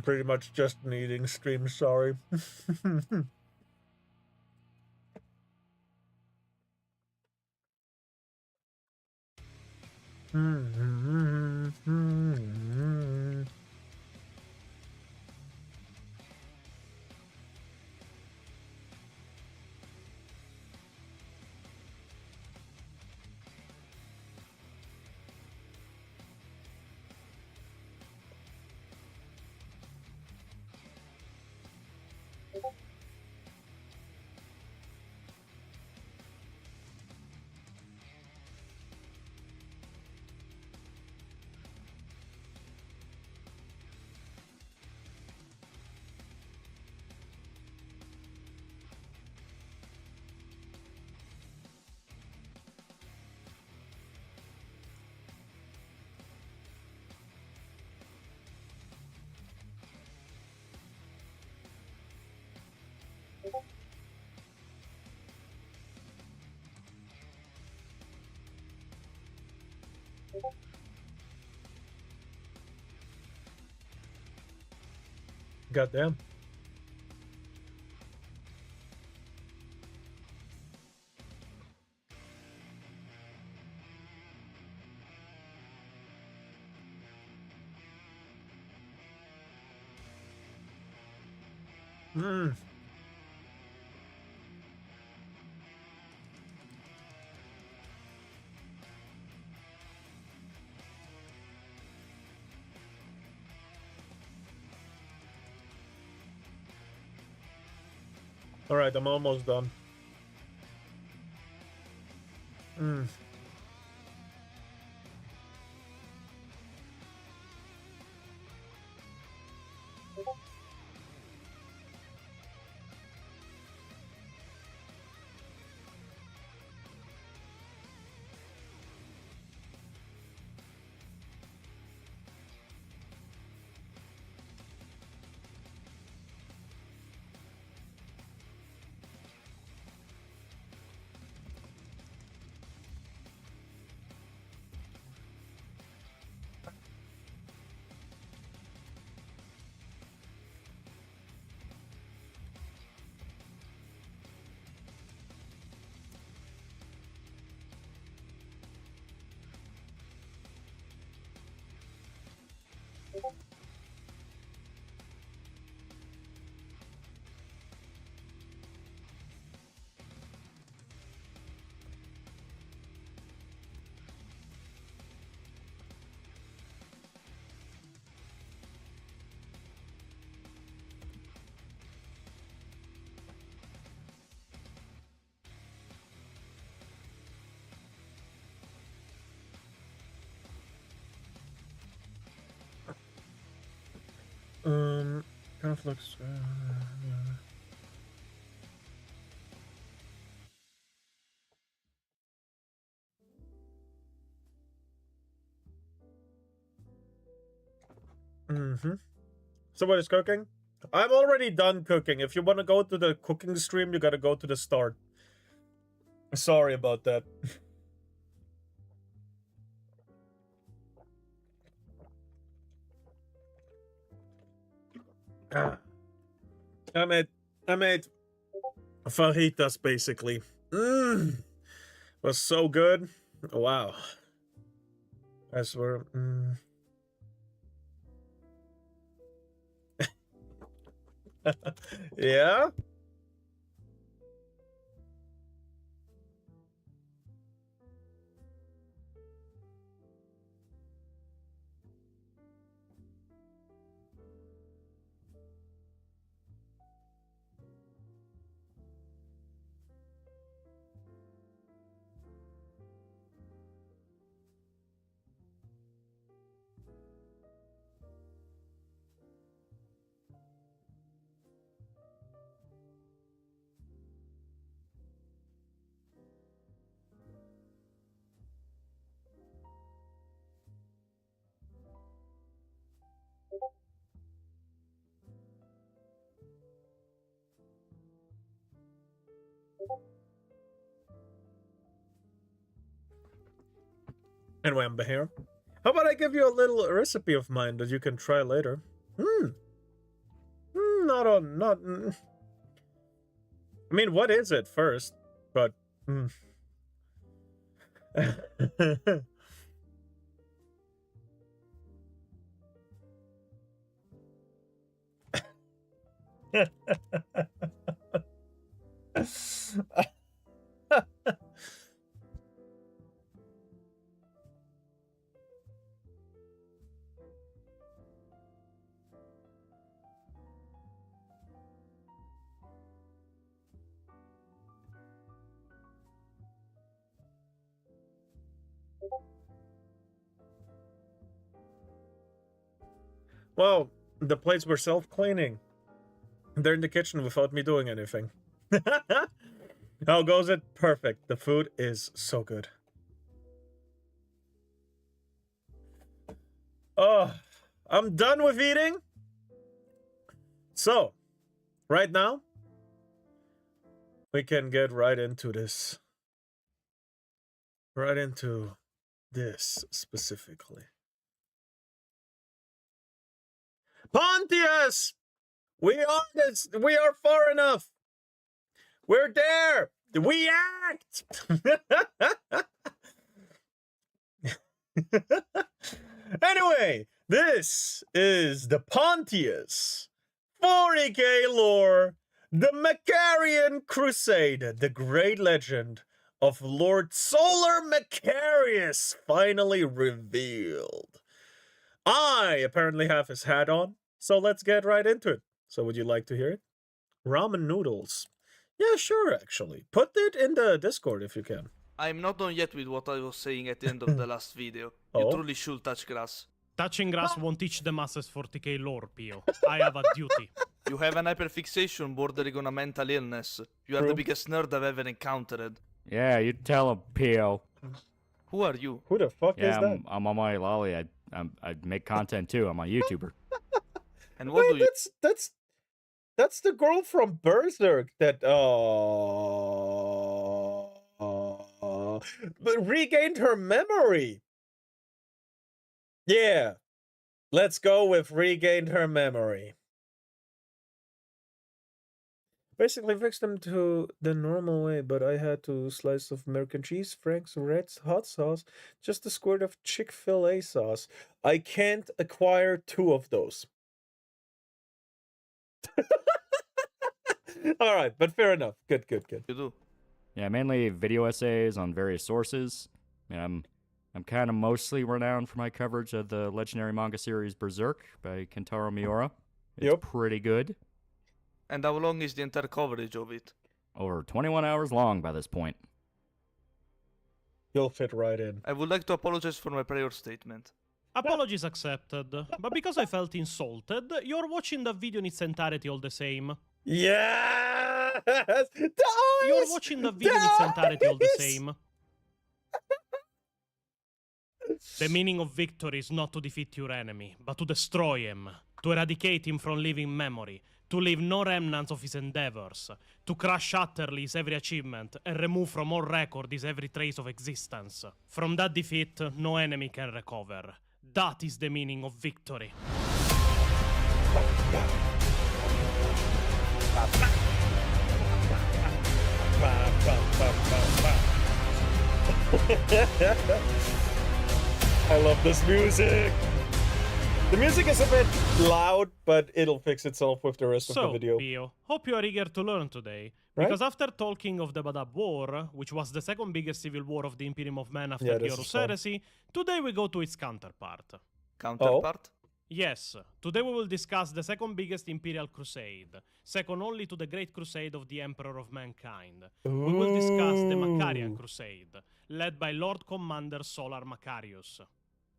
Pretty much just an eating stream, sorry. Goddamn. Mm. All right, I'm almost done. Mm. Kind of looks. So what is cooking? I'm already done cooking. If you want to go to the cooking stream, you gotta go to the start. Sorry about that. I made fajitas basically. Was so good. Wow. I swear. Yeah. Anyway, I'm here. How about I give you a little recipe of mine that you can try later? Not on, not. I mean, what is it first? But. Well, the plates were self-cleaning. They're in the kitchen without me doing anything. How goes it? Perfect. The food is so good. Oh, I'm done with eating. So, right now, we can get right into this. Right into this specifically. Pontius! We are far enough. We're there. We act. Anyway, this is the Pontius 40k lore, the Macarian Crusade, the great legend of Lord Solar Macarius finally revealed. I apparently have his hat on, so let's get right into it. So would you like to hear it? Ramen noodles. Yeah, sure, actually. Put it in the Discord if you can. I'm not done yet with what I was saying at the end of the last video. You Oh? truly should touch grass. Touching grass won't teach the masses 40k lore, Pio. I have a duty. You have an hyperfixation bordering on a mental illness. You are True. the biggest nerd I've ever encountered. Yeah, you tell him, P.O. Who are you? Who the fuck Yeah, is that? I'm on my lolly. I make content too. I'm a YouTuber. And what do Wait, you... that's the girl from Berserk that but regained her memory. Yeah. Let's go with regained her memory. Basically fixed them to the normal way, but I had to slice of American cheese, Frank's red hot sauce, just a squirt of Chick-fil-A sauce. I can't acquire 2 of those. All right, but fair enough. Good. You do? Yeah, mainly video essays on various sources. I mean, I'm kind of mostly renowned for my coverage of the legendary manga series Berserk by Kentaro Miura. It's Yep. pretty good. And how long is the entire coverage of it? Over 21 hours long by this point. You'll fit right in. I would like to apologize for my prior statement. Apologies accepted. But because I felt insulted, you're watching the video in its entirety all the same. Yes! You're watching the video in its entirety all the same. The meaning of victory is not to defeat your enemy, but to destroy him, to eradicate him from living memory, to leave no remnants of his endeavors, to crush utterly his every achievement, and remove from all record his every trace of existence. From that defeat, no enemy can recover. That is the meaning of victory. I love this music. The music is a bit loud, but it'll fix itself with the rest of the So, video. Pio, hope you are eager to learn today. Right? Because after talking of the Badab War, which was the second biggest civil war of the Imperium of Man after Yeah, the this Horus is fun. Heresy, today we go to its counterpart. Counterpart? Yes, today we will discuss the second biggest Imperial Crusade, second only to the Great Crusade of the Emperor of Mankind. We will discuss the Macarian Ooh. Crusade, led by Lord Commander Solar Macarius.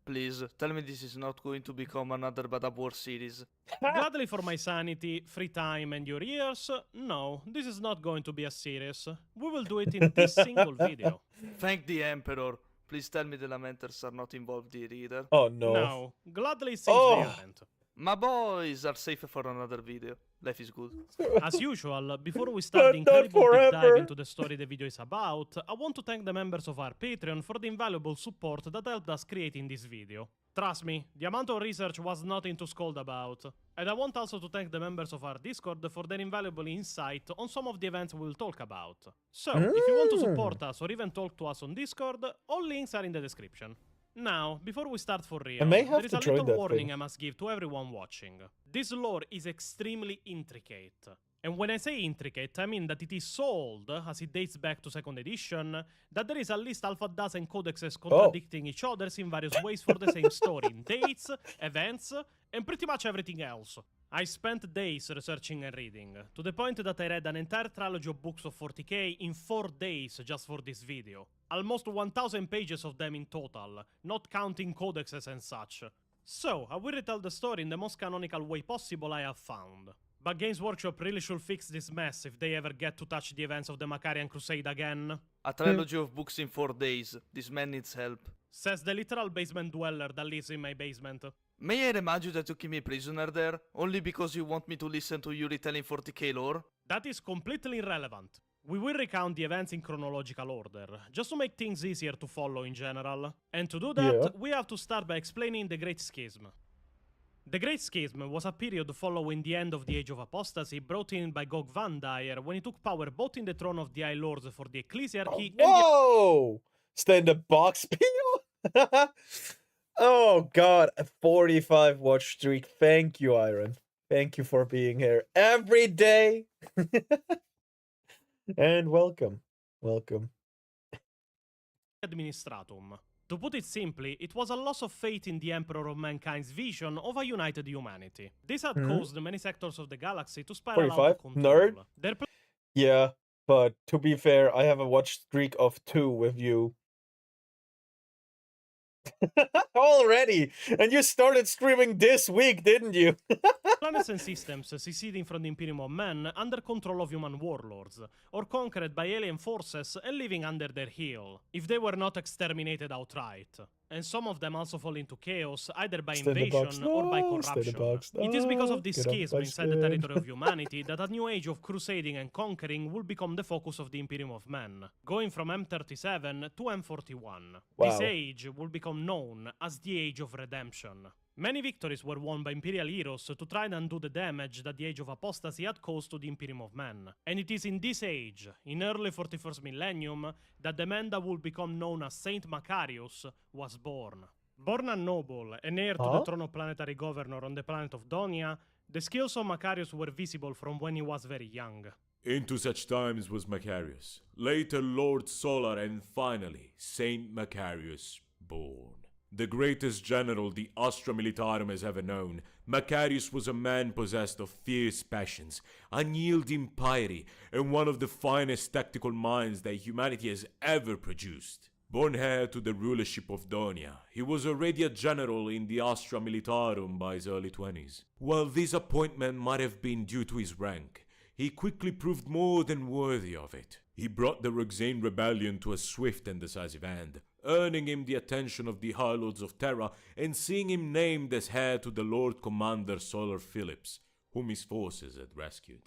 Please, tell me this is not going to become another Badab War series. Gladly for my sanity, free time, and your ears, no, this is not going to be a series. We will do it in this single video. Thank the Emperor. Please tell me the Lamenters are not involved here either. Oh no. No, gladly since Oh. they aren't. My boys are safe for another video. Life is good. As usual, before we start the But not incredible deep dive forever. into the story the video is about, I want to thank the members of our Patreon for the invaluable support that helped us creating this video. Trust me, the amount of research was nothing to scold about. And I want also to thank the members of our Discord for their invaluable insight on some of the events we'll talk about. So, if you want to support us or even talk to us on Discord, all links are in the description. Now, before we start for real, I may have there is to a join little that warning thing. I must give to everyone watching. This lore is extremely intricate. And when I say intricate, I mean that it is so old, as it dates back to 2nd edition, that there is at least half a dozen codexes contradicting each other in various ways for the same story, in dates, events, and pretty much everything else. I spent days researching and reading, to the point that I read an entire trilogy of books of 40k in 4 days just for this video. Almost 1000 pages of them in total, not counting codexes and such. So, I will retell the story in the most canonical way possible I have found. But Games Workshop really should fix this mess if they ever get to touch the events of the Macarian Crusade again. A trilogy of books in 4 days. This man needs help. Says the literal basement dweller that lives in my basement. May I remind you that you keep me prisoner there, only because you want me to listen to you retelling 40k lore? That is completely irrelevant. We will recount the events in chronological order, just to make things easier to follow in general. And to do that, Yeah. we have to start by explaining the Great Schism. The Great Schism was a period following the end of the Age of Apostasy brought in by Gog Van Dyer when he took power both in the throne of the High Lords for the Ecclesiarchy and the Whoa! Stay in the box, Peel. Oh god, a 45 watch streak. Thank you, Iron. Thank you for being here every day. And welcome. Welcome. Administratum. To put it simply, it was a loss of faith in the Emperor of Mankind's vision of a united humanity. This had caused many sectors of the galaxy to spiral out 45? of control. Nerd? Their Yeah, but to be fair, I have a watch streak of 2 with you. Already! And you started streaming this week, didn't you? planets and systems seceding from the Imperium of Men under control of human warlords, or conquered by alien forces and living under their heel, if they were not exterminated outright. And some of them also fall into chaos, either by Stay in the box. invasion or by No, stay in the corruption. box. It is because No, of this get off schism my inside the screen. territory of humanity that a new age of crusading and conquering will become the focus of the Imperium of Men, going from M37 to M41. This Wow. age will become known as the Age of Redemption. Many victories were won by Imperial heroes to try and undo the damage that the Age of Apostasy had caused to the Imperium of Men. And it is in this age, in early 41st millennium, that the man that would become known as Saint Macarius was born. Born a noble and heir to the throne of planetary governor on the planet of Donia, the skills of Macarius were visible from when he was very young. Into such times was Macarius, later Lord Solar, and finally Saint Macarius born. The greatest general the Astra Militarum has ever known, Macarius was a man possessed of fierce passions, unyielding piety, and one of the finest tactical minds that humanity has ever produced. Born heir to the rulership of Donia, he was already a general in the Astra Militarum by his early 20s. While this appointment might have been due to his rank, he quickly proved more than worthy of it. He brought the Roxane rebellion to a swift and decisive end, earning him the attention of the High Lords of Terra and seeing him named as heir to the Lord Commander Solar Phillips, whom his forces had rescued.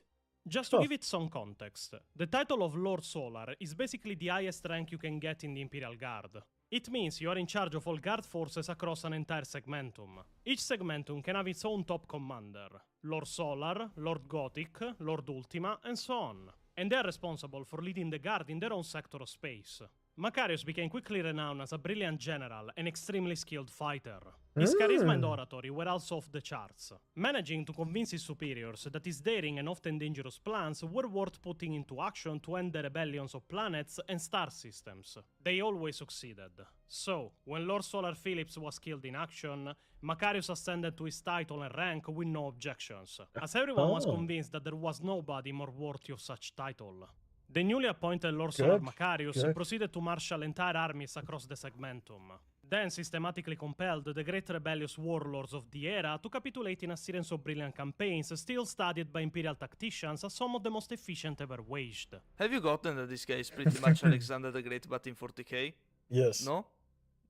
Just to give it some context, the title of Lord Solar is basically the highest rank you can get in the Imperial Guard. It means you are in charge of all guard forces across an entire segmentum. Each segmentum can have its own top commander, Lord Solar, Lord Gothic, Lord Ultima, and so on. And they are responsible for leading the guard in their own sector of space. Macarius became quickly renowned as a brilliant general and extremely skilled fighter. His charisma and oratory were also off the charts, managing to convince his superiors that his daring and often dangerous plans were worth putting into action to end the rebellions of planets and star systems. They always succeeded. So, when Lord Solar Phillips was killed in action, Macarius ascended to his title and rank with no objections, as everyone was convinced that there was nobody more worthy of such title. The newly appointed Lord Solar Macarius proceeded to marshal entire armies across the segmentum, then systematically compelled the great rebellious warlords of the era to capitulate in a series of brilliant campaigns still studied by Imperial tacticians as some of the most efficient ever waged. Have you gotten that this guy is pretty much Alexander the Great but in 40k? Yes. No?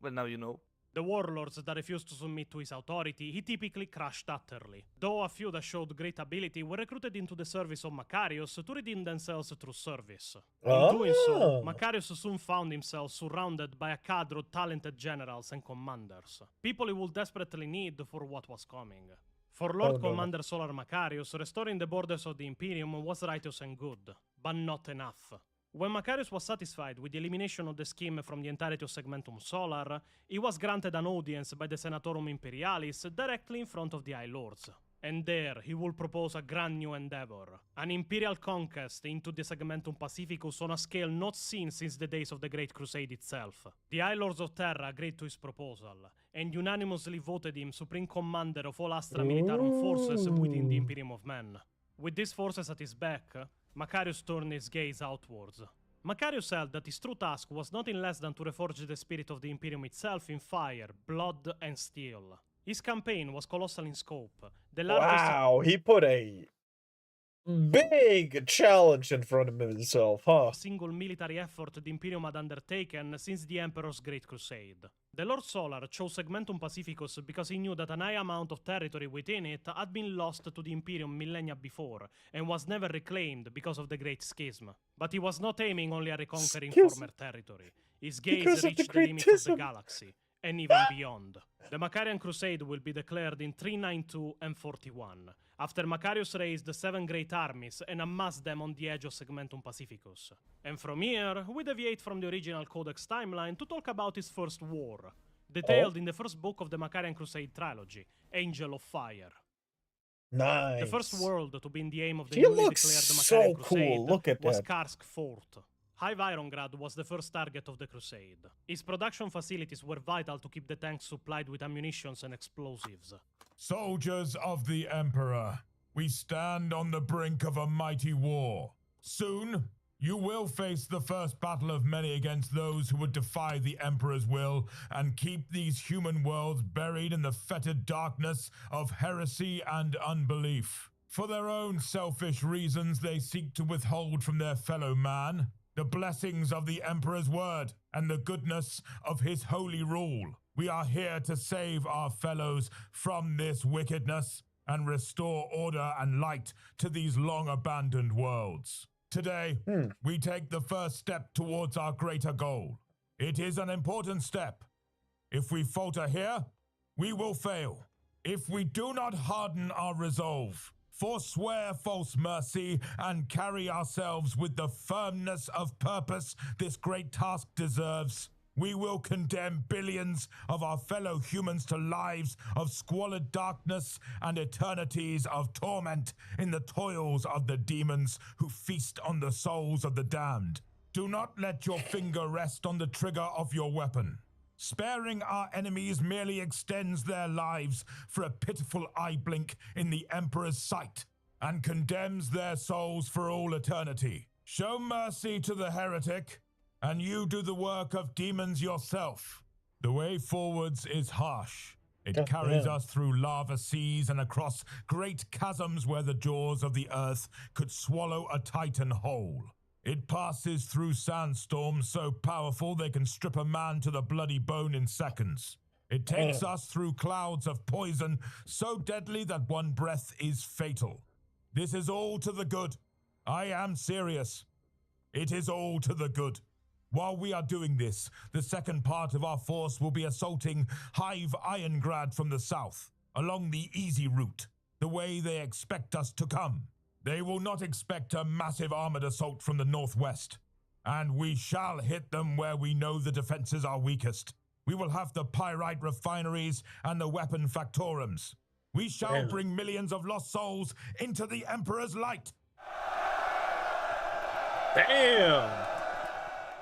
Well, now you know. The warlords that refused to submit to his authority, he typically crushed utterly. Though a few that showed great ability were recruited into the service of Macarius to redeem themselves through service. In doing so, Macarius soon found himself surrounded by a cadre of talented generals and commanders. People he would desperately need for what was coming. For Lord Commander Solar Macarius, restoring the borders of the Imperium was righteous and good, but not enough. When Macarius was satisfied with the elimination of the scheme from the entirety of Segmentum Solar, he was granted an audience by the Senatorum Imperialis directly in front of the High Lords. And there he will propose a grand new endeavor, an imperial conquest into the Segmentum Pacificus on a scale not seen since the days of the Great Crusade itself. The High Lords of Terra agreed to his proposal, and unanimously voted him supreme commander of all Astra Militarum forces within the Imperium of Men. With these forces at his back, Macarius turned his gaze outwards. Macarius held that his true task was nothing less than to reforge the spirit of the Imperium itself in fire, blood, and steel. His campaign was colossal in scope. The largest He put a big challenge in front of himself, huh? single military effort the Imperium had undertaken since the Emperor's Great Crusade. The Lord Solar chose Segmentum Pacificus because he knew that an high amount of territory within it had been lost to the Imperium millennia before, and was never reclaimed because of the Great Schism. But he was not aiming only at reconquering former territory. His gaze reached the limits of the galaxy, and even beyond. The Macarian Crusade will be declared in 392 and 41, after Macarius raised the 7 great armies and amassed them on the edge of Segmentum Pacificus. And from here, we deviate from the original Codex timeline to talk about his first war, detailed in the first book of the Macarian Crusade trilogy, Angel of Fire. Nice. The first world to be in the aim of the He newly looks declared so Macarian cool. Crusade Look at was that. Karsk Fort. Hive Irongrad was the first target of the crusade. His production facilities were vital to keep the tanks supplied with ammunitions and explosives. Soldiers of the Emperor, we stand on the brink of a mighty war. Soon, you will face the first battle of many against those who would defy the Emperor's will and keep these human worlds buried in the fetid darkness of heresy and unbelief. For their own selfish reasons, they seek to withhold from their fellow man the blessings of the Emperor's word and the goodness of his holy rule. We are here to save our fellows from this wickedness and restore order and light to these long-abandoned worlds. Today, we take the first step towards our greater goal. It is an important step. If we falter here, we will fail. If we do not harden our resolve, forswear false mercy, and carry ourselves with the firmness of purpose this great task deserves, we will condemn billions of our fellow humans to lives of squalid darkness and eternities of torment in the toils of the demons who feast on the souls of the damned. Do not let your finger rest on the trigger of your weapon. Sparing our enemies merely extends their lives for a pitiful eye blink in the Emperor's sight, and condemns their souls for all eternity. Show mercy to the heretic, and you do the work of demons yourself. The way forwards is harsh. It carries us through lava seas and across great chasms where the jaws of the earth could swallow a titan whole. It passes through sandstorms so powerful they can strip a man to the bloody bone in seconds. It takes us through clouds of poison so deadly that one breath is fatal. This is all to the good. I am serious. It is all to the good. While we are doing this, the second part of our force will be assaulting Hive Irongrad from the south, along the easy route, the way they expect us to come. They will not expect a massive armored assault from the northwest, and we shall hit them where we know the defenses are weakest. We will have the pyrite refineries and the weapon factorums. We shall bring millions of lost souls into the Emperor's light. Damn!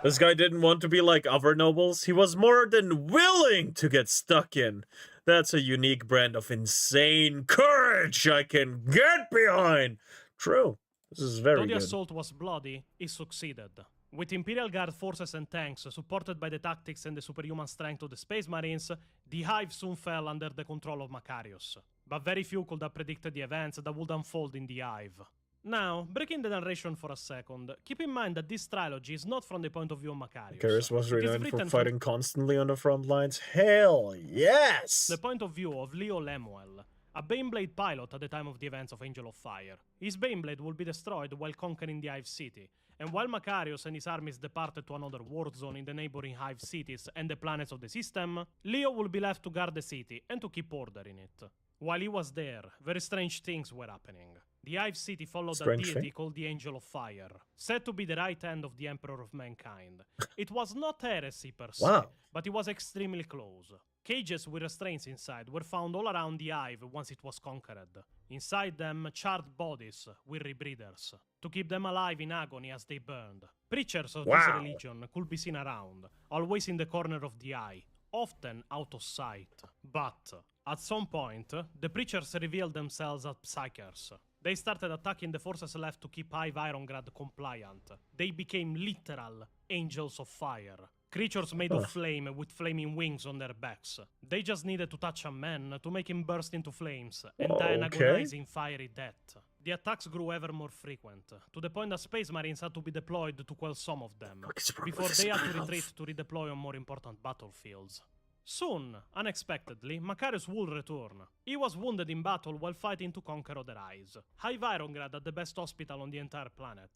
This guy didn't want to be like other nobles. He was more than willing to get stuck in. That's a unique brand of insane courage I can get behind. True. This is very Though the good. assault was bloody, it succeeded. With Imperial Guard forces and tanks supported by the tactics and the superhuman strength of the Space Marines, the Hive soon fell under the control of Macarius. But very few could have predicted the events that would unfold in the Hive. Now, breaking the narration for a second, keep in mind that this trilogy is not from the point of view of Macarius. Macarius was It is renowned for written fighting constantly on the front lines. Hell yes! the point of view of Leo Lemuel, a Baneblade pilot at the time of the events of Angel of Fire. His Baneblade will be destroyed while conquering the Hive City, and while Macarius and his armies departed to another war zone in the neighboring Hive cities and the planets of the system, Leo will be left to guard the city and to keep order in it. While he was there, very strange things were happening. The Hive City followed a Strange deity thing? called the Angel of Fire, said to be the right hand of the Emperor of Mankind. It was not heresy per se, Wow. but it was extremely close. Cages with restraints inside were found all around the Hive once it was conquered. Inside them, charred bodies with rebreathers, to keep them alive in agony as they burned. Preachers of this Wow. religion could be seen around, always in the corner of the eye, often out of sight. But, at some point, the preachers revealed themselves as psychers. They started attacking the forces left to keep Hive Irongrad compliant. They became literal angels of fire. Creatures made of flame with flaming wings on their backs. They just needed to touch a man to make him burst into flames and die an Okay. agonizing fiery death. The attacks grew ever more frequent, to the point that Space Marines had to be deployed to quell some of them, before they had to retreat to redeploy on more important battlefields. Soon, unexpectedly, Macarius would return. He was wounded in battle while fighting to conquer other eyes. Hive Irongrad had the best hospital on the entire planet,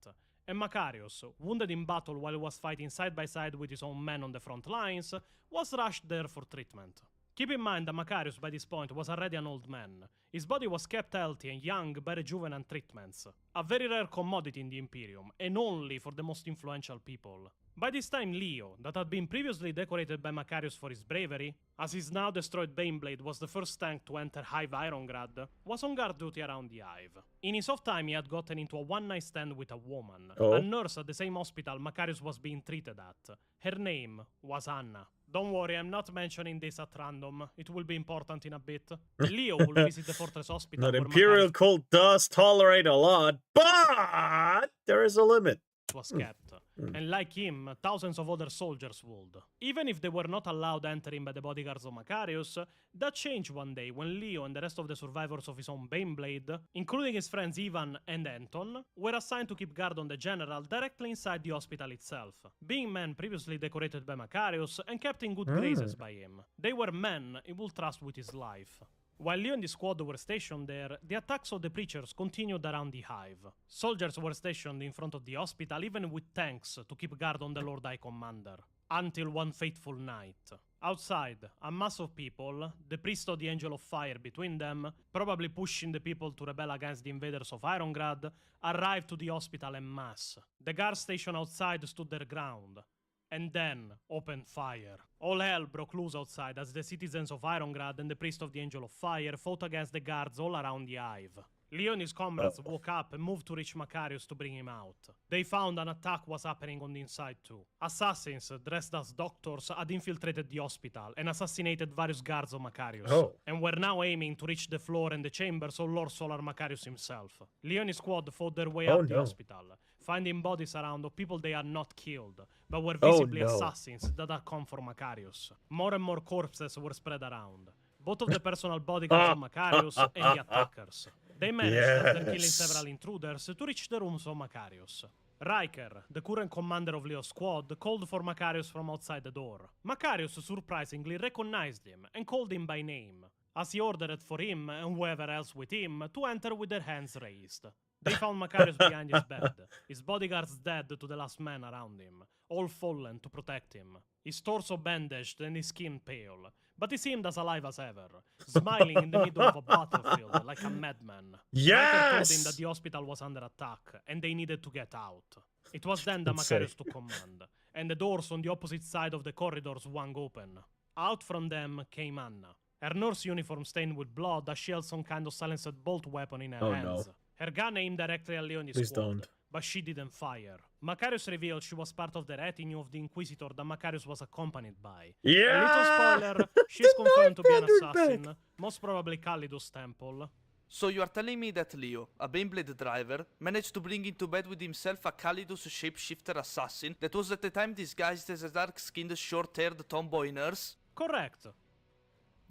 and Macarius, wounded in battle while he was fighting side by side with his own men on the front lines, was rushed there for treatment. Keep in mind that Macarius by this point was already an old man. His body was kept healthy and young by rejuvenant treatments, a very rare commodity in the Imperium, and only for the most influential people. By this time Leo, that had been previously decorated by Macarius for his bravery, as his now destroyed Baneblade was the first tank to enter Hive Irongrad, was on guard duty around the Hive. In his off time he had gotten into a one-night stand with a woman, a nurse at the same hospital Macarius was being treated at. Her name was Anna. Don't worry, I'm not mentioning this at random. It will be important in a bit. Leo will visit the Fortress Hospital Not where Imperial Macarius cult does tolerate a lot, but there is a limit. was kept, and like him, thousands of other soldiers would. Even if they were not allowed entering by the bodyguards of Macarius, that changed one day when Leo and the rest of the survivors of his own Baneblade, including his friends Ivan and Anton, were assigned to keep guard on the general directly inside the hospital itself, being men previously decorated by Macarius and kept in good graces by him. They were men he would trust with his life. While Leo and his squad were stationed there, the attacks of the preachers continued around the Hive. Soldiers were stationed in front of the hospital even with tanks to keep guard on the Lord High Commander. Until one fateful night. Outside, a mass of people, the priest of the Angel of Fire between them, probably pushing the people to rebel against the invaders of Irongrad, arrived to the hospital en masse. The guards stationed outside stood their ground, and then opened fire. All hell broke loose outside as the citizens of Irongrad and the priest of the Angel of Fire fought against the guards all around the Hive. Leo and his comrades woke up and moved to reach Macarius to bring him out. They found an attack was happening on the inside too. Assassins dressed as doctors had infiltrated the hospital and assassinated various guards of Macarius, and were now aiming to reach the floor and the chambers of Lord Solar Macarius himself. Leo and his squad fought their way up the hospital, finding bodies around of people they had not killed, but were visibly assassins that had come for Macarius. More and more corpses were spread around, both of the personal bodyguards of Macarius and the attackers. They managed, after killing several intruders, to reach the rooms of Macarius. Riker, the current commander of Leo's squad, called for Macarius from outside the door. Macarius surprisingly recognized him and called him by name, as he ordered for him and whoever else with him to enter with their hands raised. They found Macarius behind his bed, his bodyguards dead to the last man around him, all fallen to protect him. His torso bandaged and his skin pale, but he seemed as alive as ever, smiling in the middle of a battlefield like a madman. Riker told him that the hospital was under attack and they needed to get out. It was then that Macarius took command, and the doors on the opposite side of the corridors swung open. Out from them came Anna, her nurse uniform stained with blood as she held some kind of silenced bolt weapon in her hands. Her gun aimed directly at Leonis' squad, but she didn't fire. Macarius revealed she was part of the retinue of the Inquisitor that Macarius was accompanied by. A little spoiler, she's confirmed to be an assassin, most probably Kalidos Temple. So you are telling me that Leo, a Baneblade driver, managed to bring into bed with himself a Kalidos shapeshifter assassin that was at the time disguised as a dark-skinned, short-haired tomboy nurse? Correct.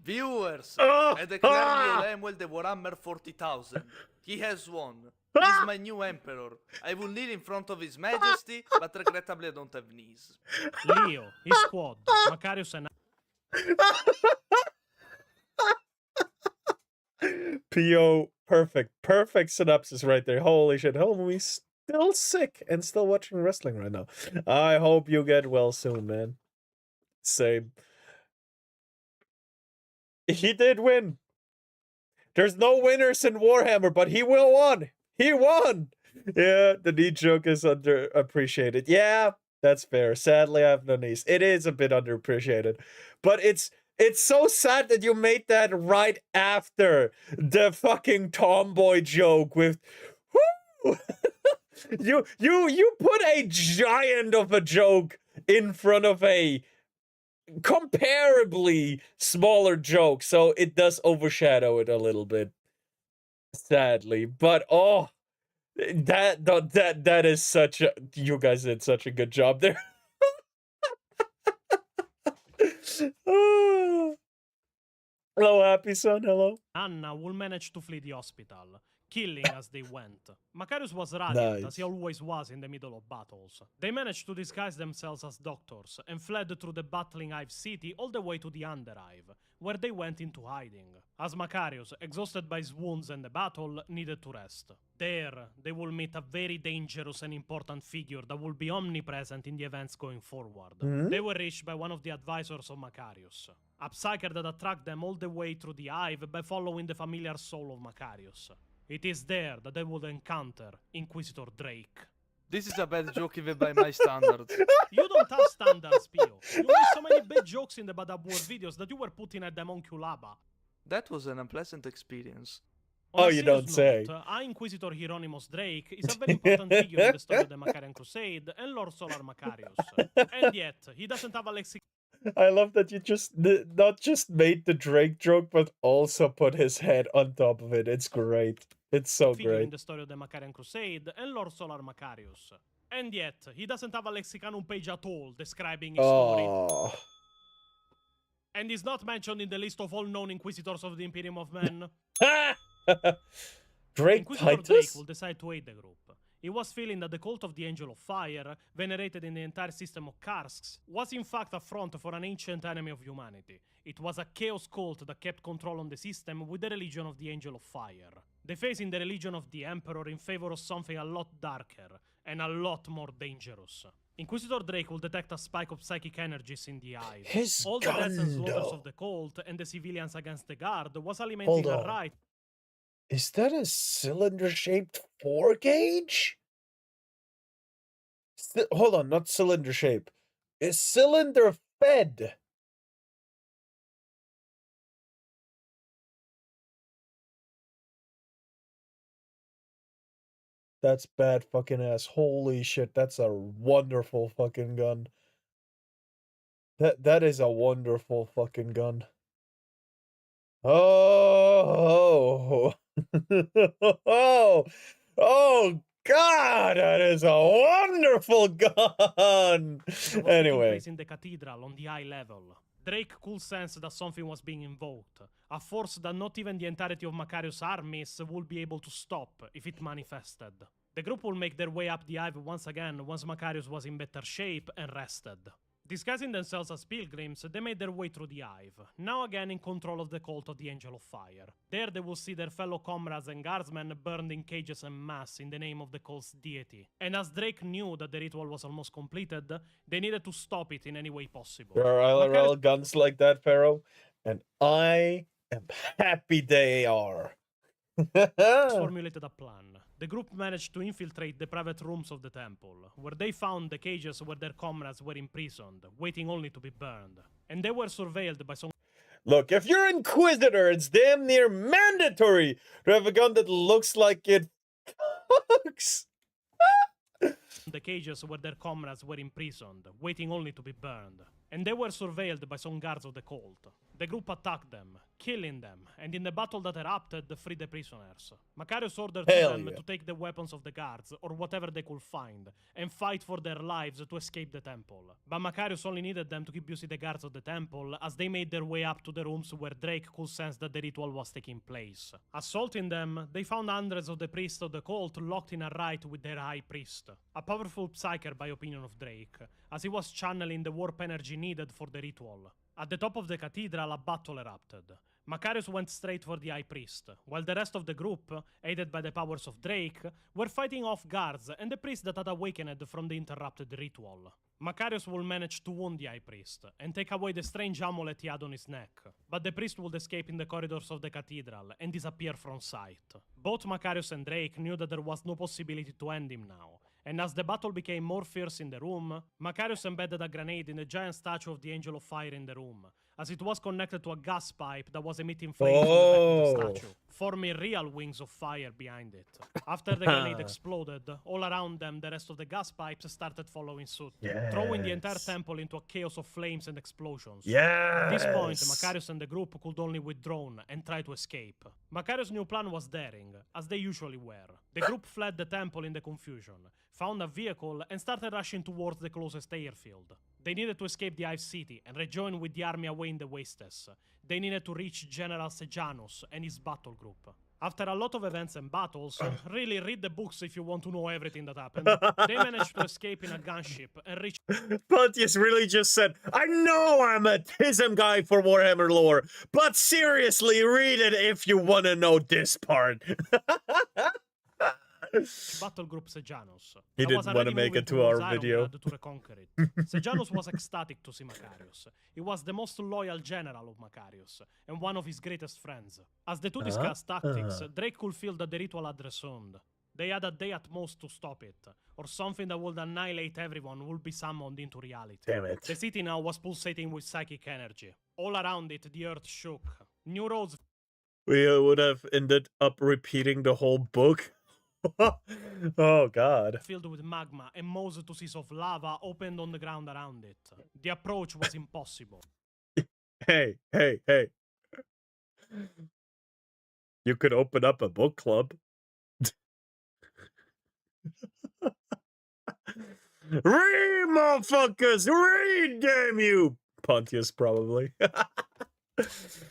Viewers, I declare Leo Lemuel the Warhammer 40,000. He has won. He's my new emperor. I will kneel in front of his majesty, but regrettably I don't have knees. Leo, his squad, Macarius and PO, perfect synopsis right there. Holy shit, homie's still sick and still watching wrestling right now. I hope you get well soon, man. Same. He did win. There's no winners in Warhammer, but he will won. He won. Yeah, the knee joke is underappreciated. Yeah, that's fair. Sadly, I have no knees. It is a bit underappreciated, but it's so sad that you made that right after the fucking tomboy joke with. Whoo! you put a giant of a joke in front of a comparably smaller joke, so it does overshadow it a little bit, sadly. But oh, that is such a, you guys did such a good job there. Oh. Hello, happy son. Hello. Anna will manage to flee the hospital, killing as they went. Macarius was radiant, Nice. as he always was in the middle of battles. They managed to disguise themselves as doctors, and fled through the battling Hive city all the way to the Underhive, where they went into hiding, as Macarius, exhausted by his wounds and the battle, needed to rest. There, they will meet a very dangerous and important figure that will be omnipresent in the events going forward. They were reached by one of the advisors of Macarius, a psyker that attracted them all the way through the Hive by following the familiar soul of Macarius. It is there that they would encounter Inquisitor Drake. This is a bad joke even by my standards. You don't have standards, Pio. You made so many bad jokes in the Badab War videos that you were putting at them on Kulaba. That was an unpleasant experience. On Oh, a you don't serious say. note, our Inquisitor Hieronymus Drake is a very important figure in the story of the Macarian Crusade and Lord Solar Macarius. And yet, he doesn't have a lexicon I love that you just not just made the Drake joke, but also put his head on top of it. It's great. It's so figure in great. the story of the Macarian Crusade and Lord Solar Macarius. And yet, he doesn't have a Lexicanum page at all describing his story. Oh. And is not mentioned in the list of all known Inquisitors of the Imperium of Men. Drake Inquisitor Drake Titus? will decide to aid the group. He was feeling that the cult of the Angel of Fire, venerated in the entire system of Karsks, was in fact a front for an ancient enemy of humanity. It was a chaos cult that kept control on the system with the religion of the Angel of Fire, defacing the religion of the Emperor in favor of something a lot darker and a lot more dangerous. Inquisitor Drake will detect a spike of psychic energies in the Hive. His All the deaths and gun, slaughters though. of the cult and the civilians against the guard was alimenting Hold a on. right. Is that a cylinder-shaped 4-gauge? Hold on, not cylinder shape. Is cylinder fed? That's bad fucking ass. Holy shit, that's a wonderful fucking gun. That is a wonderful fucking gun. Oh, oh, oh, God, that is a wonderful gun. That was taking Anyway, place in the cathedral on the high level. Drake could sense that something was being invoked, a force that not even the entirety of Macarius' armies would be able to stop if it manifested. The group will make their way up the Hive once again once Macarius was in better shape and rested. Disguising themselves as pilgrims, they made their way through the Hive, now again in control of the cult of the Angel of Fire. There they will see their fellow comrades and guardsmen burned in cages en masse in the name of the cult's deity. And as Drake knew that the ritual was almost completed, they needed to stop it in any way possible. there are IRL guns like that, Pharaoh, and I am happy they are. Formulated a plan. The group managed to infiltrate the private rooms of the temple, where they found the cages where their comrades were imprisoned, waiting only to be burned. And they were surveilled by some. Look, if you're Inquisitor, it's damn near mandatory to have a gun that looks like it cooks. The cages where their comrades were imprisoned, waiting only to be burned. And they were surveilled by some guards of the cult. The group attacked them, killing them, and in the battle that erupted, freed the prisoners. Macarius ordered Hell them yeah. to take the weapons of the guards, or whatever they could find, and fight for their lives to escape the temple. But Macarius only needed them to keep busy the guards of the temple, as they made their way up to the rooms where Drake could sense that the ritual was taking place. Assaulting them, they found hundreds of the priests of the cult locked in a riot with their high priest, a powerful psyker by opinion of Drake, as he was channeling the warp energy needed for the ritual. At the top of the cathedral, a battle erupted. Macarius went straight for the high priest, while the rest of the group, aided by the powers of Drake, were fighting off guards and the priest that had awakened from the interrupted ritual. Macarius will manage to wound the high priest and take away the strange amulet he had on his neck, but the priest would escape in the corridors of the cathedral and disappear from sight. Both Macarius and Drake knew that there was no possibility to end him now, and as the battle became more fierce in the room, Macarius embedded a grenade in the giant statue of the Angel of Fire in the room, as it was connected to a gas pipe that was emitting flames on the back of the statue, forming real wings of fire behind it. After the grenade exploded, all around them the rest of the gas pipes started following suit, throwing the entire temple into a chaos of flames and explosions. At this point, Macarius and the group could only withdraw and try to escape. Macarius' new plan was daring, as they usually were. The group fled the temple in the confusion, found a vehicle, and started rushing towards the closest airfield. They needed to escape the Hive City and rejoin with the army away in the wastes. They needed to reach General Sejanus and his battle group. After a lot of events and battles, really read the books if you want to know everything that happened, they managed to escape in a gunship and reach... Pontius really just said, I know I'm a TISM guy for Warhammer lore, but seriously, read it if you want to know this part. Battle Group Sejanus. He That didn't was want to already make moving it to towards our video. Irongrad to reconquer it. Sejanus was ecstatic to see Macarius. He was the most loyal general of Macarius, and one of his greatest friends. As the two discussed tactics, Drake could feel that the ritual had resumed. They had a day at most to stop it, or something that would annihilate everyone would be summoned into reality. Damn it. The city now was pulsating with psychic energy. All around it, the earth shook. New roads We would have ended up repeating the whole book. Oh god. filled with magma and multitudes of lava opened on the ground around it. The approach was impossible. Hey. You could open up a book club. Read, motherfuckers! Read, damn you! Pontius, probably.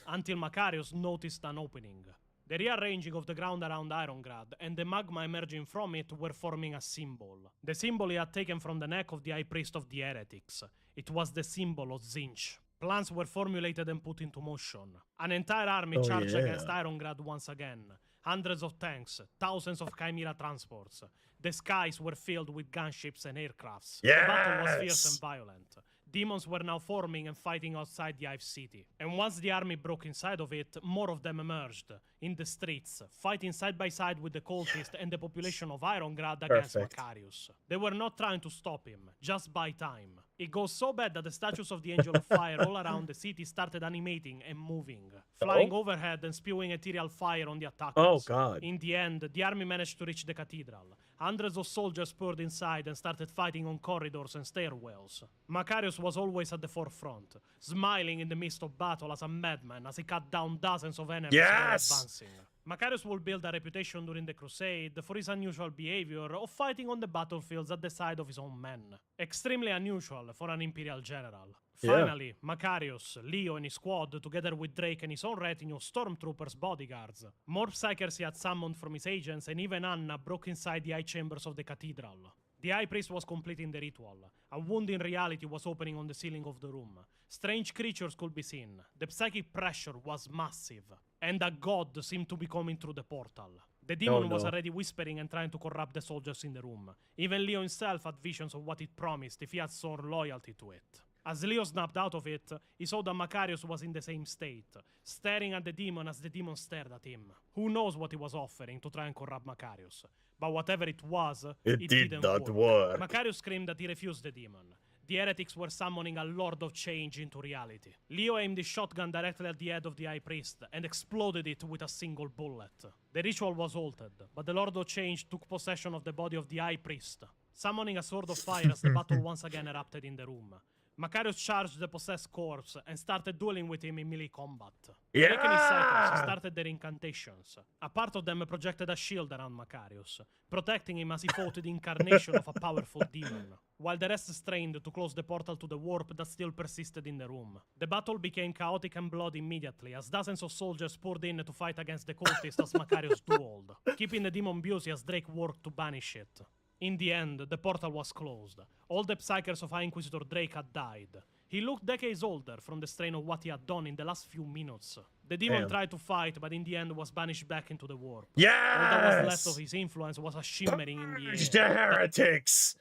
Until Macarius noticed an opening. The rearranging of the ground around Irongrad and the magma emerging from it were forming a symbol. The symbol he had taken from the neck of the High Priest of the Heretics. It was the symbol of Zinch. Plans were formulated and put into motion. An entire army charged against Irongrad once again. Hundreds of tanks, thousands of Chimera transports. The skies were filled with gunships and aircrafts. The battle was fierce and violent. Demons were now forming and fighting outside the Hive City. And once the army broke inside of it, more of them emerged, in the streets, fighting side by side with the cultists and the population of Irongrad against Macarius. They were not trying to stop him, just buy time. It goes so bad that the statues of the Angel of Fire all around the city started animating and moving, flying overhead and spewing ethereal fire on the attackers. Oh god. In the end, the army managed to reach the cathedral. Hundreds of soldiers poured inside and started fighting on corridors and stairwells. Macarius was always at the forefront, smiling in the midst of battle as a madman as he cut down dozens of enemies while advancing. Macarius would build a reputation during the Crusade for his unusual behavior of fighting on the battlefields at the side of his own men. Extremely unusual for an Imperial general. Finally, Macarius, Leo and his squad, together with Drake and his own retinue of stormtroopers bodyguards, more psychers he had summoned from his agents, and even Anna broke inside the high chambers of the cathedral. The High Priest was completing the ritual. A wound in reality was opening on the ceiling of the room. Strange creatures could be seen. The psychic pressure was massive. And a god seemed to be coming through the portal. The demon was already whispering and trying to corrupt the soldiers in the room. Even Leo himself had visions of what it promised if he had sworn loyalty to it. As Leo snapped out of it, he saw that Macarius was in the same state, staring at the demon as the demon stared at him. Who knows what he was offering to try and corrupt Macarius? But whatever it was, it did not work. Macarius screamed that he refused the demon. The heretics were summoning a Lord of Change into reality. Leo aimed his shotgun directly at the head of the High Priest and exploded it with a single bullet. The ritual was halted, but the Lord of Change took possession of the body of the High Priest, summoning a sword of fire as the battle once again erupted in the room. Macarius charged the possessed corpse and started dueling with him in melee combat. Breaking his cycles, he started their incantations. A part of them projected a shield around Macarius, protecting him as he fought the incarnation of a powerful demon, while the rest strained to close the portal to the warp that still persisted in the room. The battle became chaotic and bloody immediately, as dozens of soldiers poured in to fight against the cultists as Macarius dueled, keeping the demon busy as Drake worked to banish it. In the end, the portal was closed. All the Psykers of High Inquisitor Drake had died. He looked decades older from the strain of what he had done in the last few minutes. The demon Damn. tried to fight, but in the end was banished back into the warp. Yes! All that was left of his influence was a shimmering in the Purge air. the heretics!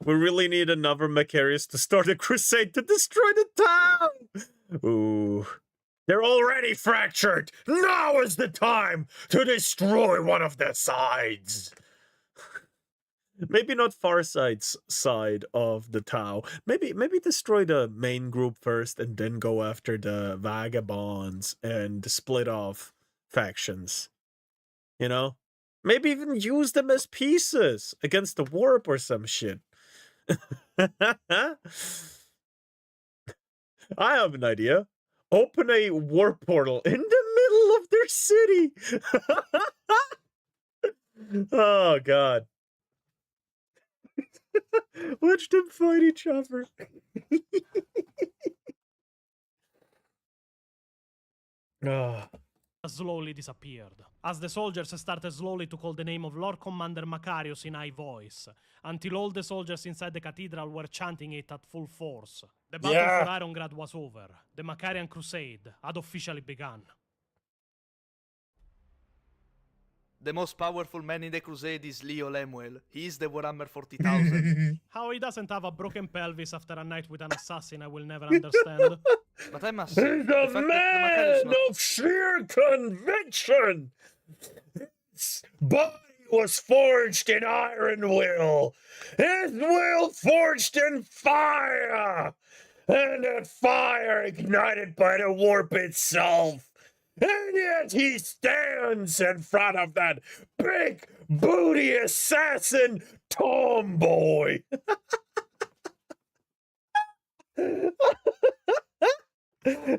We really need another Macarius to start a crusade to destroy the town! Ooh. They're already fractured! Now is the time to destroy one of their sides! Maybe not Farsight's side of the Tau. Maybe destroy the main group first and then go after the vagabonds and split off factions. You know? Maybe even use them as pieces against the warp or some shit. I have an idea. Open a warp portal in the middle of their city. Oh god. Watch them fight each other. Slowly disappeared, as the soldiers started slowly to call the name of Lord Commander Macarius in high voice, until all the soldiers inside the cathedral were chanting it at full force. The battle for Irongrad was over. The Macarian Crusade had officially begun. The most powerful man in the crusade is Leo Lemuel. He is the Warhammer 40,000. How he doesn't have a broken pelvis after a night with an assassin, I will never understand. But I must say, He's the a fact that the man Macarius of sheer conviction. His body was forged in iron will. His will forged in fire. And that fire ignited by the warp itself. And yet he stands in front of that big booty assassin tomboy.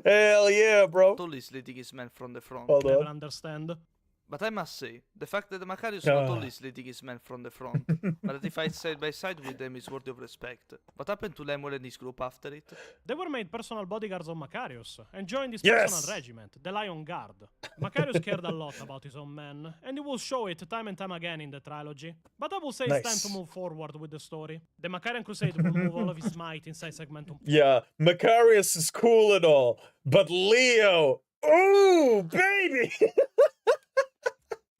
Hell yeah, bro. not only is leading his men from the front. Hold Never on. understand. But I must say, the fact that the Macarius not only is leading his men from the front, but that he fights side by side with them is worthy of respect. What happened to Lemuel and his group after it? They were made personal bodyguards of Macarius and joined his Yes! personal regiment, the Lion Guard. Macarius cared a lot about his own men, and he will show it time and time again in the trilogy. But I will say it's Nice. time to move forward with the story. The Macarian Crusade will move all of his might inside Segmentum. Yeah, Macarius is cool and all, but Leo, ooh, baby!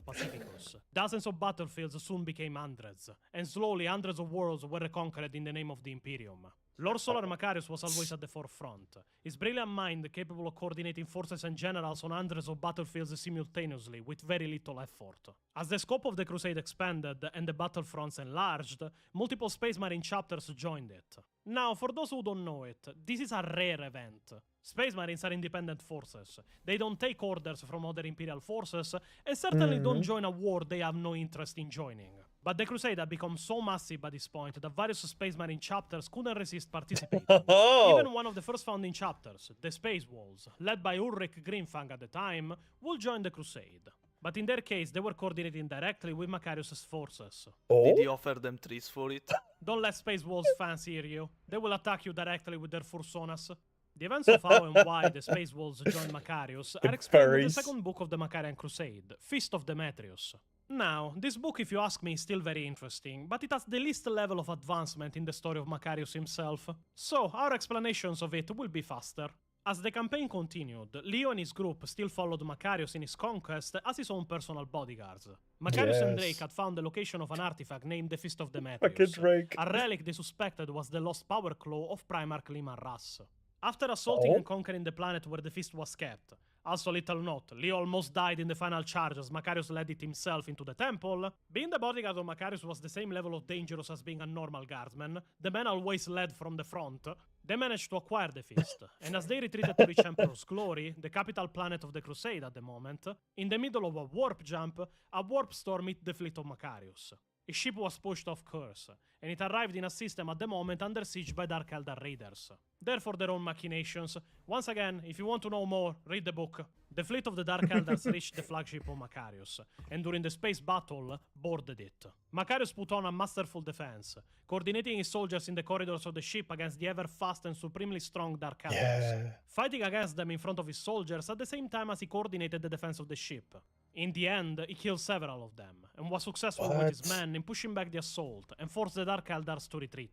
Pacificus. Dozens of battlefields soon became hundreds, and slowly hundreds of worlds were reconquered in the name of the Imperium. Lord Solar Macarius was always at the forefront, his brilliant mind capable of coordinating forces and generals on hundreds of battlefields simultaneously with very little effort. As the scope of the crusade expanded and the battlefronts enlarged, multiple Space Marine chapters joined it. Now, for those who don't know it, this is a rare event. Space Marines are independent forces. They don't take orders from other Imperial forces, and certainly don't join a war they have no interest in joining. But the Crusade had become so massive by this point that various Space Marine chapters couldn't resist participating. Even one of the first founding chapters, the Space Wolves, led by Ulrich Grimfang at the time, will join the Crusade. But in their case, they were coordinating directly with Macarius' forces. Did he offer them trees for it? Don't let Space Wolves fans hear you. They will attack you directly with their fursonas. The events of how and why the Space Wolves joined Macarius are explained in the second book of the Macarian Crusade, Feast of Demetrius. Now, this book, if you ask me, is still very interesting, but it has the least level of advancement in the story of Macarius himself. So, our explanations of it will be faster. As the campaign continued, Leo and his group still followed Macarius in his conquest as his own personal bodyguards. Macarius and Drake had found the location of an artifact named the Feast of Demetrius, a relic they suspected was the lost power claw of Primarch Liman Ras. After assaulting and conquering the planet where the feast was kept, also little note, Leo almost died in the final charge as Macarius led it himself into the temple. Being the bodyguard of Macarius was the same level of dangerous as being a normal guardsman, the man always led from the front. They managed to acquire the feast, and as they retreated to reach Emperor's Glory, the capital planet of the Crusade at the moment, in the middle of a warp jump, a warp storm hit the fleet of Macarius. His ship was pushed off course, and it arrived in a system at the moment under siege by Dark Eldar raiders. Therefore their own machinations. Once again, if you want to know more, read the book. The fleet of the Dark Eldars reached the flagship of Macarius, and during the space battle, boarded it. Macarius put on a masterful defense, coordinating his soldiers in the corridors of the ship against the ever-fast and supremely strong Dark Eldars, fighting against them in front of his soldiers at the same time as he coordinated the defense of the ship. In the end, he killed several of them, and was successful with his men in pushing back the assault and forced the Dark Eldars to retreat.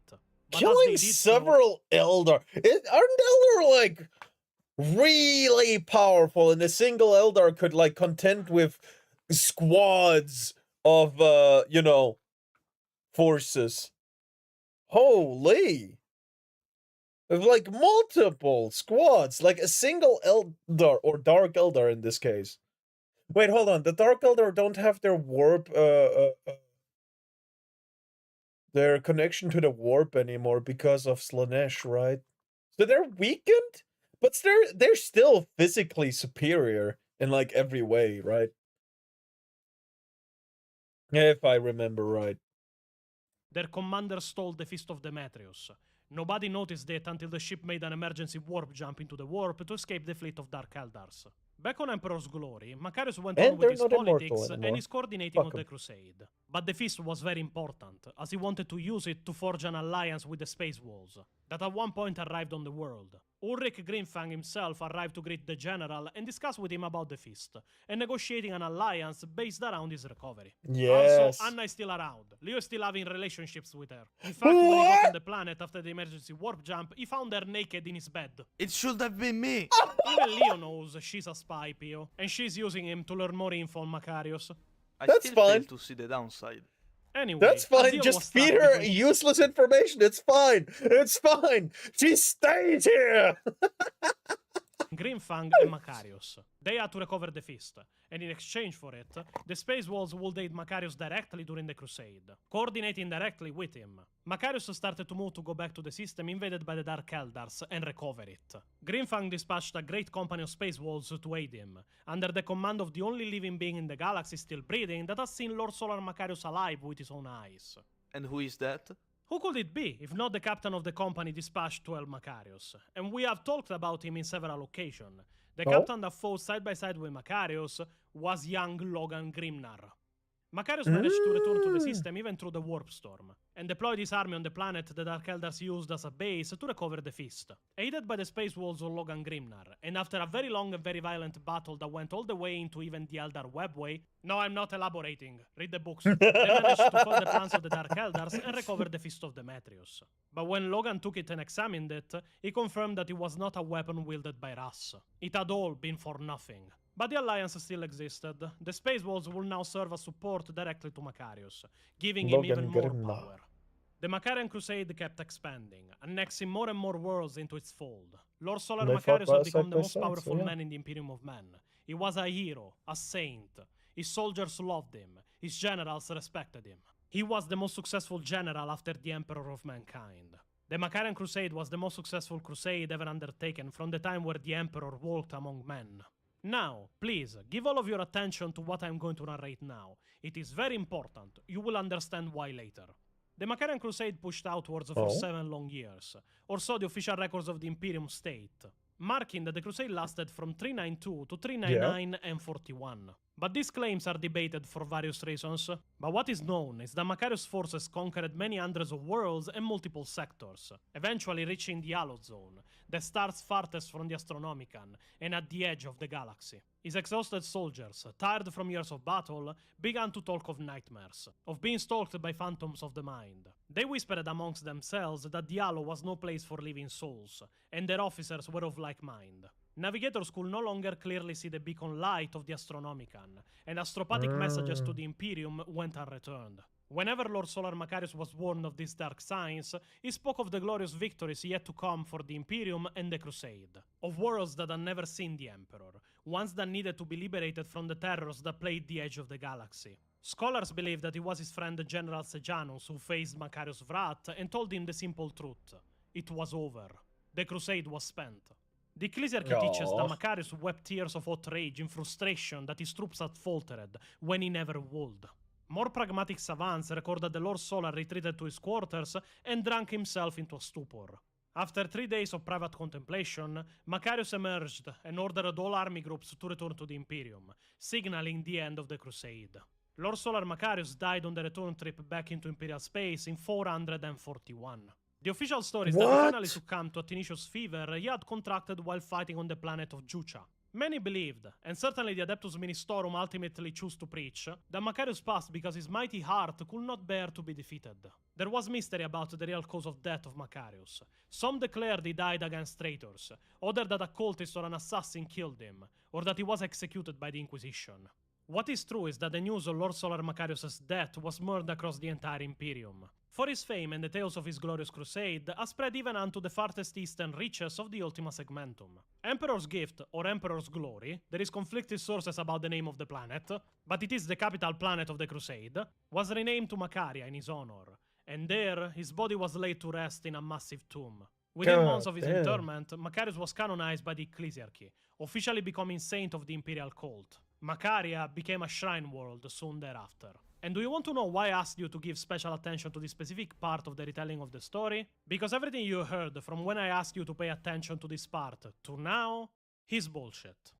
But Killing several Eldar. Aren't Eldar like really powerful, and a single Eldar could like contend with squads of you know, forces. Holy. With like multiple squads, like a single Eldar or Dark Eldar in this case. Wait, hold on. The Dark Eldar don't have their warp their connection to the warp anymore because of Slanesh, right? So they're weakened, but they're still physically superior in like every way, right? If I remember right. Their commander stole the Fist of Demetrius. Nobody noticed it until the ship made an emergency warp jump into the warp to escape the fleet of Dark Eldars. Back on Emperor's glory, Macarius went on with his politics and his coordinating of the crusade. But the feast was very important, as he wanted to use it to forge an alliance with the Space Wolves, that at one point arrived on the world. Ulrich Grimfang himself arrived to greet the general and discuss with him about the feast, and negotiating an alliance based around his recovery. Yes. Also, Anna is still around. Leo is still having relationships with her. In fact, when he got on the planet after the emergency warp jump, he found her naked in his bed. It should have been me! Even Leo knows she's a spy, Pio, and she's using him to learn more info on Macarius. That's fine. Fail to see the downside. Anyway, that's fine. Just feed her useless information. It's fine. It's fine. She stays here. Grimfang and Macarius. They had to recover the feast, and in exchange for it, the Space Wolves would aid Macarius directly during the crusade, coordinating directly with him. Macarius started to move to go back to the system invaded by the Dark Eldars and recover it. Grimfang dispatched a great company of Space Wolves to aid him, under the command of the only living being in the galaxy still breathing that has seen Lord Solar Macarius alive with his own eyes. And who is that? Who could it be, if not the captain of the company dispatched to El Macarius? And we have talked about him in several occasions. The captain that fought side by side with Macarius was young Logan Grimnar. Macarius managed to return to the system even through the warp storm, and deployed his army on the planet the Dark Eldars used as a base to recover the feast. Aided by the Space Wolves of Logan Grimnar, and after a very long and very violent battle that went all the way into even the Eldar Webway, no, I'm not elaborating, read the books, they managed to foil the plans of the Dark Eldars and recover the Fist of Demetrius. But when Logan took it and examined it, he confirmed that it was not a weapon wielded by Ras. It had all been for nothing. But the Alliance still existed. The Space Wolves will now serve as support directly to Macarius, giving him even more power. The Macarian Crusade kept expanding, annexing more and more worlds into its fold. Lord Solar Macarius had become the most powerful man in the Imperium of Men. He was a hero, a saint. His soldiers loved him. His generals respected him. He was the most successful general after the Emperor of Mankind. The Macarian Crusade was the most successful crusade ever undertaken from the time where the Emperor walked among men. Now, please, give all of your attention to what I'm going to narrate now. It is very important. You will understand why later. The Macarian Crusade pushed outwards for 7 long years, or so the official records of the Imperium state, marking that the crusade lasted from 392 to 399 and 41. But these claims are debated for various reasons. But what is known is that Macarius' forces conquered many hundreds of worlds and multiple sectors, eventually reaching the Halo Zone, the stars farthest from the Astronomican and at the edge of the galaxy. His exhausted soldiers, tired from years of battle, began to talk of nightmares, of being stalked by phantoms of the mind. They whispered amongst themselves that the Halo was no place for living souls, and their officers were of like mind. Navigators could no longer clearly see the beacon light of the Astronomican, and astropathic messages to the Imperium went unreturned. Whenever Lord Solar Macarius was warned of these dark signs, he spoke of the glorious victories yet to come for the Imperium and the Crusade, of worlds that had never seen the Emperor, ones that needed to be liberated from the terrors that plagued the edge of the galaxy. Scholars believe that it was his friend General Sejanus who faced Macarius' wrath and told him the simple truth. It was over. The Crusade was spent. The Ecclesiarchy teaches that Macarius wept tears of hot rage in frustration that his troops had faltered when he never would. More pragmatic savants record that the Lord Solar retreated to his quarters and drank himself into a stupor. After 3 days of private contemplation, Macarius emerged and ordered all army groups to return to the Imperium, signaling the end of the Crusade. Lord Solar Macarius died on the return trip back into Imperial space in 441. The official story is that he finally succumbed to a tenacious fever he had contracted while fighting on the planet of Jucha. Many believed, and certainly the Adeptus Ministorum ultimately chose to preach, that Macarius passed because his mighty heart could not bear to be defeated. There was mystery about the real cause of death of Macarius. Some declared he died against traitors, others that a cultist or an assassin killed him, or that he was executed by the Inquisition. What is true is that the news of Lord Solar Macarius' death was heard across the entire Imperium. For his fame and the tales of his glorious crusade are spread even unto the farthest eastern reaches of the Ultima Segmentum. Emperor's Gift, or Emperor's Glory, there is conflicting sources about the name of the planet, but it is the capital planet of the crusade, was renamed to Macaria in his honor, and there his body was laid to rest in a massive tomb. Within months of his interment, Macarius was canonized by the Ecclesiarchy, officially becoming saint of the imperial cult. Macaria became a shrine world soon thereafter. And do you want to know why I asked you to give special attention to this specific part of the retelling of the story? Because everything you heard from when I asked you to pay attention to this part to now is bullshit.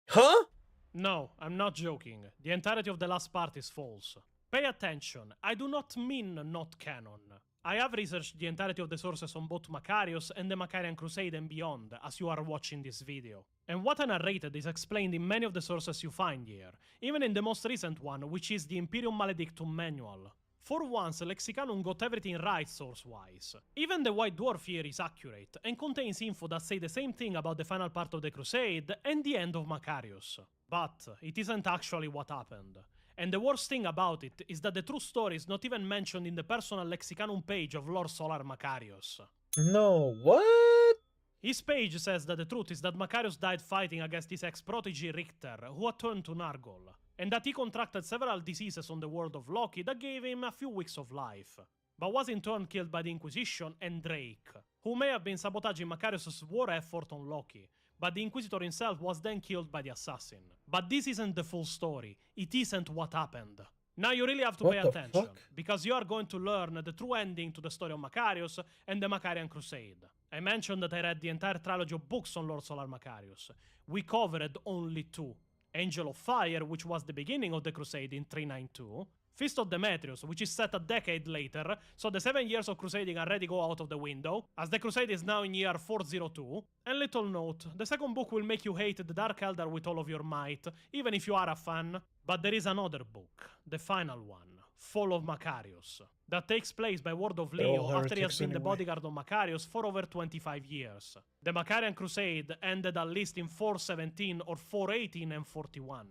Huh? No, I'm not joking. The entirety of the last part is false. Pay attention, I do not mean not canon. I have researched the entirety of the sources on both Macarius and the Macarian Crusade and beyond, as you are watching this video. And what I narrated is explained in many of the sources you find here, even in the most recent one, which is the Imperium Maledictum Manual. For once, Lexicanum got everything right source-wise. Even the White Dwarf here is accurate, and contains info that say the same thing about the final part of the Crusade and the end of Macarius. But it isn't actually what happened. And the worst thing about it is that the true story is not even mentioned in the personal Lexicanum page of Lord Solar Macarius. No, what? His page says that the truth is that Macarius died fighting against his ex-protege Richter, who had turned to Nargol, and that he contracted several diseases on the world of Loki that gave him a few weeks of life, but was in turn killed by the Inquisition and Drake, who may have been sabotaging Macarius' war effort on Loki, but the Inquisitor himself was then killed by the assassin. But this isn't the full story, it isn't what happened. Now you really have to pay attention, because you are going to learn the true ending to the story of Macarius and the Macarian Crusade. I mentioned that I read the entire trilogy of books on Lord Solar Macarius. We covered only 2. Angel of Fire, which was the beginning of the Crusade in 392, Feast of Demetrius, which is set a decade later, so the 7 years of crusading already go out of the window, as the crusade is now in year 402. And little note, the second book will make you hate the Dark Elder with all of your might, even if you are a fan. But there is another book, the final one, Fall of Macarius, that takes place by word of Leo after he has been the bodyguard of Macarius for over 25 years. The Macarian Crusade ended at least in 417 or 418 and 41,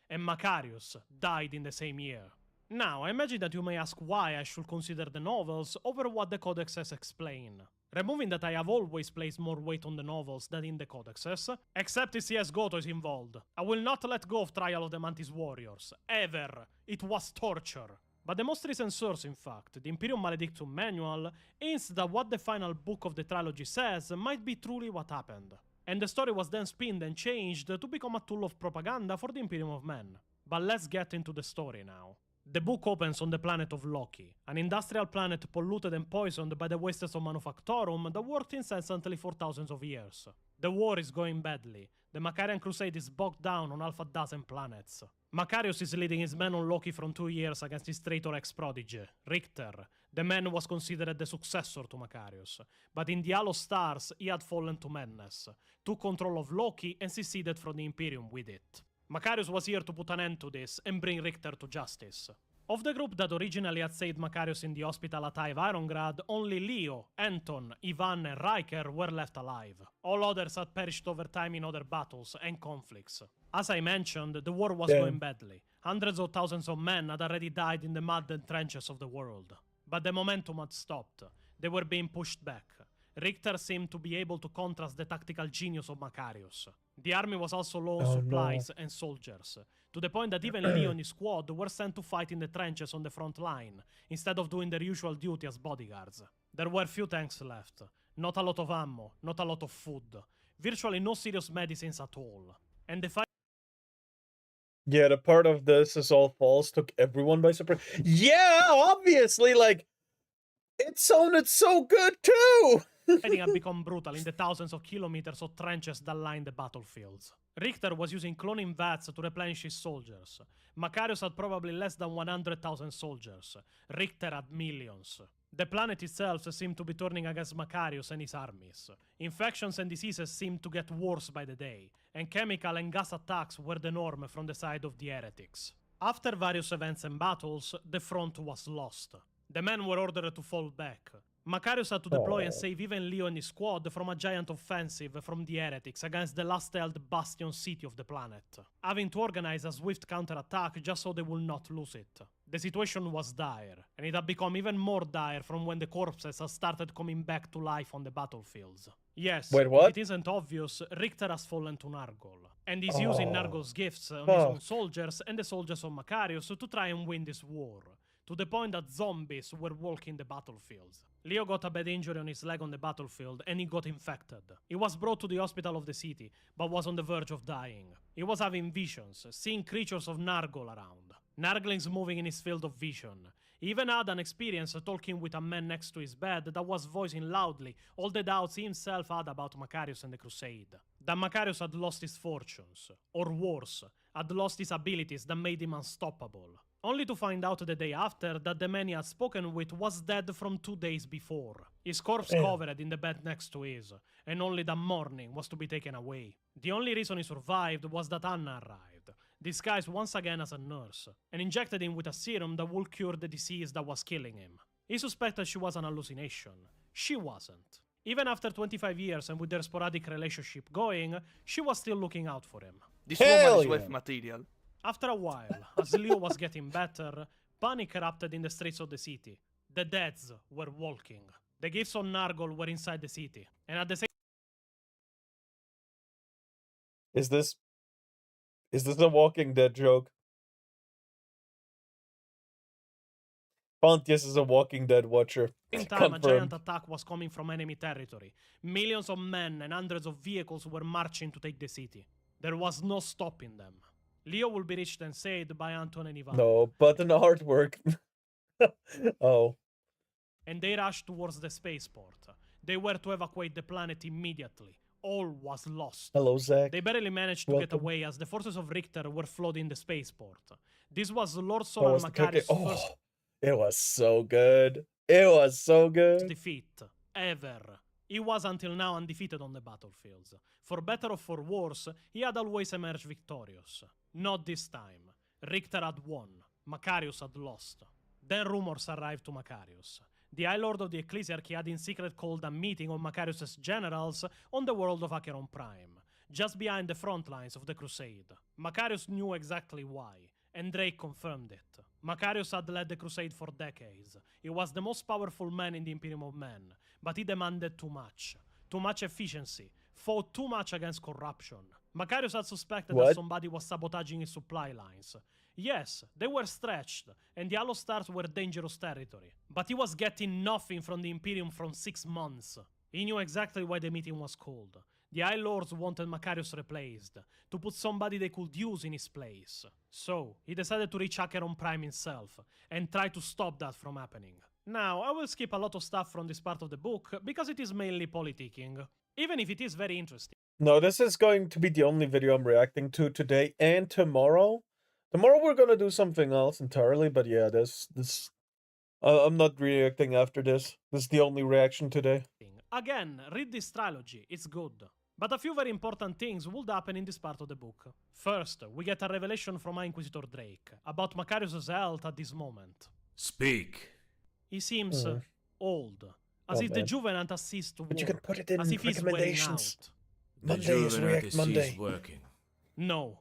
and Macarius died in the same year. Now, I imagine that you may ask why I should consider the novels over what the codexes explain. Removing that I have always placed more weight on the novels than in the codexes, except if CS Goto is involved. I will not let go of Trial of the Mantis Warriors, ever. It was torture. But the most recent source, in fact, the Imperium Maledictum Manual, hints that what the final book of the trilogy says might be truly what happened. And the story was then spinned and changed to become a tool of propaganda for the Imperium of Men. But let's get into the story now. The book opens on the planet of Loki, an industrial planet polluted and poisoned by the wastes of Manufactorum that worked incessantly for thousands of years. The war is going badly. The Macarian Crusade is bogged down on half a dozen planets. Macarius is leading his men on Loki from 2 years against his traitor ex-protege, Richter. The man who was considered the successor to Macarius, but in the Halo Stars he had fallen to madness, took control of Loki and seceded from the Imperium with it. Macarius was here to put an end to this and bring Richter to justice. Of the group that originally had saved Macarius in the hospital at Hive Irongrad, only Leo, Anton, Ivan and Riker were left alive. All others had perished over time in other battles and conflicts. As I mentioned, the war was going badly. Hundreds of thousands of men had already died in the mud and trenches of the world. But the momentum had stopped. They were being pushed back. Richter seemed to be able to contrast the tactical genius of Macarius. The army was also low on supplies and soldiers, to the point that even Leo and his squad were sent to fight in the trenches on the front line, instead of doing their usual duty as bodyguards. There were few tanks left, not a lot of ammo, not a lot of food, virtually no serious medicines at all. And the fight Yeah, the part of this is all false took everyone by surprise. Yeah, obviously, like, it sounded so good too! Fighting had become brutal in the thousands of kilometers of trenches that line the battlefields. Richter was using cloning vats to replenish his soldiers. Macarius had probably less than 100,000 soldiers. Richter had millions. The planet itself seemed to be turning against Macarius and his armies. Infections and diseases seemed to get worse by the day, and chemical and gas attacks were the norm from the side of the heretics. After various events and battles, the front was lost. The men were ordered to fall back. Macarius had to deploy and save even Leo and his squad from a giant offensive from the heretics against the last held bastion city of the planet, having to organize a swift counterattack just so they would not lose it. The situation was dire, and it had become even more dire from when the corpses had started coming back to life on the battlefields. Yes, Wait, what? if it isn't obvious, Richter has fallen to Nargol, and is using Nargol's gifts on his own soldiers and the soldiers of Macarius to try and win this war, to the point that zombies were walking the battlefields. Leo got a bad injury on his leg on the battlefield and he got infected. He was brought to the hospital of the city, but was on the verge of dying. He was having visions, seeing creatures of Nargol around. Narglings moving in his field of vision. He even had an experience talking with a man next to his bed that was voicing loudly all the doubts he himself had about Macarius and the Crusade. That Macarius had lost his fortunes, or worse, had lost his abilities that made him unstoppable. Only to find out the day after that the man he had spoken with was dead from 2 days before. His corpse covered in the bed next to his, and only that morning was to be taken away. The only reason he survived was that Anna arrived, disguised once again as a nurse, and injected him with a serum that would cure the disease that was killing him. He suspected she was an hallucination. She wasn't. Even after 25 years and with their sporadic relationship going, she was still looking out for him. This woman is wife material. After a while, as Leo was getting better, panic erupted in the streets of the city. The deads were walking. The gifts on Nargol were inside the city, and at the same Is this a Walking Dead joke? Pontius is a Walking Dead watcher. time, a giant attack was coming from enemy territory. Millions of men and hundreds of vehicles were marching to take the city. There was no stopping them. Leo will be reached and saved by Anton and Ivan. No, but an artwork. Oh. And they rushed towards the spaceport. They were to evacuate the planet immediately. All was lost. Hello, Zach. They barely managed to get Welcome. away as the forces of Richter were flooding the spaceport. This was Lord That Solar was the cookie. Macarius' first It was so good. It was so good. defeat, ever. He was until now undefeated on the battlefields. For better or for worse, he had always emerged victorious. Not this time. Richter had won. Macarius had lost. Then rumors arrived to Macarius. The High Lord of the Ecclesiarchy had in secret called a meeting of Macarius' generals on the world of Acheron Prime, just behind the front lines of the Crusade. Macarius knew exactly why, and Drake confirmed it. Macarius had led the Crusade for decades. He was the most powerful man in the Imperium of Men, but he demanded too much. Too much efficiency, fought too much against corruption. Macarius had suspected that somebody was sabotaging his supply lines. Yes, they were stretched, and the Halo Stars were dangerous territory. But he was getting nothing from the Imperium from 6 months. He knew exactly why the meeting was called. The High Lords wanted Macarius replaced, to put somebody they could use in his place. So, he decided to reach Acheron Prime himself, and try to stop that from happening. Now, I will skip a lot of stuff from this part of the book, because it is mainly politicking, even if it is very interesting. No, this is going to be the only video I'm reacting to today and tomorrow. Tomorrow we're gonna do something else entirely, but yeah, I'm not reacting after this. This is the only reaction today. Again, read this trilogy, it's good. But a few very important things would happen in this part of the book. First, we get a revelation from High Inquisitor Drake about Macarius' health at this moment. Speak. He seems old, as if the Juvenant has ceased to work, But you can put it in as if he's wearing recommendations. out. Monday is React Monday. Working. No.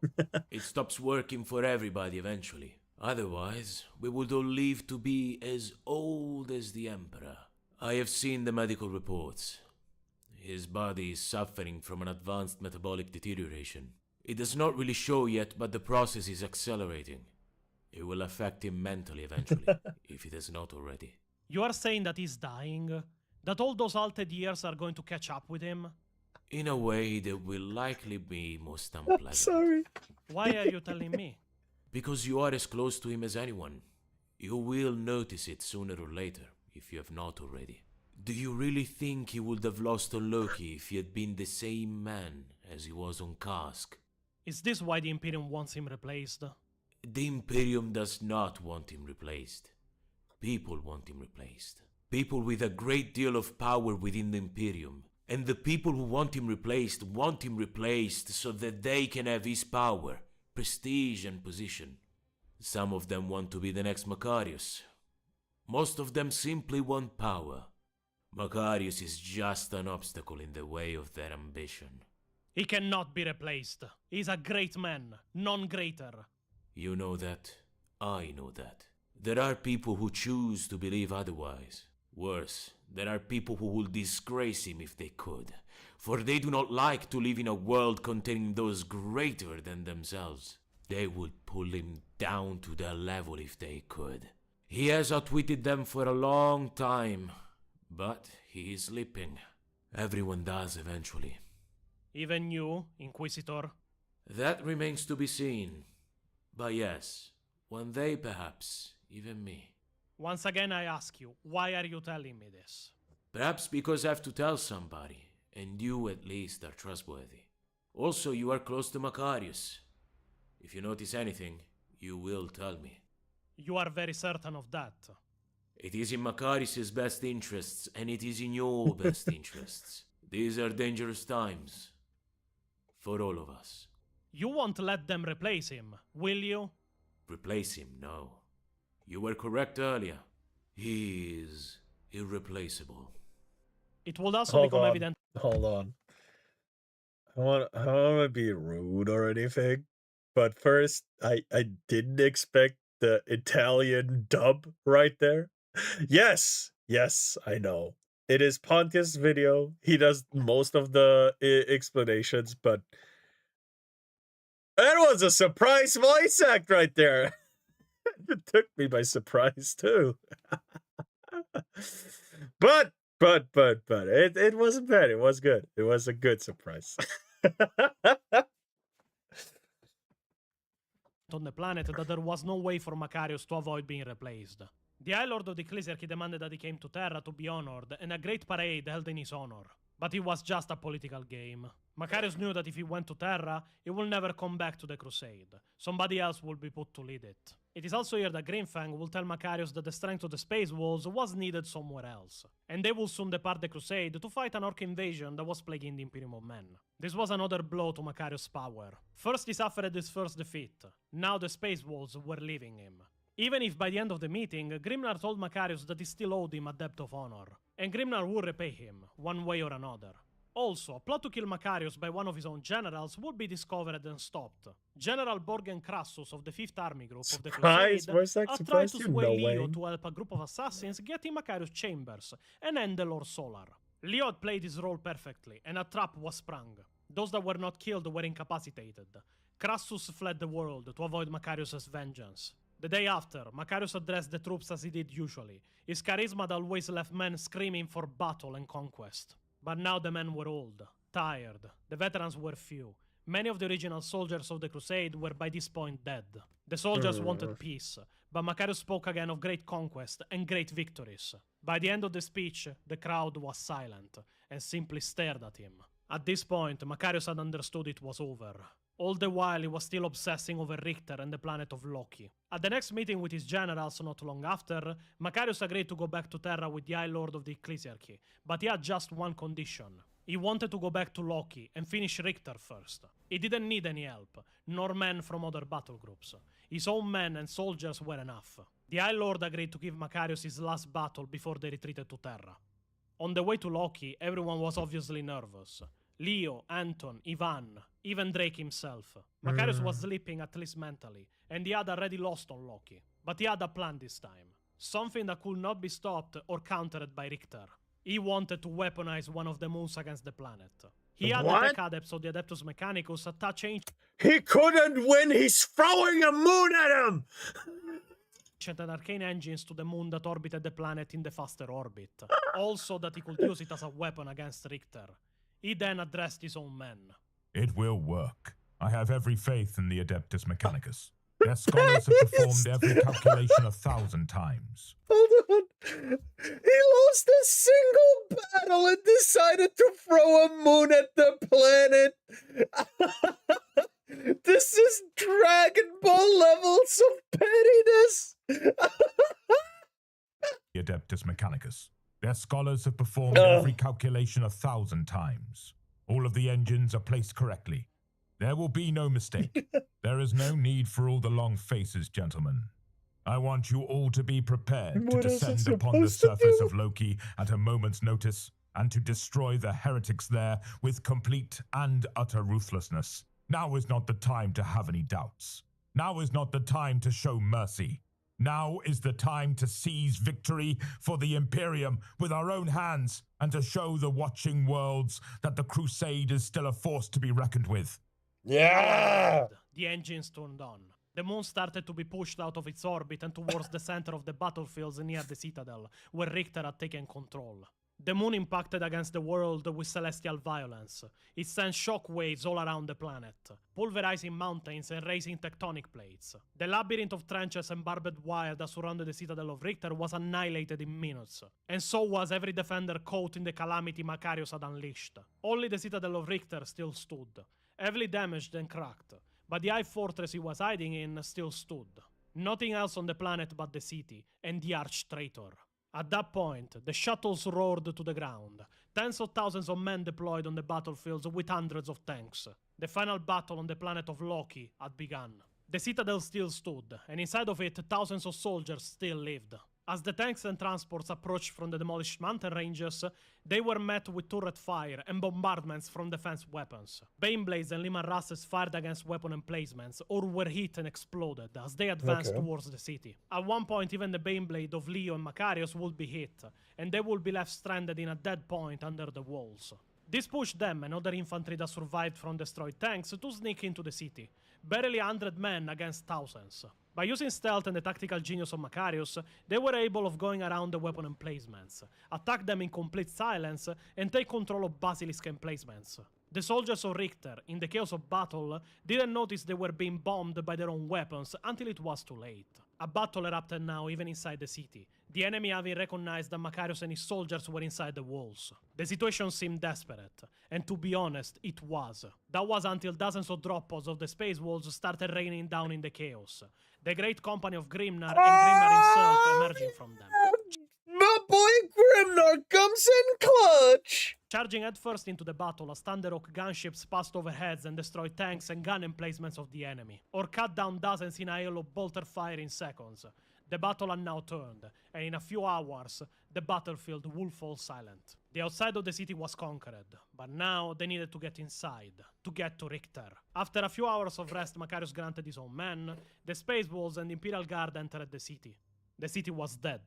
It stops working for everybody eventually. Otherwise, we would all live to be as old as the Emperor. I have seen the medical reports. His body is suffering from an advanced metabolic deterioration. It does not really show yet, but the process is accelerating. It will affect him mentally eventually, if it has not already. You are saying that he's dying? That all those altered years are going to catch up with him? In a way that will likely be most unpleasant. Sorry. Why are you telling me? Because you are as close to him as anyone. You will notice it sooner or later, if you have not already. Do you really think he would have lost on Loki if he had been the same man as he was on Kask? Is this why the Imperium wants him replaced? The Imperium does not want him replaced. People want him replaced. People with a great deal of power within the Imperium. And the people who want him replaced so that they can have his power, prestige and position. Some of them want to be the next Macarius. Most of them simply want power. Macarius is just an obstacle in the way of their ambition. He cannot be replaced. He's a great man, none greater. You know that. I know that. There are people who choose to believe otherwise. Worse, there are people who will disgrace him if they could, for they do not like to live in a world containing those greater than themselves. They would pull him down to their level if they could. He has outwitted them for a long time, but he is slipping. Everyone does eventually. Even you, Inquisitor? That remains to be seen. But yes, one day perhaps, even me. Once again I ask you, why are you telling me this? Perhaps because I have to tell somebody, and you at least are trustworthy. Also, you are close to Macarius. If you notice anything, you will tell me. You are very certain of that? It is in Macarius's best interests, and it is in your best interests. These are dangerous times. For all of us. You won't let them replace him, will you? Replace him, no. You were correct earlier. He is irreplaceable. It would also become evident. Hold on. I don't want to be rude or anything, but first, I didn't expect the Italian dub right there. Yes, I know. It is Pontius' video. He does most of the explanations, but that was a surprise voice act right there. It took me by surprise too. but it wasn't bad. It was good. It was a good surprise. On the planet that there was no way for Macarius to avoid being replaced. The High Lord of the Ecclesiarchy demanded that he came to Terra to be honored, and a great parade held in his honor. But it was just a political game. Macarius knew that if he went to Terra, he will never come back to the Crusade. Somebody else will be put to lead it. It is also here that Greenfang will tell Macarius that the strength of the Space Wolves was needed somewhere else, and they will soon depart the Crusade to fight an orc invasion that was plaguing the Imperium of Men. This was another blow to Macarius' power. First he suffered his first defeat, now the Space Wolves were leaving him. Even if by the end of the meeting, Grimnar told Macarius that he still owed him a debt of honor, and Grimnar would repay him, one way or another. Also, a plot to kill Macarius by one of his own generals would be discovered and stopped. General Borgen Crassus of the 5th Army Group of the Crusade tried to sway Leo to help a group of assassins get in Macarius' chambers and end the Lord Solar. Leo had played his role perfectly, and a trap was sprung. Those that were not killed were incapacitated. Crassus fled the world to avoid Macarius' vengeance. The day after, Macarius addressed the troops as he did usually. His charisma had always left men screaming for battle and conquest. But now the men were old, tired, the veterans were few. Many of the original soldiers of the Crusade were by this point dead. The soldiers wanted peace, but Macarius spoke again of great conquest and great victories. By the end of the speech, the crowd was silent and simply stared at him. At this point, Macarius had understood it was over. All the while, he was still obsessing over Richter and the planet of Loki. At the next meeting with his generals not long after, Macarius agreed to go back to Terra with the High Lord of the Ecclesiarchy, but he had just one condition. He wanted to go back to Loki and finish Richter first. He didn't need any help, nor men from other battle groups. His own men and soldiers were enough. The High Lord agreed to give Macarius his last battle before they retreated to Terra. On the way to Loki, everyone was obviously nervous. Leo, Anton, Ivan, even Drake himself. Macarius was sleeping, at least mentally, and he had already lost on Loki. But he had a plan this time. Something that could not be stopped or countered by Richter. He wanted to weaponize one of the moons against the planet. He had the tech adepts of the Adeptus Mechanicus attach ancient... He couldn't win, he's throwing a moon at him! And arcane engines to the moon that orbited the planet in the faster orbit. Also that he could use it as a weapon against Richter. He then addressed his own men. It will work. I have every faith in the Adeptus Mechanicus. Their scholars have performed every calculation 1,000 times. Hold on. He lost a single battle and decided to throw a moon at the planet. This is Dragon Ball levels of pettiness. Adeptus Mechanicus. Their scholars have performed every calculation 1,000 times. All of the engines are placed correctly. There will be no mistake. There is no need for all the long faces, gentlemen. I want you all to be prepared to descend upon the surface of Loki at a moment's notice and to destroy the heretics there with complete and utter ruthlessness. Now is not the time to have any doubts. Now is not the time to show mercy. Now is the time to seize victory for the Imperium with our own hands and to show the watching worlds that the Crusade is still a force to be reckoned with. Yeah! The engines turned on. The moon started to be pushed out of its orbit and towards the center of the battlefields near the Citadel, where Richter had taken control. The moon impacted against the world with celestial violence. It sent shock waves all around the planet, pulverizing mountains and raising tectonic plates. The labyrinth of trenches and barbed wire that surrounded the Citadel of Richter was annihilated in minutes, and so was every defender caught in the calamity Macarius had unleashed. Only the Citadel of Richter still stood, heavily damaged and cracked, but the high fortress he was hiding in still stood. Nothing else on the planet but the city and the arch-traitor. At that point, the shuttles roared to the ground, tens of thousands of men deployed on the battlefields with hundreds of tanks. The final battle on the planet of Loki had begun. The Citadel still stood, and inside of it thousands of soldiers still lived. As the tanks and transports approached from the demolished mountain ranges, they were met with turret fire and bombardments from defense weapons. Baneblades and Liman Rasses fired against weapon emplacements or were hit and exploded as they advanced towards the city. At one point, even the Baneblade of Leo and Macarius would be hit, and they would be left stranded in a dead point under the walls. This pushed them and other infantry that survived from destroyed tanks to sneak into the city, barely 100 men against thousands. By using stealth and the tactical genius of Macarius, they were able of going around the weapon emplacements, attack them in complete silence, and take control of basilisk emplacements. The soldiers of Richter, in the chaos of battle, didn't notice they were being bombed by their own weapons until it was too late. A battle erupted now even inside the city, the enemy having recognized that Macarius and his soldiers were inside the walls. The situation seemed desperate, and to be honest, it was. That was until dozens of drop pods of the space walls started raining down in the chaos, the great company of Grimnar and Grimnar himself emerging from them. My boy Grimnar comes in clutch! Charging headfirst into the battle as Thunderhawk gunships passed over heads and destroyed tanks and gun emplacements of the enemy, or cut down dozens in a hail of bolter fire in seconds. The battle had now turned, and in a few hours, the battlefield would fall silent. The outside of the city was conquered, but now they needed to get inside, to get to Richter. After a few hours of rest Macarius granted his own men, the Space Wolves and the Imperial Guard entered the city. The city was dead.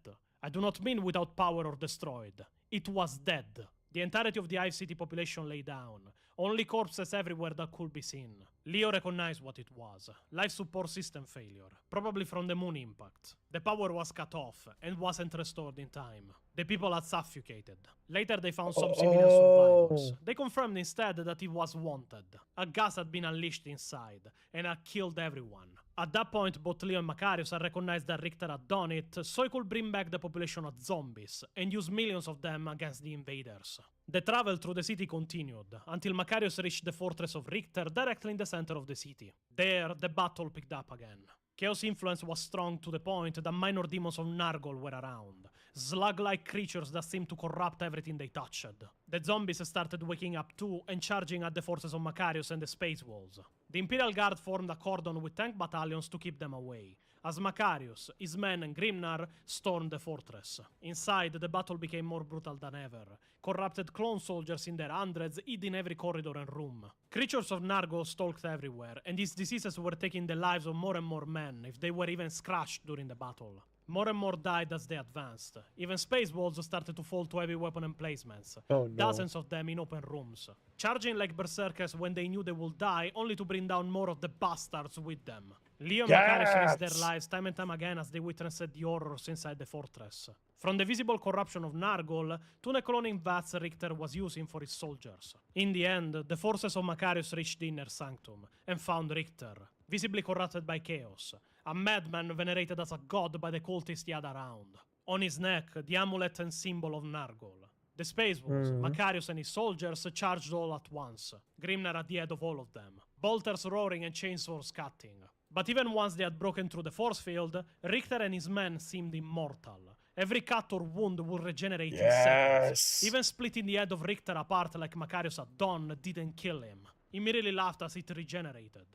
I do not mean without power or destroyed. It was dead. The entirety of the Hive City population lay down, only corpses everywhere that could be seen. Leo recognized what it was. Life support system failure, probably from the moon impact. The power was cut off and wasn't restored in time. The people had suffocated. Later they found some civilian survivors. They confirmed instead that it was wanted. A gas had been unleashed inside and had killed everyone. At that point, both Leo and Macarius had recognized that Richter had done it, so he could bring back the population of zombies and use millions of them against the invaders. The travel through the city continued, until Macarius reached the fortress of Richter directly in the center of the city. There, the battle picked up again. Chaos influence was strong to the point that minor demons of Nargol were around, slug-like creatures that seemed to corrupt everything they touched. The zombies started waking up too and charging at the forces of Macarius and the Space Wolves. The Imperial Guard formed a cordon with tank battalions to keep them away, as Macarius, his men and Grimnar stormed the fortress. Inside, the battle became more brutal than ever. Corrupted clone soldiers in their hundreds hid in every corridor and room. Creatures of Nargol stalked everywhere, and these diseases were taking the lives of more and more men if they were even scratched during the battle. More and more died as they advanced. Even Space Wolves started to fall to heavy weapon emplacements. Oh, no. Dozens of them in open rooms. Charging like berserkers when they knew they would die, only to bring down more of the bastards with them. Leo and Macarius risked their lives time and time again as they witnessed the horrors inside the fortress. From the visible corruption of Nargol to the cloning vats Richter was using for his soldiers. In the end, the forces of Macarius reached the inner sanctum and found Richter. visibly corrupted by chaos. A madman venerated as a god by the cultists he had around. On his neck, the amulet and symbol of Nargol. The Space Wolves, Macarius and his soldiers charged all at once, Grimnar at the head of all of them, bolters roaring and chainsaws cutting. But even once they had broken through the force field, Richter and his men seemed immortal. Every cut or wound would regenerate in seconds. Even splitting the head of Richter apart like Macarius had done didn't kill him. He merely laughed as it regenerated.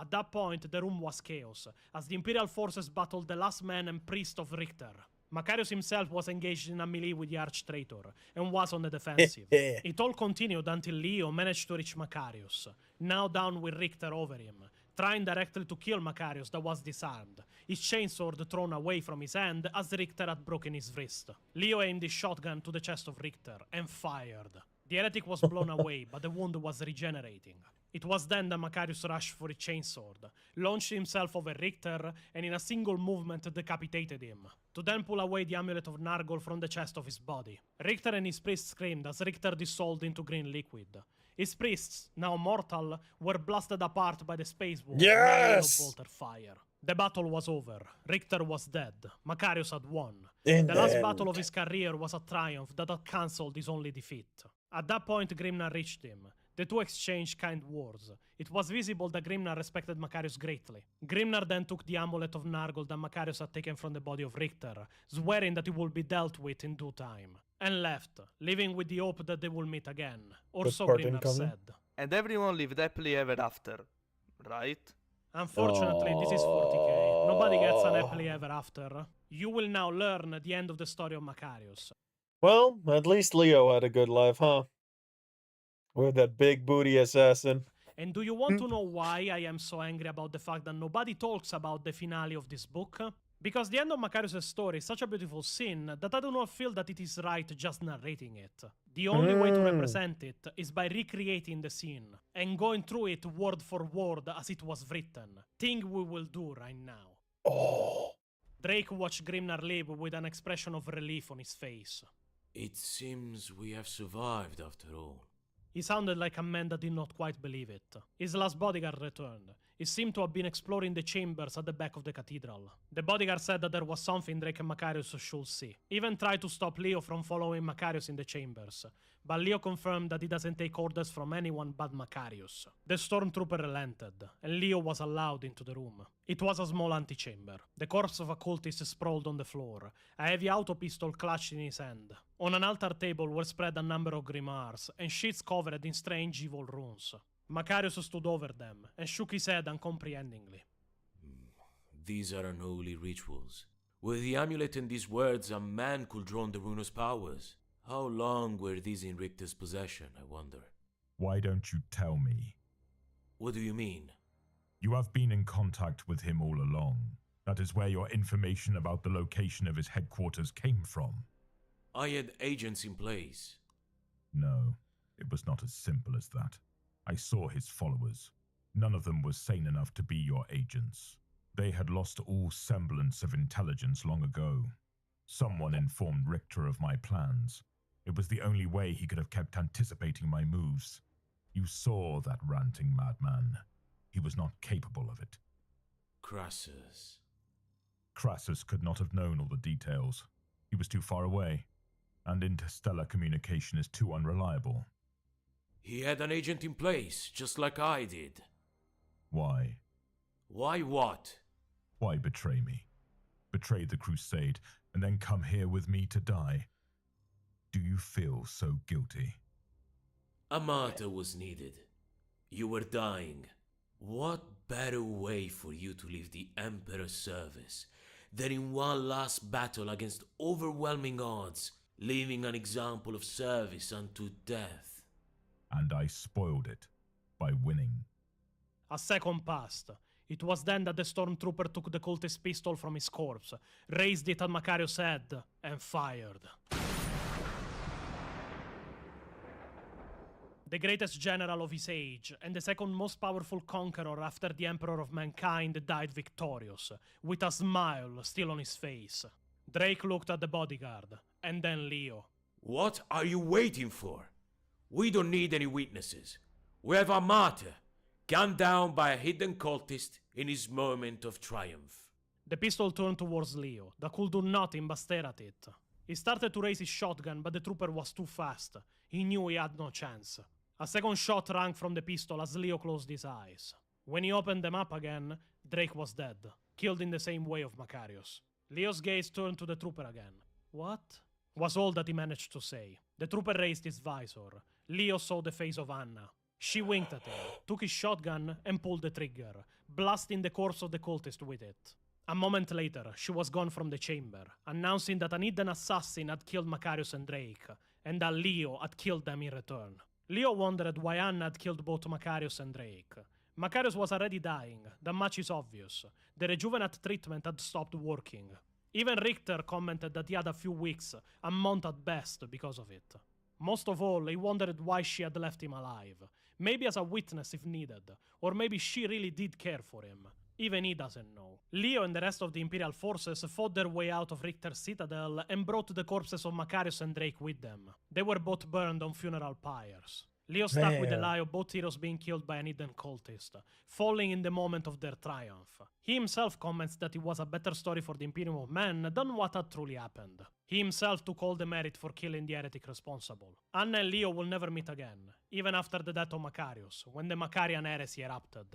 At that point, the room was chaos, as the Imperial forces battled the last man and priest of Richter. Macarius himself was engaged in a melee with the Arch-Traitor, and was on the defensive. It all continued until Leo managed to reach Macarius, now down with Richter over him, trying directly to kill Macarius that was disarmed, his chainsword thrown away from his hand as Richter had broken his wrist. Leo aimed his shotgun to the chest of Richter, and fired. The heretic was blown away, but the wound was regenerating. It was then that Macarius rushed for his chainsword, launched himself over Richter, and in a single movement decapitated him, to then pull away the amulet of Nargol from the chest of his body. Richter and his priests screamed as Richter dissolved into green liquid. His priests, now mortal, were blasted apart by the space wolf Yes! bolter fire. The battle was over. Richter was dead. Macarius had won. In The the last end. battle of his career was a triumph that had cancelled his only defeat. At that point, Grimnar reached him. The two exchanged kind words. It was visible that Grimnar respected Macarius greatly. Grimnar then took the amulet of Nargol that Macarius had taken from the body of Richter, swearing that it would be dealt with in due time, and left, leaving with the hope that they will meet again, or Good so part Grimnar incoming. said. And everyone lived happily ever after, right? Unfortunately, this is 40k. Nobody gets an happily ever after. You will now learn the end of the story of Macarius. Well, at least Leo had a good life, huh? With that big booty assassin. And do you want to know why I am so angry about the fact that nobody talks about the finale of this book? Because the end of Macarius' story is such a beautiful scene that I do not feel that it is right just narrating it. The only way to represent it is by recreating the scene and going through it word for word as it was written. Thing we will do right now. Oh. Drake watched Grimnar live with an expression of relief on his face. It seems we have survived after all. He sounded like a man that did not quite believe it. His last bodyguard returned. He seemed to have been exploring the chambers at the back of the cathedral. The bodyguard said that there was something Drake and Macarius should see. Even tried to stop Leo from following Macarius in the chambers, but Leo confirmed that he doesn't take orders from anyone but Macarius. The stormtrooper relented, and Leo was allowed into the room. It was a small antechamber. The corpse of a cultist sprawled on the floor, a heavy auto pistol clutched in his hand. On an altar table were spread a number of grimoires, and sheets covered in strange evil runes. Macarius stood over them, and shook his head uncomprehendingly. These are unholy rituals. With the amulet and these words, a man could draw on the ruinous powers. How long were these in Richter's possession, I wonder? Why don't you tell me? What do you mean? You have been in contact with him all along. That is where your information about the location of his headquarters came from. I had agents in place. No, it was not as simple as that. I saw his followers. None of them was sane enough to be your agents. They had lost all semblance of intelligence long ago. Someone informed Richter of my plans. It was the only way he could have kept anticipating my moves. You saw that ranting madman. He was not capable of it. Crassus. Crassus could not have known all the details. He was too far away, and interstellar communication is too unreliable. He had an agent in place, just like I did. Why? Why what? Why betray me? Betray the crusade, and then come here with me to die? Do you feel so guilty? A martyr was needed. You were dying. What better way for you to leave the Emperor's service than in one last battle against overwhelming odds, leaving an example of service unto death? And I spoiled it by winning. A second passed. It was then that the stormtrooper took the cultist pistol from his corpse, raised it at Macarius' head, and fired. The greatest general of his age, and the second most powerful conqueror after the Emperor of Mankind, died victorious, with a smile still on his face. Drake looked at the bodyguard, and then Leo. What are you waiting for? We don't need any witnesses. We have a martyr. gunned down by a hidden cultist in his moment of triumph. The pistol turned towards Leo, that could do nothing but stare at it. He started to raise his shotgun, but the trooper was too fast. He knew he had no chance. A second shot rang from the pistol as Leo closed his eyes. When he opened them up again, Drake was dead, killed in the same way of Macarius. Leo's gaze turned to the trooper again. "What?" was all that he managed to say. The trooper raised his visor. Leo saw the face of Anna. She winked at him, took his shotgun, and pulled the trigger, blasting the corpse of the cultist with it. A moment later, she was gone from the chamber, announcing that an hidden assassin had killed Macarius and Drake, and that Leo had killed them in return. Leo wondered why Anna had killed both Macarius and Drake. Macarius was already dying, that much is obvious. The rejuvenate treatment had stopped working. Even Richter commented that he had a few weeks, a month at best, because of it. Most of all, he wondered why she had left him alive. Maybe as a witness if needed, or maybe she really did care for him. Even he doesn't know. Leo and the rest of the Imperial forces fought their way out of Richter's citadel and brought the corpses of Macarius and Drake with them. They were both burned on funeral pyres. Leo stuck with the lie of both heroes being killed by an hidden cultist, falling in the moment of their triumph. He himself comments that it was a better story for the Imperium of Men than what had truly happened. He himself took all the merit for killing the heretic responsible. Anna and Leo will never meet again, even after the death of Macarius, when the Macarian heresy erupted.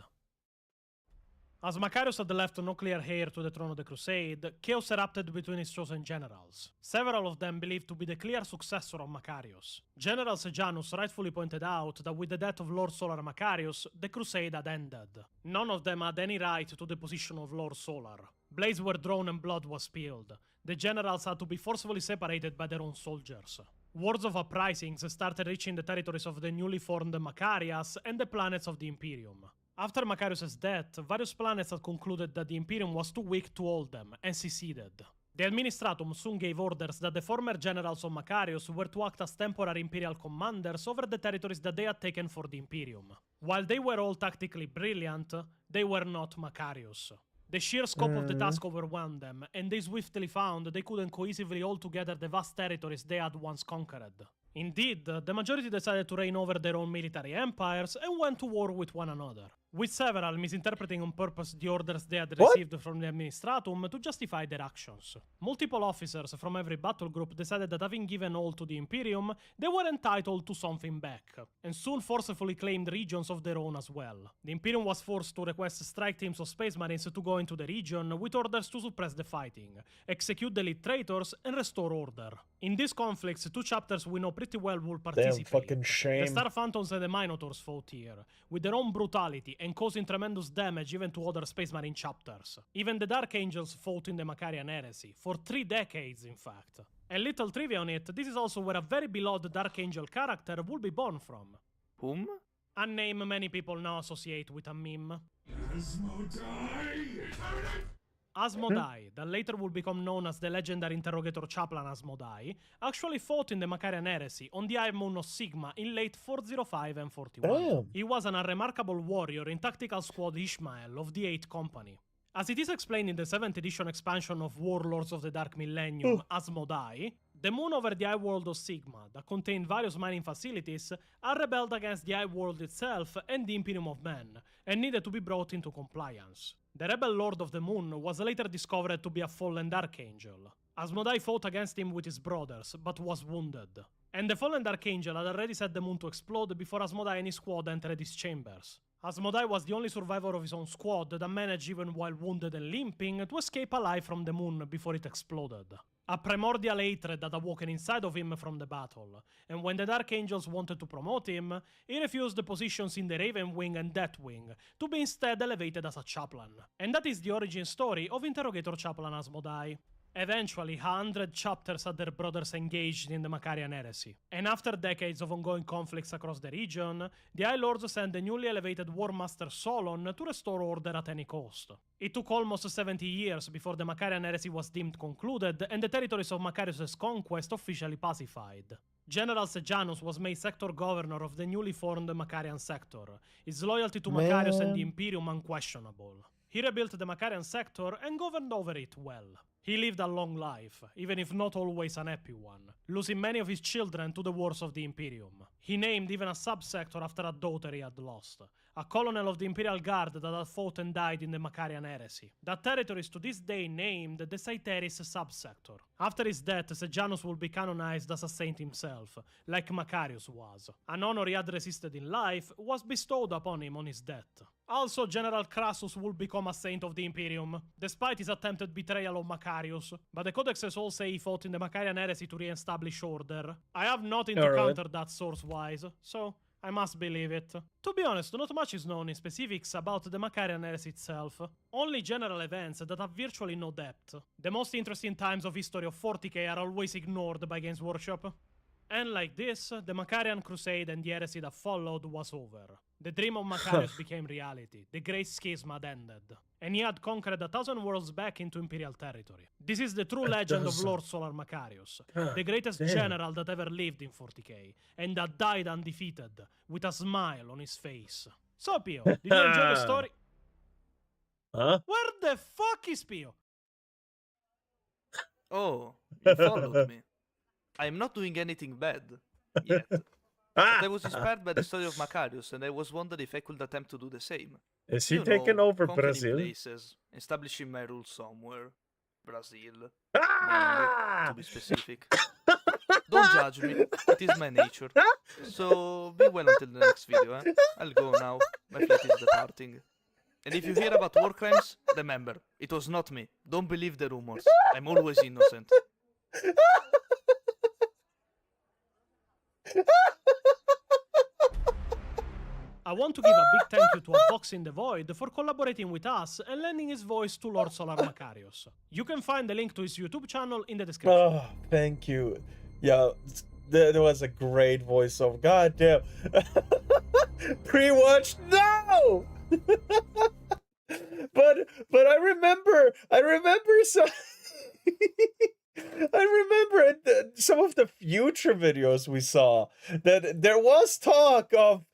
As Macarius had left no clear heir to the throne of the Crusade, chaos erupted between his chosen generals, several of them believed to be the clear successor of Macarius. General Sejanus rightfully pointed out that with the death of Lord Solar Macarius, the Crusade had ended. None of them had any right to the position of Lord Solar. Blades were drawn and blood was spilled. The generals had to be forcefully separated by their own soldiers. Wars of uprisings started reaching the territories of the newly formed Macarias and the planets of the Imperium. After Macarius' death, various planets had concluded that the Imperium was too weak to hold them, and seceded. The Administratum soon gave orders that the former generals of Macarius were to act as temporary Imperial commanders over the territories that they had taken for the Imperium. While they were all tactically brilliant, they were not Macarius. The sheer scope of the task overwhelmed them, and they swiftly found they couldn't cohesively hold together the vast territories they had once conquered. Indeed, the majority decided to reign over their own military empires and went to war with one another, with several misinterpreting on purpose the orders they had received from the Administratum to justify their actions. Multiple officers from every battle group decided that having given all to the Imperium, they were entitled to something back, and soon forcefully claimed regions of their own as well. The Imperium was forced to request strike teams of Space Marines to go into the region with orders to suppress the fighting, execute the elite traitors, and restore order. In these conflicts, two chapters we know pretty well will participate. Damn fucking shame. The Star Phantoms and the Minotaurs fought here, with their own brutality and causing tremendous damage even to other Space Marine chapters. Even the Dark Angels fought in the Macarian heresy, for 3 decades in fact. And little trivia on it, this is also where a very beloved Dark Angel character will be born from. Whom? A name many people now associate with a meme. Asmodai, that later would become known as the legendary interrogator chaplain Asmodai, actually fought in the Macarian heresy on the High Moon of Sigma in late 405 and 41. Damn. He was an unremarkable warrior in Tactical Squad Ishmael of the 8th Company. As it is explained in the 7th edition expansion of Warlords of the Dark Millennium, Asmodai, the moon over the High World of Sigma, that contained various mining facilities, are rebelled against the High World itself and the Imperium of Men, and needed to be brought into compliance. The rebel Lord of the Moon was later discovered to be a fallen Dark Angel. Asmodai fought against him with his brothers, but was wounded. And the fallen Dark Angel had already set the moon to explode before Asmodai and his squad entered his chambers. Asmodai was the only survivor of his own squad that managed, even while wounded and limping, to escape alive from the moon before it exploded. A primordial hatred had awoken inside of him from the battle, and when the Dark Angels wanted to promote him, he refused the positions in the Raven Wing and Death Wing, to be instead elevated as a chaplain. And that is the origin story of Interrogator Chaplain Asmodai. Eventually, 100 chapters had their brothers engaged in the Macarian heresy, and after decades of ongoing conflicts across the region, the High Lords sent the newly elevated War Master Solon to restore order at any cost. It took almost 70 years before the Macarian heresy was deemed concluded and the territories of Macarius' conquest officially pacified. General Sejanus was made sector governor of the newly formed Macarian sector, his loyalty to Macarius and the Imperium unquestionable. He rebuilt the Macarian sector and governed over it well. He lived a long life, even if not always an happy one, losing many of his children to the wars of the Imperium. He named even a subsector after a daughter he had lost, a colonel of the Imperial Guard that had fought and died in the Macarian heresy. That territory is to this day named the Saiteris subsector. After his death, Sejanus will be canonized as a saint himself, like Macarius was. An honor he had resisted in life was bestowed upon him on his death. Also, General Crassus will become a saint of the Imperium, despite his attempted betrayal of Macarius, but the codexes all say he fought in the Macarian heresy to re-establish order. I have nothing to counter that source-wise, so I must believe it. To be honest, not much is known in specifics about the Macarian heresy itself. Only general events that have virtually no depth. The most interesting times of history of 40k are always ignored by Games Workshop. And like this, the Macarian Crusade and the heresy that followed was over. The dream of Macarius became reality, the Great Schism had ended, and he had conquered 1,000 worlds back into Imperial territory. This is the true legend of Lord Solar Macarius, the greatest general that ever lived in 40k, and that died undefeated, with a smile on his face. So, Pio, did you enjoy the story? Huh? Where the fuck is Pio? Oh, you followed me. I am not doing anything bad. Yet. But I was inspired by the story of Macarius, and I was wondering if I could attempt to do the same. Is he taking over conquering Brazil? places, establishing my rule somewhere. Brazil. Ah! Mainly, to be specific. Don't judge me. It is my nature. So, be well until the next video, eh? I'll go now. My flight is departing. And if you hear about war crimes, remember, it was not me. Don't believe the rumors. I'm always innocent. I want to give a big thank you to A Box in the Void for collaborating with us and lending his voice to Lord Solar Macarius. You can find the link to his YouTube channel in the description. Oh, thank you. Yeah, there was a great voiceover. God damn. Pre-watch? No! but I remember some I remember some of the future videos we saw that there was talk of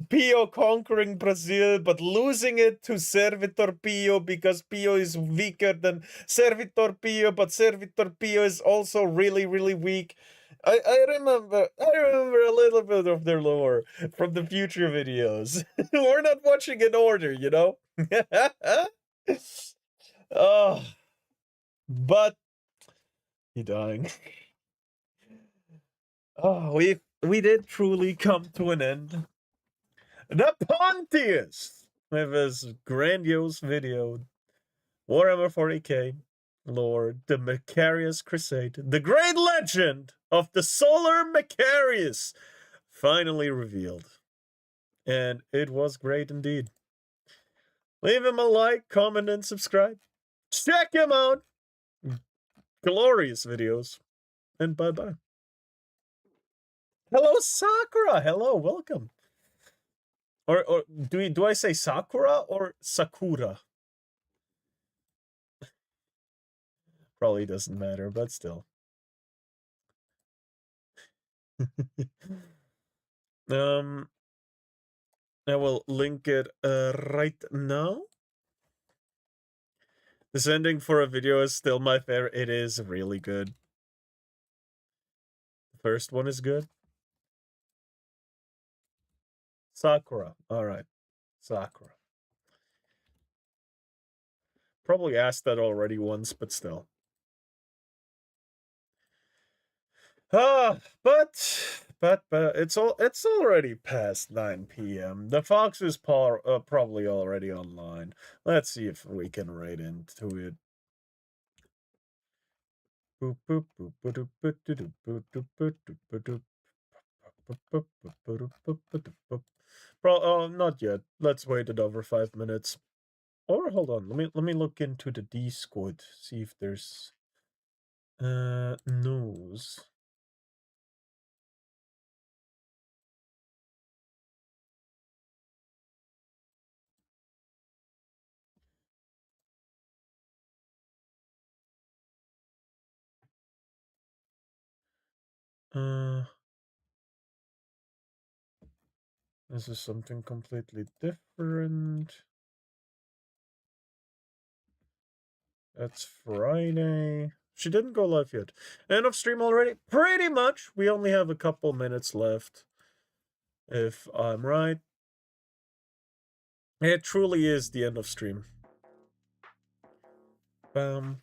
Pio conquering Brazil but losing it to Servitor Pio because Pio is weaker than Servitor Pio, but Servitor Pio is also really, really weak. I remember a little bit of their lore from the future videos. We're not watching in order, you know? Oh, but he dying. Oh, we did truly come to an end. The Pontius with his grandiose video, Warhammer 40k lore, the Macarius Crusade, the great legend of the Solar Macarius, finally revealed. And it was great indeed. Leave him a like, comment, and subscribe. Check him out. Glorious videos. And bye-bye. Hello, Sakura. Hello, welcome. Or do I say Sakura or Sakura? Probably doesn't matter, but still. I will link it right now. This ending for a video is still my favorite. It is really good. The first one is good. Sakura. All right. Sakura. Probably asked that already once, but still. But it's already past 9 p.m. The Fox is probably already online. Let's see if we can raid into it. Not yet. Let's wait another 5 minutes. Or hold on, let me look into the Discord, see if there's news. This is something completely different. That's Friday. She didn't go live yet. End of stream already? Pretty much. We only have a couple minutes left. if I'm right. It truly is the end of stream. I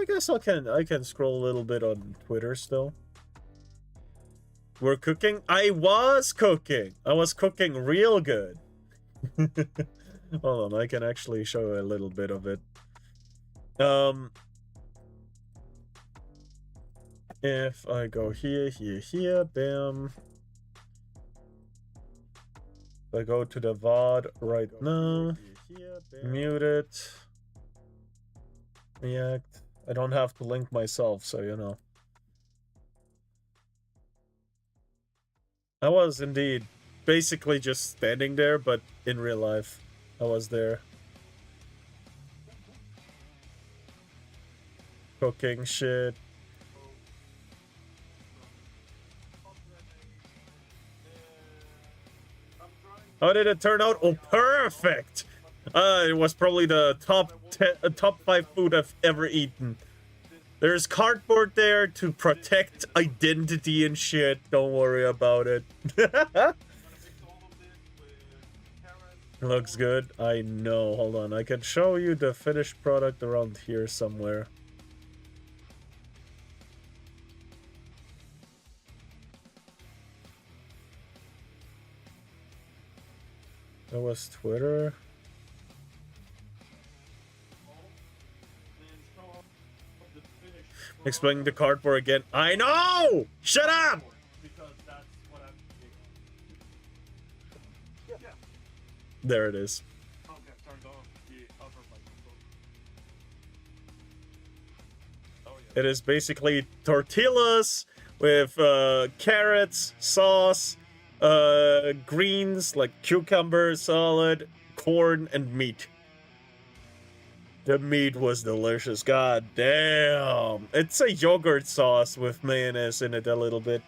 guess I can scroll a little bit on Twitter still. We're cooking. I was cooking real good. Hold on, I can actually show a little bit of it. If I go here, bam. If I go to the VOD right now, mute it, react. I don't have to link myself, so you know. I was indeed basically just standing there, but in real life, I was there. Cooking shit. How did it turn out? Oh, perfect! It was probably the top 5 food I've ever eaten. There's cardboard there to protect identity and shit. Don't worry about it. Looks good. I know. Hold on. I can show you the finished product around here somewhere. That was Twitter. Explaining the cardboard again. I know! Shut up! There it is. It is basically tortillas with carrots, sauce, greens like cucumber, salad, corn, and meat. The meat was delicious. God damn. It's a yogurt sauce with mayonnaise in it a little bit.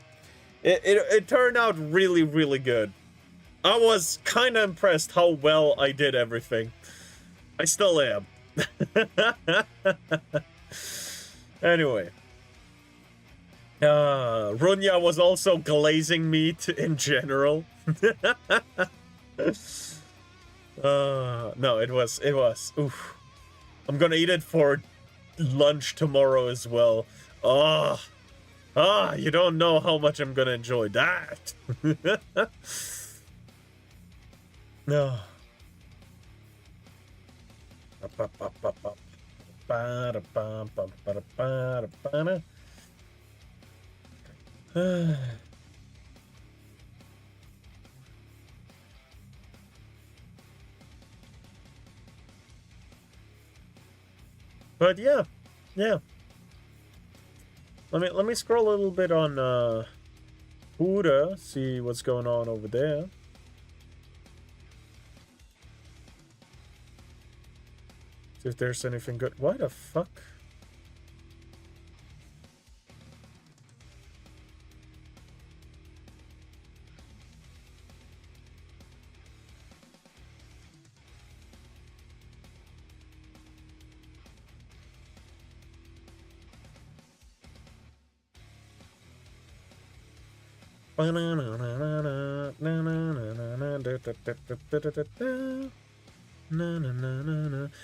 It turned out really, really good. I was kind of impressed how well I did everything. I still am. Anyway. Runya was also glazing meat in general. No, it was. Oof. I'm gonna eat it for lunch tomorrow as well. You don't know how much I'm gonna enjoy that. No. But yeah. Let me scroll a little bit on Buddha, see what's going on over there. See if there's anything good. Why the fuck?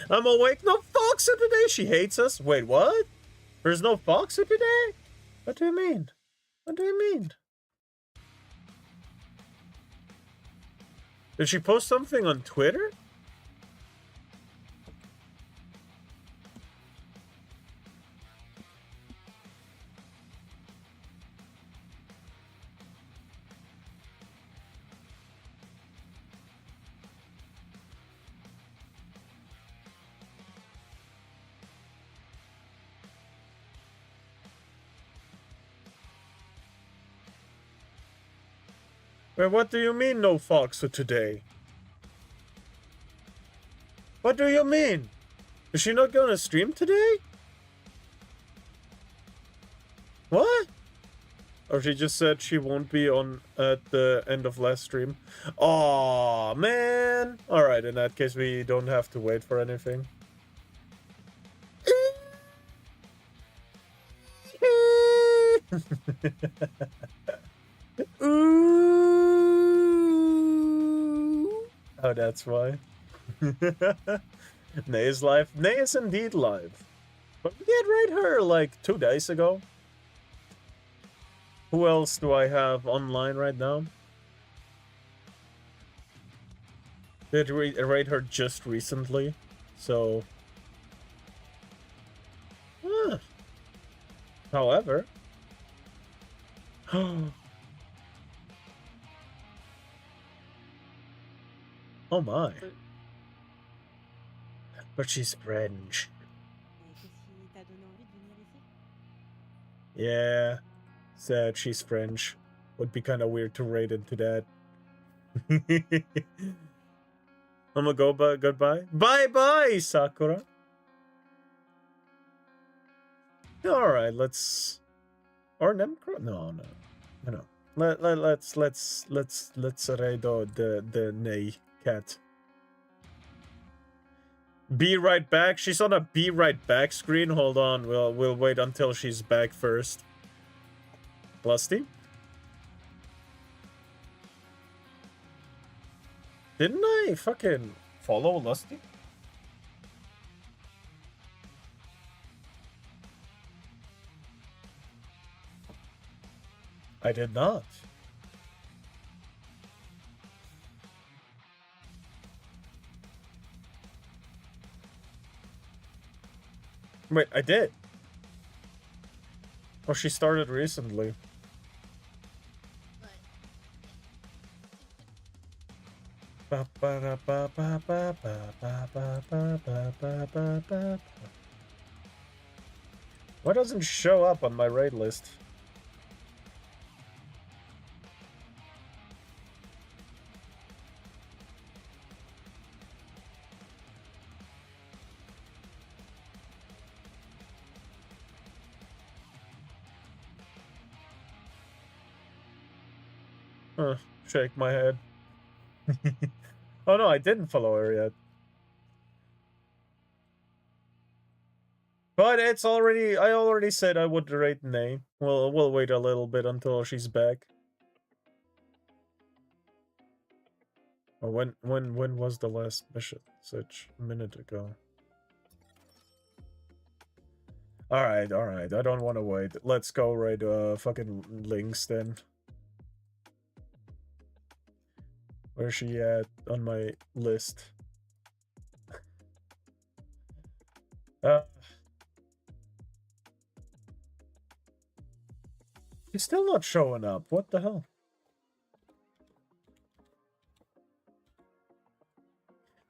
I'm awake. No Foxy today. She hates us. Wait, what? There's no Foxy today? What do you mean? What do you mean? Did she post something on Twitter? Well, what do you mean no Fox for today? What do you mean? Is she not gonna stream today? What? Or she just said she won't be on at the end of last stream? Aw, man. Alright, in that case, we don't have to wait for anything. Oh, that's why. Nay is live. Nay is indeed live. But we did raid her like 2 days ago. Who else do I have online right now? Did raid her just recently, so... However... Oh my. But she's French. Yeah. Sad she's French. Would be kind of weird to raid into that. I'm gonna go goodbye. Bye-bye, Sakura. Alright, let's... Or Nemcro? No. Let's raid the Nay cat. Be right back. She's on a be right back screen. Hold on. We'll wait until she's back first. Lusty? Didn't I fucking follow Lusty? I did not. Wait, I did. Oh, she started recently. Why doesn't it show up on my raid list? Shake my head. Oh no, I didn't follow her yet. But it's already... I already said I would rate Nay. We'll wait a little bit until she's back. Oh, when was the last mission? Such a minute ago. Alright. I don't want to wait. Let's go raid fucking Links then. Where's she at on my list? She's still not showing up. What the hell?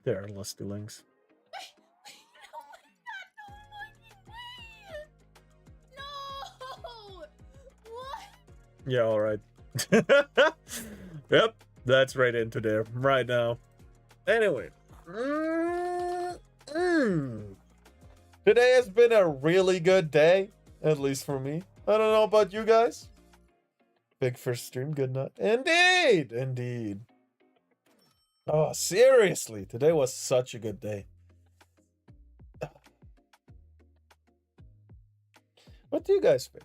There, Lusty Links. No! What? Yeah, alright. Yep. That's right into there right now. Anyway. Today has been a really good day. At least for me. I don't know about you guys. Big first stream, good night. Indeed. Oh, seriously. Today was such a good day. What do you guys think?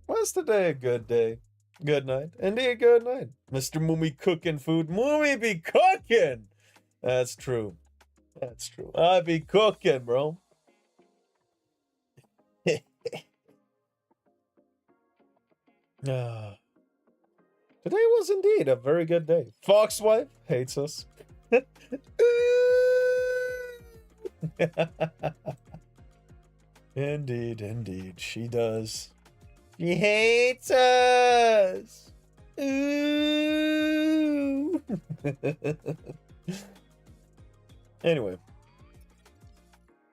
Was today a good day? Good night. Indeed, good night. Mr. Mumi cooking food. Mumi be cooking! That's true. That's true. I be cooking, bro. Today was indeed a very good day. Foxwife hates us. Indeed, she does. She hates us. Ooh. Anyway,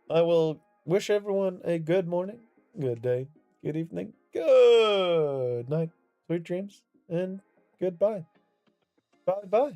I will wish everyone a good morning, good day, good evening, good night, sweet dreams, and goodbye. Bye-bye.